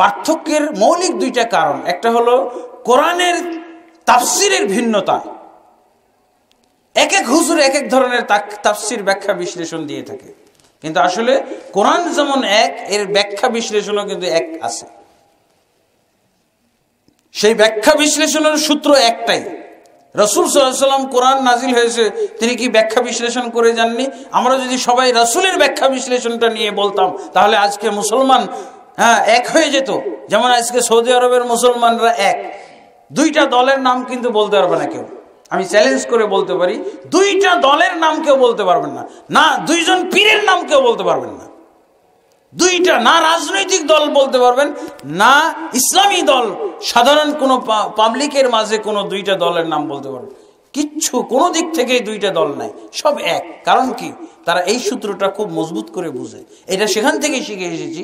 পার্থক্যের মৌলিক দুইটা কারণ। একটা হলো কোরআনের তাফসিরের ভিন্নতা। এক এক হুজুর এক এক ধরনের তাফসির ব্যাখ্যা বিশ্লেষণ দিয়ে থাকে, কিন্তু আসলে কোরআন যেমন এক, এর ব্যাখ্যা বিশ্লেষণও কিন্তু এক আছে। সেই ব্যাখ্যা বিশ্লেষণের সূত্র একটাই। রাসূল সাল্লাল্লাহু আলাইহি ওয়াসাল্লাম কোরআন নাজিল হয়েছে, তিনি কি ব্যাখ্যা বিশ্লেষণ করে যাননি? আমরা যদি সবাই রাসূলের ব্যাখ্যা বিশ্লেষণটা নিয়ে বলতাম, তাহলে আজকে মুসলমান এক হয়ে যেত। যেমন আজকে সৌদি আরবের মুসলমানরা এক, দুইটা দলের নাম কিন্তু বলতে পারবে না কেউ। আমি চ্যালেঞ্জ করে বলতে পারি, দুইটা দলের নাম কেউ বলতে পারবেন না, না দুইজন পীরের নাম কেউ বলতে পারবেন না, দুইটা না রাজনৈতিক দল বলতে পারবেন না ইসলামী দল, সাধারণ কোনো পাবলিকের মাঝে কোনো দুইটা দলের নাম বলতে পারবেন, কিচ্ছু কোনো দিক থেকেই দুইটা দল নাই, সব এক। কারণ কি? তারা এই সূত্রটা খুব মজবুত করে বুঝে। এটা সেখান থেকে শিখে এসেছি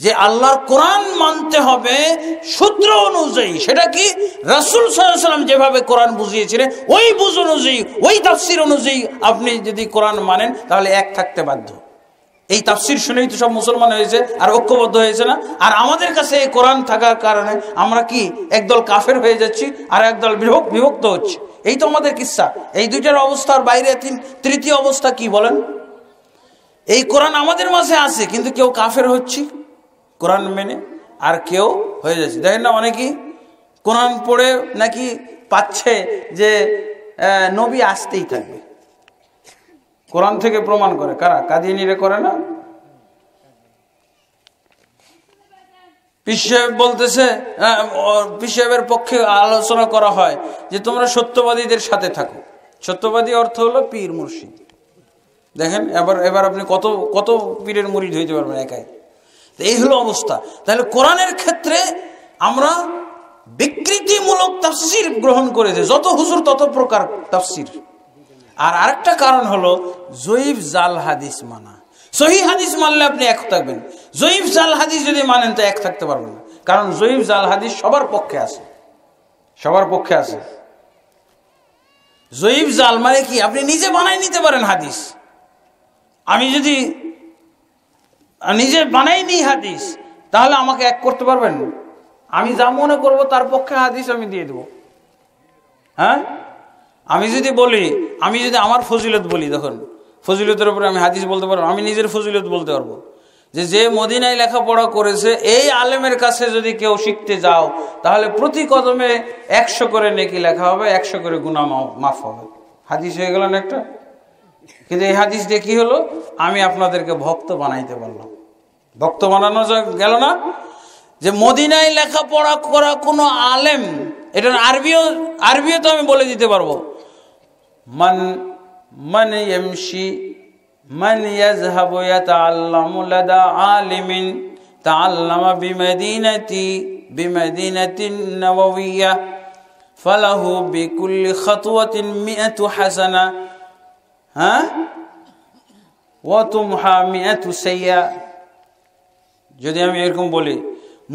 যে আল্লাহর কোরআন মানতে হবে সূত্র অনুযায়ী। সেটা কি? রাসূল সাল্লাল্লাহু আলাইহি ওয়াসাল্লাম যেভাবে কোরআন বুঝিয়েছিলেন ওই বুঝ অনুযায়ী, ওই তাফসীর অনুযায়ী আপনি যদি কোরআন মানেন তাহলে এক থাকতে বাধ্য। এই তাফসীর শুনেই তো সব মুসলমান হয়েছে আর ঐক্যবদ্ধ হয়েছে না? আর আমাদের কাছে এই কোরআন থাকার কারণে আমরা কি একদল কাফের হয়ে যাচ্ছি আর একদল বিভক্ত হচ্ছে। এই তো আমাদের কিসসা। এই দুইটার অবস্থার বাইরে তৃতীয় অবস্থা কি বলেন? এই কোরআন আমাদের মাঝে আছে, কিন্তু কেউ কাফের হচ্ছে কোরআন মেনে, আর কেউ হয়ে যাচ্ছে। দেখেন না, অনেকেই কোরআন পড়ে নাকি পাচ্ছে যে নবী আসতেই থাকবে। কোরআন থেকে প্রমাণ করে কারা? কাদিয়ানীরা করে না? পীর সাহেব বলতেছে, পীর সাহেবের পক্ষে আলোচনা করা হয় যে তোমরা সত্যবাদীদের সাথে থাকো। সত্যবাদী অর্থ হলো পীর মুর্শিদ। দেখেন এবার আপনি কত কত পীরের মুরিদ হইতে পারবেন একাই। এই হলো অবস্থা। তাহলে কোরআনের ক্ষেত্রে আমরা বিকৃতিমূলক তাফসীর গ্রহণ করেছে, যত হুজুর তত প্রকার তাফসীর। আর আরেকটা কারণ হলো জয়ীফ জাল হাদিস মানা। সহিহ হাদিস মানলে আপনি এক থাকবেন, জয়ীফ জাল হাদিস যদি মানেন তো এক থাকতে পারবেন না। কারণ জয়ীফ জাল হাদিস সবার পক্ষে আছে, সবার পক্ষে আছে। জয়ীফ জাল মানে কি? আপনি নিজে বানাই নিতে পারেন হাদিস। আমি যদি নিজে বানাই নি হাদিস, তাহলে আমাকে এক করতে পারবেন? আমি যা মনে করবো তার পক্ষে হাদিস আমি দিয়ে দেবো। হ্যাঁ, আমি যদি বলি, আমি যদি আমার ফজিলত বলি, দেখুন ফজিলতের উপরে আমি হাদিস বলতে পারবো। আমি নিজের ফজিলত বলতে পারবো যে মদিনায় লেখাপড়া করেছে এই আলেমের কাছে যদি কেউ শিখতে যাও, তাহলে প্রতি কদমে 100 করে নেকি লেখা হবে, 100 করে গুনাহ মাফ হবে। হাদিস হয়ে গেল না একটা? কিন্তু এই হাদিস দিয়ে কি হলো? আমি আপনাদেরকে ভক্ত বানাইতে পারলাম। ভক্ত বানানো গেল না? যে মদিনায় লেখাপড়া করা কোনো আলেম, এটার আরবিও তো আমি বলে দিতে পারবো। মান ইয়ামশি মান ইয়াযহাবু ইয়াতাআল্লামু লাদা আলিমিন তাআল্লামা বিমাদিনাতিন নাওয়াবিয়্যাহ ফালাহু বিকুল্লি খাতওয়াতিন 100 হাসানা ওয়া তুমহা 100 সাইয়্যা। যদি আমি এরকম বলি,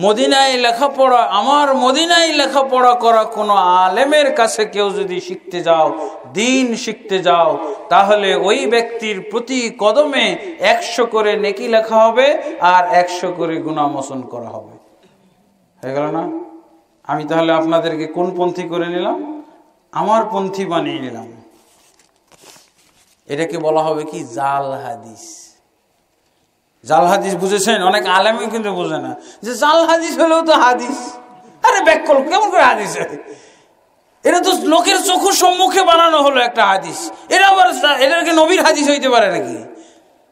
মদিনায় লেখাপড়া, আমার মদিনায় লেখাপড়া করা কোনো আলেমের কাছে কেউ যদি শিখতে যাও, দিন শিখতে যাও, তাহলে ওই ব্যক্তির প্রতি কদমে 100 করে নেকি লেখা হবে আর 100 করে গুনাহ মোচন করা হবে। হয়ে গেল না? আমি তাহলে আপনাদেরকে কোন পন্থী করে নিলাম? আমার পন্থী বানিয়ে নিলাম। এটাকে বলা হবে কি? জাল হাদিস। জাল হাদিস বুঝেছেন? অনেক আলেমই কিন্তু বুঝে না যে জাল হাদিস হলেও তো হাদিস। আরে ব্যাককল কেমন করে হাদিস? এটা তো লোকের চোখের সম্মুখে বানানো হলো একটা হাদিস। এটাকে নবীর হাদিস হইতে পারে নাকি?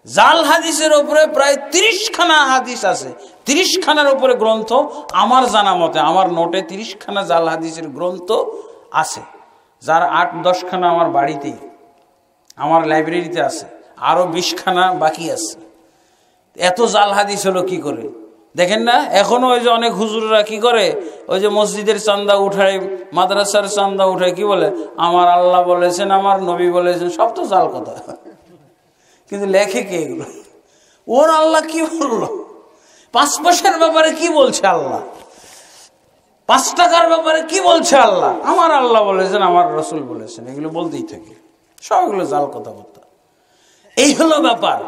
জাল হাদিসের উপরে প্রায় 30 খানা হাদিস আছে, 30 খানার উপরে গ্রন্থ। আমার জানা মতে, আমার নোটে 30 খানা জাল হাদিসের গ্রন্থ আছে, যার 8-10 খানা আমার বাড়িতেই, আমার লাইব্রেরিতে আছে, আরো 20 খানা বাকি আছে। এত জাল হাদিস হলো কি করে? দেখেন না, এখনো ওই যে অনেক হুজুররা কি করে, ওই যে মসজিদের চান্দা উঠায়, মাদ্রাসার চান্দা উঠায়, কি বলে? আমার আল্লাহ বলেছেন, আমার নবী বলেছেন। সব তো জাল কথা। কিন্তু লেখে কে এগুলো? ওর আল্লাহ কি বললো? 5 পয়সার ব্যাপারে কি বলছে আল্লাহ? 5 টাকার ব্যাপারে কি বলছে আল্লাহ? আমার আল্লাহ বলেছেন, আমার রসুল বলেছেন। এগুলো বলতেই থাকে, সবগুলো জাল কথাবার্তা। এই হলো ব্যাপার।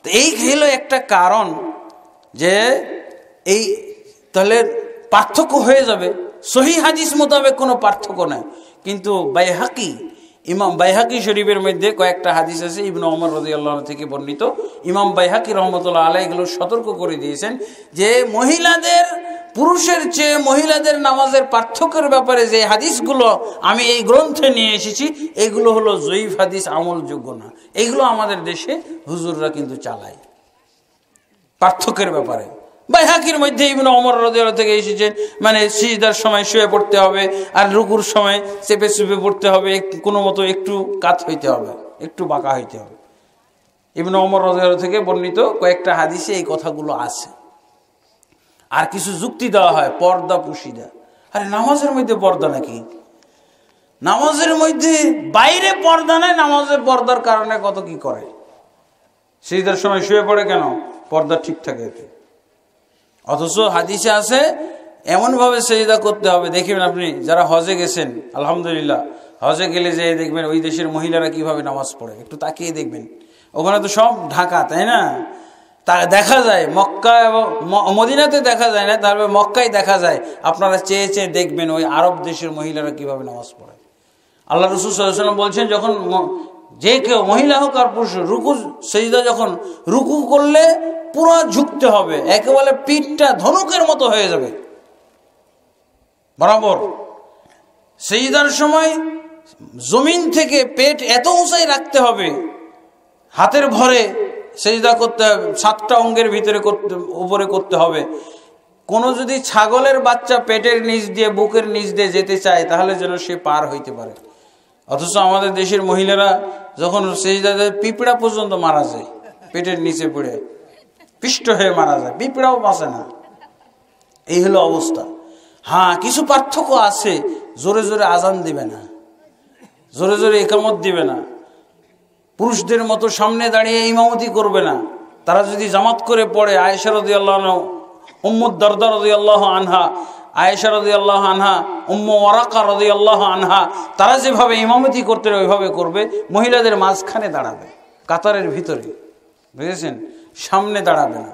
এই হলো একটা কারণ যে এই তাহলে পার্থক্য হয়ে যাবে। সহিহ হাদিস মোতাবেক কোনো পার্থক্য নাই। কিন্তু বাইহাকি, ইমাম বাইহাকি শরীফের মধ্যে কয়েকটা হাদিস আছে ইবনে ওমর রাদিয়াল্লাহু আনহু থেকে বর্ণিত। ইমাম বাইহাকি রহমতুল্লাহ আলাইহি এগুলো সতর্ক করে দিয়েছেন যে মহিলাদের, পুরুষের চেয়ে মহিলাদের নামাজের পার্থক্যের ব্যাপারে যে হাদিসগুলো আমি এই গ্রন্থে নিয়ে এসেছি এগুলো হলো জয়ীফ হাদিস, আমলযোগ্য না। এগুলো আমাদের দেশে হুজুররা কিন্তু চালায় পার্থক্যের ব্যাপারে। বাইহাকির মধ্যে ইবনে ওমর রাদিয়াল্লাহু থেকে এসেছেন মানে সিজদার সময় শুয়ে পড়তে হবে, আর রুকুর সময় চেপে চুপে পড়তে হবে, কোনো মতো একটু কাত হইতে হবে, একটু বাঁকা হইতে হবে। ইবনে ওমর রাদিয়াল্লাহু থেকে বর্ণিত কয়েকটা হাদিসে এই কথাগুলো আছে। আর কিছু যুক্তি দেওয়া হয় পর্দা পুশিদা। আরে নামাজের মধ্যে পর্দা নাকি? নামাজের মধ্যে বাইরে পর্দা নাই, নামাজের পর্দার কারণে কত কি করে। সিজদার সময় শুয়ে পড়ে কেন? পর্দা ঠিক থাকে এতে। অথচ হাদিসে আছে এমনভাবে সেজদা করতে হবে। দেখবেন আপনি যারা হজে গেছেন, আলহামদুলিল্লাহ, হজে গেলে যে দেখবেন ওই দেশের মহিলারা কিভাবে নামাজ পড়ে, একটু তাকিয়ে দেখবেন। ওখানে তো সব ঢাকা, তাই না? তা দেখা যায় মক্কা এবং মদিনাতে দেখা যায় না, তারপরে মক্কায় দেখা যায়। আপনারা চেয়ে চেয়ে দেখবেন ওই আরব দেশের মহিলারা কিভাবে নামাজ পড়ে। আল্লাহ রাসূল সাল্লাল্লাহু আলাইহি ওয়াসাল্লাম বলছেন, যখন যে কেউ মহিলা হোক আর পুরুষ, রুকু সেজদা যখন রুকু করলে পুরো ঝুঁকতে হবে, একেবারে পিঠটা ধনুকের মতো হয়ে যাবে বরাবর। সেজদার সময় জমিন থেকে পেট এত উঁচাই রাখতে হবে, হাতের ভরে সেজদা করতে হবে, 7টা অঙ্গের ভিতরে উপরে করতে হবে। কোনো যদি ছাগলের বাচ্চা পেটের নিচ দিয়ে, বুকের নিচ দিয়ে যেতে চায় তাহলে যেন সে পার হইতে পারে। অথচ আমাদের দেশের মহিলারা যখন সেজদাতে পিঁপড়া পর্যন্ত মারা যায়, পেটের নিচে পড়ে পিষ্ট হয়ে মারা যায়, পিঁপড়াও বাঁচে না। এই হলো অবস্থা। হ্যাঁ, কিছু পার্থক্য আছে। জোরে জোরে আজান দিবে না, জোরে জোরে ইকামত দিবে না, পুরুষদের মতো সামনে দাঁড়িয়ে ইমামতি করবে না। তারা যদি জামাত করে পড়ে, আয়েশা রাদিয়াল্লাহু আনহা, উম্মু দারদা রাদিয়াল্লাহু আনহা, আয়েশা রাদিয়াল্লাহু আনহা, উম্মু ওয়ারাকা রাদিয়াল্লাহু আনহা, তারা যেভাবে ইমামতি করতে ওইভাবে করবে। মহিলাদের মাঝখানে দাঁড়াবে, কাতারের ভিতরে, বুঝেছেন? সামনে দাঁড়াবে না।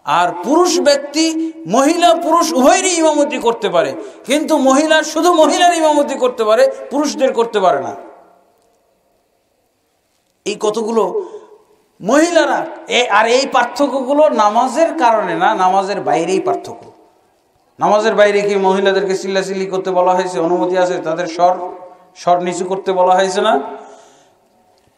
আর পুরুষ ব্যক্তি, মহিলা পুরুষ উভয়েরই ইমামতি করতে পারে, কিন্তু মহিলা শুধু মহিলার ইমামতি করতে পারে, পুরুষদের করতে পারে না। এই কতগুলো মহিলারা, আর এই পার্থক্যগুলো নামাজের কারণে না, নামাজের বাইরেই পার্থক্য। নামাজের বাইরে কি মহিলাদেরকে চিল্লাচিল্লি করতে বলা হয়েছে? অনুমতি আছে। তাদের স্বর নিচু করতে বলা হয়েছে না?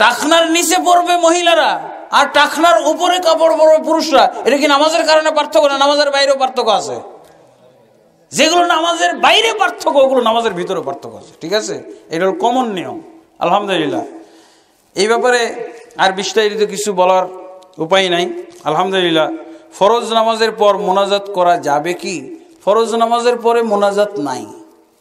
টাকনার নিচে পড়বে মহিলারা, আর টাকনার উপরে কাপড় পরবে পুরুষরা। এটা কি নামাজের কারণে পার্থক্য না? নামাজের বাইরেও পার্থক্য আছে। যেগুলো নামাজের বাইরে পার্থক্য, ওগুলো নামাজের ভিতরে পার্থক্য আছে। ঠিক আছে, এটা হল কমন নিয়ম। আলহামদুলিল্লাহ, এই ব্যাপারে আর বিস্তারিত কিছু বলার উপায় নাই। আলহামদুলিল্লাহ, ফরজ নামাজের পর মোনাজাত করা যাবে কি? ফরজ নামাজের পরে মোনাজাত নাই।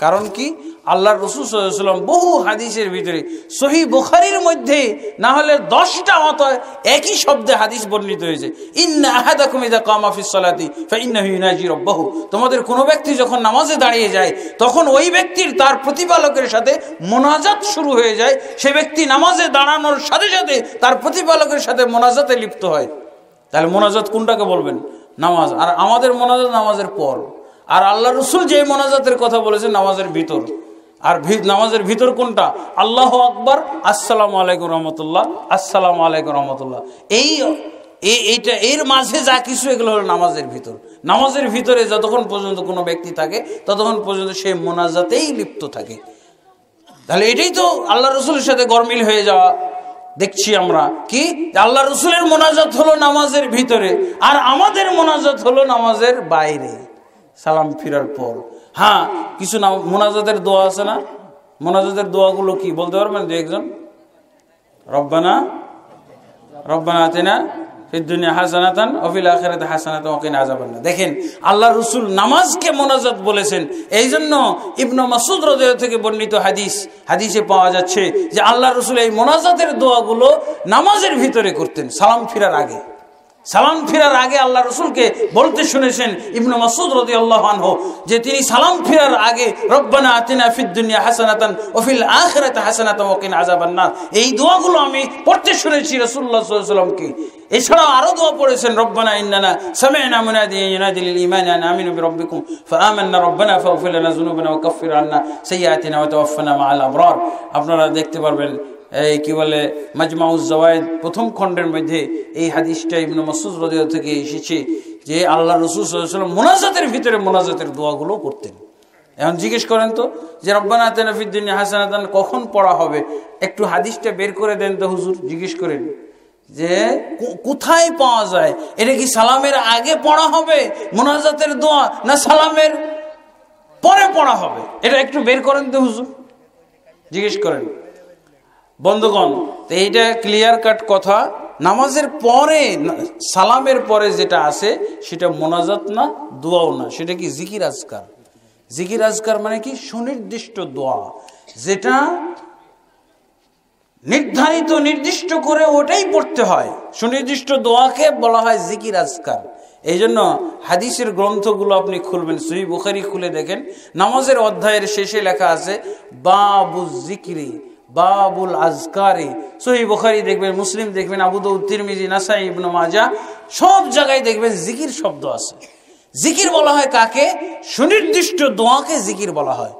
কারণ কি? আল্লাহর রাসূল সাল্লাল্লাহু আলাইহি ওয়াসাল্লাম বহু হাদিসের ভিতরে, সহিহ বুখারীর মধ্যে না হলে 10টা মতো একই শব্দে হাদিস বর্ণিত হয়েছে, ইন্না আহাদাকুম ইযা কামা ফিস সালাতি ফাইন্নাহু ইউনাজি রাব্বাহু। তোমাদের কোনো ব্যক্তি যখন নামাজে দাঁড়িয়ে যায়, তখন ওই ব্যক্তির তার প্রতিপালকের সাথে মোনাজাত শুরু হয়ে যায়। সে ব্যক্তি নামাজে দাঁড়ানোর সাথে সাথে তার প্রতিপালকের সাথে মোনাজাতে লিপ্ত হয়। তাহলে মোনাজাত কোনটাকে বলবেন? নামাজ। আর আমাদের মোনাজাত নামাজের পর। আর আল্লাহ রাসূল যে মোনাজাতের কথা বলেছেন নামাজের ভিতর। আর নামাজের ভিতর কোনটা? আল্লাহু আকবার, আসসালামু আলাইকুম রহমতুল্লাহ, আসসালামু আলাইকুম রহমতুল্লাহ। এইটা এর মাঝে যা কিছু, এগুলো হলো নামাজের ভিতর। নামাজের ভিতরে যতক্ষণ পর্যন্ত কোনো ব্যক্তি থাকে ততক্ষণ পর্যন্ত সে মোনাজাতেই লিপ্ত থাকে। তাহলে এটাই তো আল্লাহ রাসূলের সাথে গরমিল হয়ে যাওয়া দেখছি আমরা। কি? আল্লাহ রাসূলের মোনাজাত হলো নামাজের ভিতরে, আর আমাদের মোনাজাত হলো নামাজের বাইরে, সালাম ফিরার পর। হ্যাঁ, কিছু মোনাজাতের দোয়া আছে না? মোনাজাতের দোয়াগুলো কি বলতে পারবেন দু একজন? রব্বানা আতিনা ফিদ দুনিয়া হাসানাতান ওয়া ফিল আখিরাতি হাসানাতান ওয়া কিনা আযাবান্নার। দেখেন, আল্লাহ রাসূল নামাজকে মোনাজাত বলেছেন। এই জন্য ইবনে মাসউদ রাদিয়াল্লাহু থেকে বর্ণিত হাদিসে পাওয়া যাচ্ছে যে আল্লাহ রাসূল এই মোনাজাতের দোয়াগুলো নামাজের ভিতরে করতেন, সালাম ফিরার আগে। সালাম ফিরার আগে আল্লাহ রাসূলকে বলতে শুনেছেন ইবনে মাসউদ রাদিয়াল্লাহু আনহু যে তিনি সালাম ফিরার আগে রব্বানা আতিনা ফিদ দুনিয়া হাসানাতান ওয়া ফিল আখিরাতি হাসানাতান ওয়া কিনা আযাবান্নার, এই দোয়াগুলো আমি পড়তে শুনেছি রাসূলুল্লাহ সাল্লাল্লাহু আলাইহি ওয়াসাল্লামকে। এছাড়াও আরো দোয়া পড়েছেন, রব্বানা ইন্নানা সামি'না মুনাদিয়ান ইউনাদি লিল ঈমানি আন আমিনু বিরাব্বিকুম ফাআমান্না রব্বানা ফাগফির লানা যুনুবানা ওয়া কাফফির আন্না সাইয়্যাতিনা ওয়া তাওয়াফফানা মা'আল আবরার। আপনারা দেখতে পারবেন এই কি বলে মাজমাউজ জাওয়ায়েদ প্রথম খণ্ডের মধ্যে এই হাদিসটা ইবনে মাসউদ রাদিয়াল্লাহু থেকে এসেছে যে আল্লাহ রাসূল সাল্লাল্লাহু আলাইহি ওয়াসাল্লাম মুনাজাতের ভিতরে মুনাজাতের দোয়াগুলো করতেন। এখন জিজ্ঞেস করেন তো যে রব্বানা আতিনা ফিদ দুনিয়া হাসানাতান কখন পড়া হবে, একটু হাদিসটা বের করে দেন তো হুজুর। জিজ্ঞেস করেন যে কোথায় পাওয়া যায়, এটা কি সালামের আগে পড়া হবে মুনাজাতের দোয়া, না সালামের পরে পড়া হবে? এটা একটু বের করেন তো হুজুর, জিজ্ঞেস করেন। বন্ধুগণ, তো এইটা ক্লিয়ার কাট কথা, নামাজের পরে সালামের পরে যেটা আছে সেটা মোনাজাত না, দোয়াও না, সেটা কি জিকির আজকার। জিকির আজকার মানে কি সুনির্দিষ্ট দোয়া, যেটা নির্ধারিত নির্দিষ্ট করে ওটাই পড়তে হয়, সুনির্দিষ্ট দোয়াকে বলা হয় জিকির আজকার। এই জন্য হাদিসের গ্রন্থগুলো আপনি খুলবেন, সহিহ বুখারী খুলে দেখেন, নামাজের অধ্যায়ের শেষে লেখা আছে বাবুল জিকিরি বাবুল আজকারি। সহিহ বুখারী দেখবেন, মুসলিম দেখবেন, আবু দাউদ, তিরমিজি, নাসাই, ইবনে মাজাহ সব জায়গায় দেখবেন জিকির শব্দ আছে। জিকির বলা হয় কাকে? সুনির্দিষ্ট দোয়াকে জিকির বলা হয়।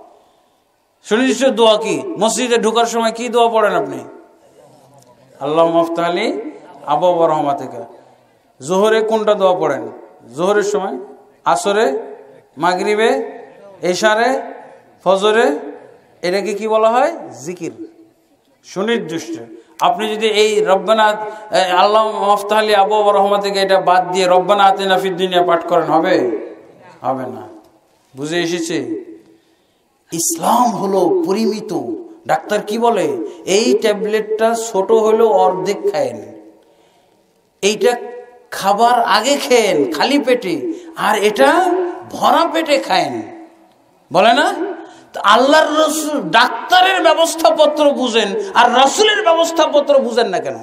সুনির্দিষ্ট দোয়া কি? মসজিদে ঢোকার সময় কি দোয়া পড়েন আপনি? আল্লাহুম্মা আফতাহ লি আবওয়াব রাহমাতিকা। যোহরে কোনটা দোয়া পড়েন? যোহরের সময়, আসরে, মাগরিবে, এশারে, ফজরে। এটাকে কি বলা হয়? জিকির, সুনির্দিষ্ট। আপনি যদি এই রব্বানা আল্লাহুম্মা আফতাহ লি আবওয়াব রাহমাতিকা এটা বাদ দিয়ে রব্বানা আতিনা ফিদ দুনিয়া পাঠ করেন, হবে? হবে না। বুঝে এসেছে? ইসলাম হলো পরিমিত। ডাক্তার কি বলে? এই ট্যাবলেটটা ছোট হলেও অর্ধেক খায়েন, এইটা খাবার আগে খেয়েন খালি পেটে, আর এটা ভরা পেটে খায়েন, বলে না? আল্লাহর রাসূল ডাক্তারের ব্যবস্থাপত্র বুঝেন আর রাসূলের ব্যবস্থাপত্র বুঝেন না কেন?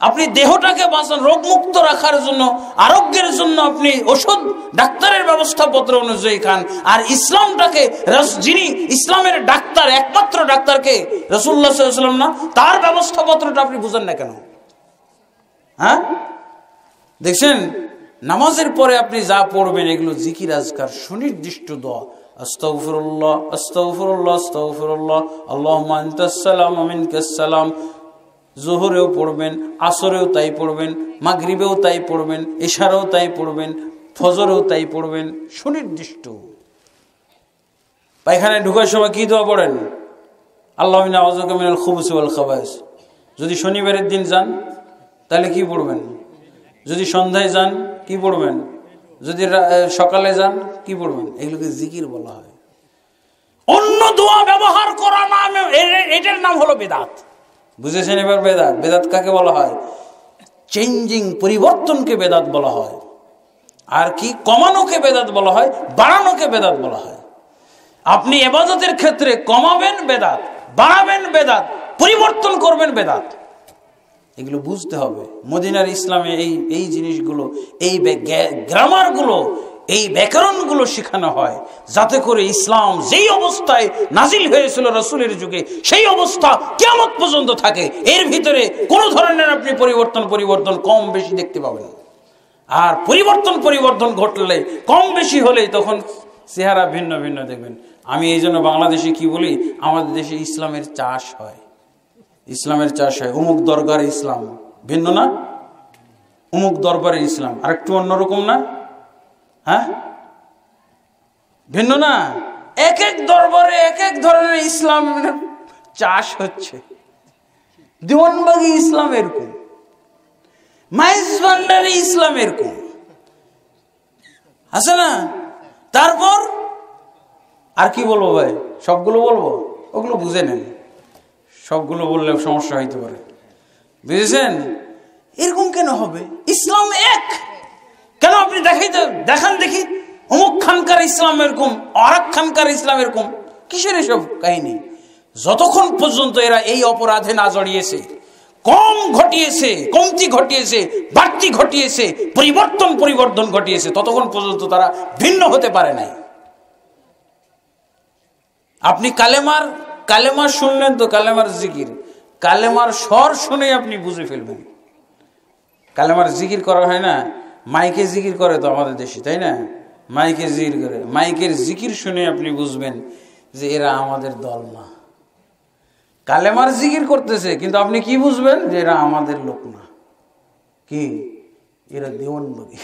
আপনি দেহটাকে বাঁচান, রোগমুক্ত রাখার জন্য, আরোগ্যের জন্য আপনি ওষুধ ডাক্তারের ব্যবস্থাপত্র অনুযায়ী খান, আর ইসলামটাকে, যিনি ইসলামের ডাক্তার, একমাত্র ডাক্তারকে রাসূলুল্লাহ সাল্লাল্লাহু আলাইহি ওয়াসাল্লাম না, তার ব্যবস্থাপত্রটা আপনি বুঝেন না কেন? হ্যাঁ, দেখছেন, নামাজের পরে আপনি যা পড়বেন এগুলো জিকির আজকার, সুনির্দিষ্ট দোয়া। আস্তাগফিরুল্লাহ আস্তাগফিরুল্লাহ আস্তাগফিরুল্লাহ আল্লাহুম্মা আনতাস সালাম ওয়া মিনকাস সালাম। যোহরেও পড়বেন, আসরেও তাই পড়বেন, মাগরিবেও তাই পড়বেন, ইশারেও তাই পড়বেন, ফজরেও তাই পড়বেন, সুনির্দিষ্ট। পায়খানায় ঢোকার সময় কি দোয়া পড়েন? আল্লাহুম্মা ইন্নী আউযু বিকা মিনাল খুবুসি ওয়াল খাবায়েস। যদি শনিবারের দিন যান তাহলে কি পড়বেন? যদি সন্ধ্যায় যান কি পড়বেন? যদি সকালে যান কি পড়বেন? এগুলোকে জিকির বলা হয়। অন্য দোয়া ব্যবহার করা নাম, এটার নাম হলো বেদাত। বুঝেছেন এবার? বেদাত, বেদাত কাকে বলা হয়? চেঞ্জিং, পরিবর্তনকে বেদাত বলা হয়। আর কি? কমানোকে বেদাত বলা হয়, বাড়ানোকে বেদাত বলা হয়। আপনি ইবাদতের ক্ষেত্রে কমাবেন বেদাত, বাড়াবেন বেদাত, পরিবর্তন করবেন বেদাত। এগুলো বুঝতে হবে। মদিনার ইসলামে এই জিনিসগুলো, এই গ্রামারগুলো, এই ব্যাকরণগুলো শেখানো হয়, যাতে করে ইসলাম যেই অবস্থায় নাজিল হয়েছিল রাসূলের যুগে সেই অবস্থা কিয়ামত পর্যন্ত থাকে। এর ভিতরে কোনো ধরনের আপনি পরিবর্তন কম বেশি দেখতে পাবেন। আর পরিবর্তন ঘটলে, কম বেশি হলে, তখন চেহারা ভিন্ন ভিন্ন দেখবেন। আমি এই জন্য বাংলাদেশে কি বলি, আমাদের দেশে ইসলামের চাষ হয়, ইসলামের চাষ হয়। অমুক দরবারে ইসলাম ভিন্ন না, অমুক দরবারে ইসলাম আর একটু অন্যরকম না, হ্যাঁ, ভিন্ন না। এক এক দরবারে এক এক ধরনের ইসলাম চাষ হচ্ছে। দিওয়ানবাগি ইসলাম এরকম, মাইজ ভান্ডারি ইসলাম এরকম আছে না? তারপর আর কি বলবো ভাই? সবগুলো বলবো? ওগুলো বুঝে নেন, সবগুলো বললে সমস্যা হইতে পারে, বুঝেছেন? এরকম কেন হবে? ইসলাম এক কেন? আপনি দেখান দেখি, অমুক খানকার ইসলাম এরকম, আর এক খানকার ইসলাম এরকম। কিসের এসব কাহিনী? যতক্ষণ পর্যন্ত এরা এই অপরাধে না জড়িয়েছে, কমতি ঘটিয়েছে, বাড়তি ঘটিয়েছে, পরিবর্তন ঘটিয়েছে, ততক্ষণ পর্যন্ত তারা ভিন্ন হতে পারে নাই। আপনি কালেমা শুনলেন তো, কালেমার জিকির, কালেমার স্বর শুনে আপনি বুঝে ফেলবেন। কালেমার জিকির করা হয় না, মাইকে জিকির করে তো আমাদের দেশে, তাই না? মাইকে জিকির করে, মাইকের জিকির শুনে আপনি বুঝবেন যে এরা আমাদের দল না। কালেমার জিকির করতেছে, কিন্তু আপনি কি বুঝবেন যে এরা আমাদের লোক না, কি এরা দেওয়ানবাগী।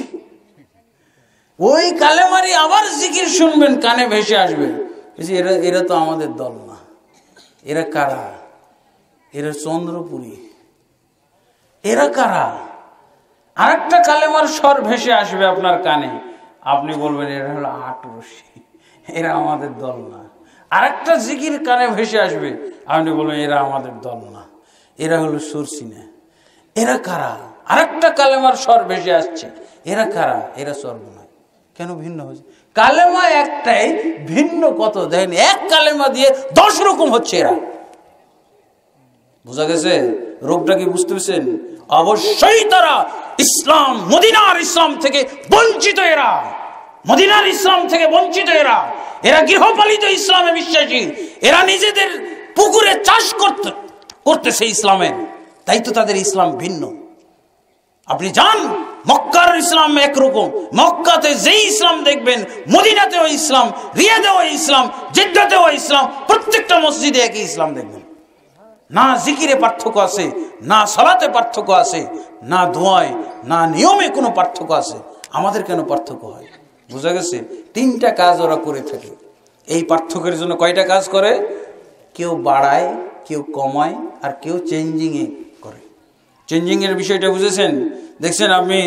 ওই কালেমারি আবার জিকির শুনবেন, কানে ভেসে আসবে যে এরা তো আমাদের দল না। এরা কারা? এরা চন্দ্রপুরী। এরা কারা? আরেকটা কালেমার স্বর ভেসে আসবে আপনার কানে, আপনি বলবেন এরা হলো আটরশি, এরা আমাদের দল না। আরেকটা জিকির কানে ভেসে আসবে, আপনি বলবেন এরা আমাদের দল না, এরা হলো সুরসিনা। এরা কারা? আরেকটা কালেমার স্বর ভেসে আসছে, এরা কারা? এরা সর্বনা। কেন ভিন্ন হয়েছে? কালেমা একটাই, ভিন্ন কত দেখেন। এক কালেমা দিয়ে 10 রকম হচ্ছে এরা। বোঝা গেছে রোগটা কি? বুঝতে পেরেছেন? অবশ্যই তারা ইসলাম, মদিনার ইসলাম থেকে বঞ্চিত। এরা মদিনার ইসলাম থেকে বঞ্চিত। এরা গৃহপালিত ইসলামে বিশ্বাসী। এরা নিজেদের পুকুরে চাষ করতেছে ইসলামের, তাই তো তাদের ইসলাম ভিন্ন। আপনি যান, মক্কার ইসলাম একরকম, মক্কাতে যেই ইসলাম দেখবেন, মদিনাতেও ইসলাম, রিয়াদেও ইসলাম, জেদ্দাতেও ইসলাম, প্রত্যেকটা মসজিদে একই ইসলাম দেখবেন। না জিকিরে পার্থক্য আছে, না সালাতে পার্থক্য আছে, না দোয়ায়, না নিয়মে কোনো পার্থক্য আছে। আমাদের কেন পার্থক্য হয়? বুঝা গেছে? 3টা কাজ ওরা করে থাকে। এই পার্থক্যের জন্য কয়টা কাজ করে? কেউ বাড়ায়, কেউ কমায়, আর কেউ চেঞ্জিংয়ে করে। চেঞ্জিং এর বিষয়টা বুঝেছেন? দেখছেন আপনি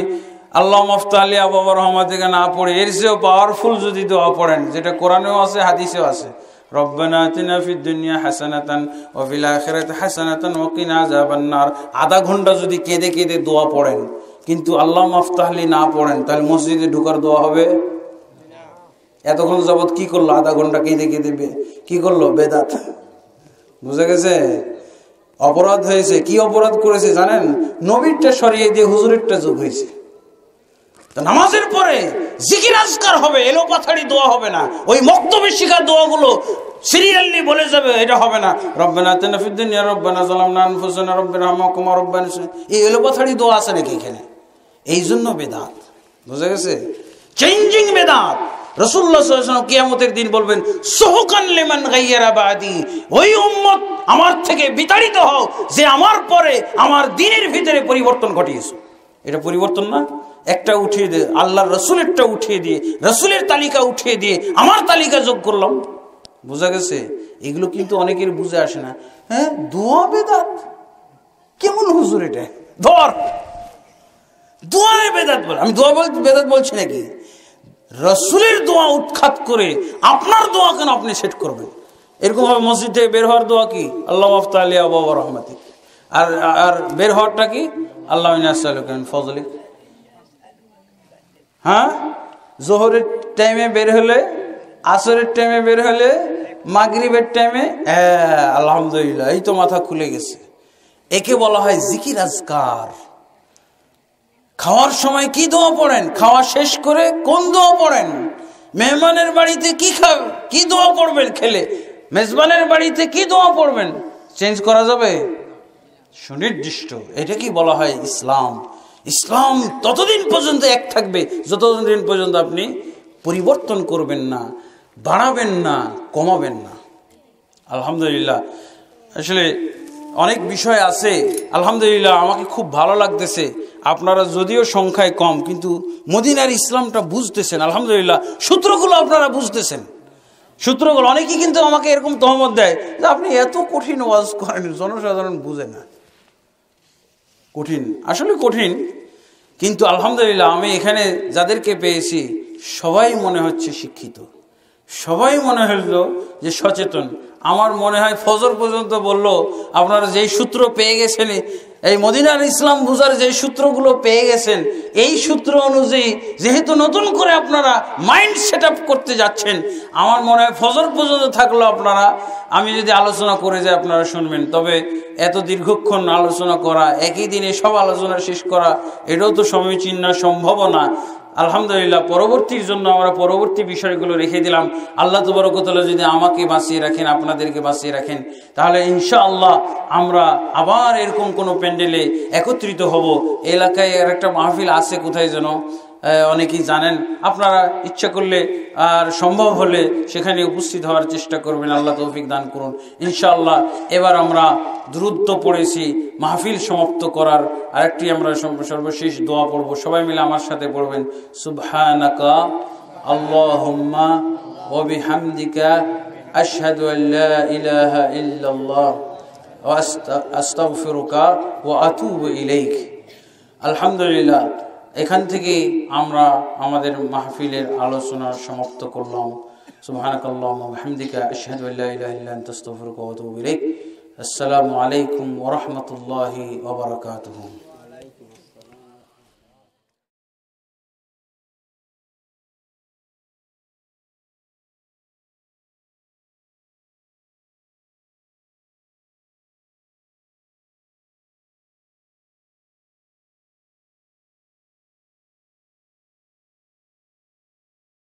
আল্লাহ মাফতালি আবা রহমাতে না পড়ে এর চেয়েও পাওয়ারফুল যদি দোয়া পড়েন, যেটা কোরআনেও আছে, হাদিসেও আছে, রব্বানা আতিনা ফিদ দুনিয়া হাসানাতান ওয়া ফিল আখিরাতি হাসানাতান ওয়া কিনা আযাবান্নার, আধা ঘন্টা যদি কেঁদে কেঁদে দোয়া পড়েন, কিন্তু আল্লাহ মাফতালি না পড়েন, তাহলে মসজিদে ঢোকার দোয়া হবে? এতক্ষণ যাবত কি করলো? আধা ঘন্টা কেঁদে কেঁদে কি করলো? বেদাত। বুঝা গেছে? অপরাধ হয়েছে। কি অপরাধ করেছে জানেন? নবীরটা সরিয়ে দিয়ে হুজুরেরটা যোগ হয়েছে। তো নামাজের পরে জিকির আজকার হবে, এলোপাথাড়ি দোয়া হবে না। ওই মক্তবে শিখার দোয়াগুলো সিরিয়ালি বলে যাবে, এটা হবে না। রব্বানা আতিনা ফিদ দুনিয়া রব্বানা যালামনা আনফুসানা রব্বির হামহুমা রব্বানা, এই এলোপাথাড়ি দোয়া আছে নাকি এখানে? এই জন্য বেদাত। বুঝা গেছে? চেঞ্জিং বেদাত। রাসূলুল্লাহ সাল্লাল্লাহু আলাইহি ওয়াসাল্লাম কিয়ামতের দিন বলবেন, সুহকান লিমান গায়্যারা বাদি, ওই উম্মত আমার থেকে বিতাড়িত হও যে আমার পরে আমার দ্বীনের ভিতরে পরিবর্তন ঘটিয়েছে। এটা পরিবর্তন না? একটা উঠিয়ে দিয়ে আল্লাহর রাসূলেরটা উঠিয়ে দিয়ে, রাসূলের তালিকা উঠিয়ে দিয়ে আমার তালিকা যোগ করলাম। বুঝা গেছে? এগুলো কিন্তু অনেকের বুঝে আসে না। হ্যাঁ, দোয়া বেদাত। কেমন হুজুর এটা? ধর দোয়ারে বেদাত বলে। আমি দোয়া বলতে বেদাত বলছি নাকি? রাসূলের দোয়া উৎখাত করে আপনার দোয়া কেন আপনি সেট করবেন? এরকম ভাবে মসজিদ থেকে বের হওয়ার দোয়া কি? আল্লাহ মাফতালি আবা রহমাতি। আর বের হওয়ারটা কি? আল্লাহ ইন্নাসালুকা মিন ফজলিক। হ্যাঁ, জোহরের টাইমে বের হলে, আসরের টাইমে বের হলে, মাগরিবের টাইমে আলহামদুলিল্লাহ, এই তো মাথা খুলে গেছে। একে বলা হয় জিকির আজকার। খাওয়ার সময় কি দোয়া পড়েন? খাওয়া শেষ করে কোন দোয়া পড়েন? মেহমানের বাড়িতে কি দোয়া পড়বেন? খেলে মেজবানের বাড়িতে কি দোয়া পড়বেন? চেঞ্জ করা যাবে? সুনির্দিষ্ট। এটা কি বলা হয় ইসলাম? ইসলাম ততদিন পর্যন্ত এক থাকবে যতদিন পর্যন্ত আপনি পরিবর্তন করবেন না, বাড়াবেন না, কমাবেন না। আলহামদুলিল্লাহ, আসলে অনেক বিষয় আছে। আলহামদুলিল্লাহ, আমাকে খুব ভালো লাগতেছে। আপনারা যদিও সংখ্যায় কম, কিন্তু মদিনার ইসলামটা বুঝতেছেন। আলহামদুলিল্লাহ, সূত্রগুলো আপনারা বুঝতেছেন। সূত্রগুলো অনেকেই কিন্তু আমাকে এরকম তহমত দেয় যে আপনি এত কঠিন ওয়াজ করেন, জনসাধারণ বুঝে না। কঠিন, আসলে কঠিন, কিন্তু আলহামদুলিল্লাহ আমি এখানে যাদেরকে পেয়েছি সবাই মনে হচ্ছে শিক্ষিত, সবাই মনে হলো যে সচেতন। আমার মনে হয় ফজর পর্যন্ত বলল আপনারা যেই সূত্র পেয়ে গেছেন, এই মদিনার ইসলাম বুঝার যে সূত্রগুলো পেয়ে গেছেন, এই সূত্র অনুযায়ী যেহেতু নতুন করে আপনারা মাইন্ড সেট আপ করতে যাচ্ছেন, আমার মনে হয় ফজর পর্যন্ত থাকলো আপনারা, আমি যদি আলোচনা করে যাই আপনারা শুনবেন। তবে এত দীর্ঘক্ষণ আলোচনা করা, একই দিনে সব আলোচনা শেষ করা, এটাও তো সমীচীন না, সম্ভব না। আলহামদুলিল্লাহ, পরবর্তীর জন্য আমরা পরবর্তী বিষয়গুলো রেখে দিলাম। আল্লাহ তাবারক ওয়া তাআলা যদি আমাকে বাঁচিয়ে রাখেন, আপনাদেরকে বাঁচিয়ে রাখেন, তাহলে ইনশাআল্লাহ আমরা আবার এরকম কোনো প্যান্ডেলে একত্রিত হব। এলাকায় আর একটা মাহফিল আছে কোথায় যেন, অনেকেই জানেন। আপনারা ইচ্ছা করলে আর সম্ভব হলে সেখানে উপস্থিত হওয়ার চেষ্টা করবেন। আল্লাহ তৌফিক দান করুন ইনশাআল্লাহ। এবার আমরা দ্রুত পড়েছি, মাহফিল সমাপ্ত করার আরেকটি আমরা সর্বশেষ দোয়া পড়ব। সবাই মিলে আমার সাথে পড়বেন, সুবহানাকা আল্লাহুম্মা ওয়া বিহামদিকা আশহাদু আল্লা ইলাহা ইল্লাল্লাহ ওয়া আস্তাগফিরুকা ওয়া আতুবু ইলাইক। আলহামদুলিল্লাহ, এখান থেকে আমরা আমাদের মাহফিলের আলোচনা সমাপ্ত করলাম। সুবহানাকাল্লাহুম্মা ওয়া বিহামদিকা আশহাদু আল্লা ইলাহা ইল্লা আনতা আস্তাগফিরুকা ওয়া আতুবু ইলাইক। আসসালামু আলাইকুম ওয়া রাহমাতুল্লাহি ওয়া বারাকাতুহু।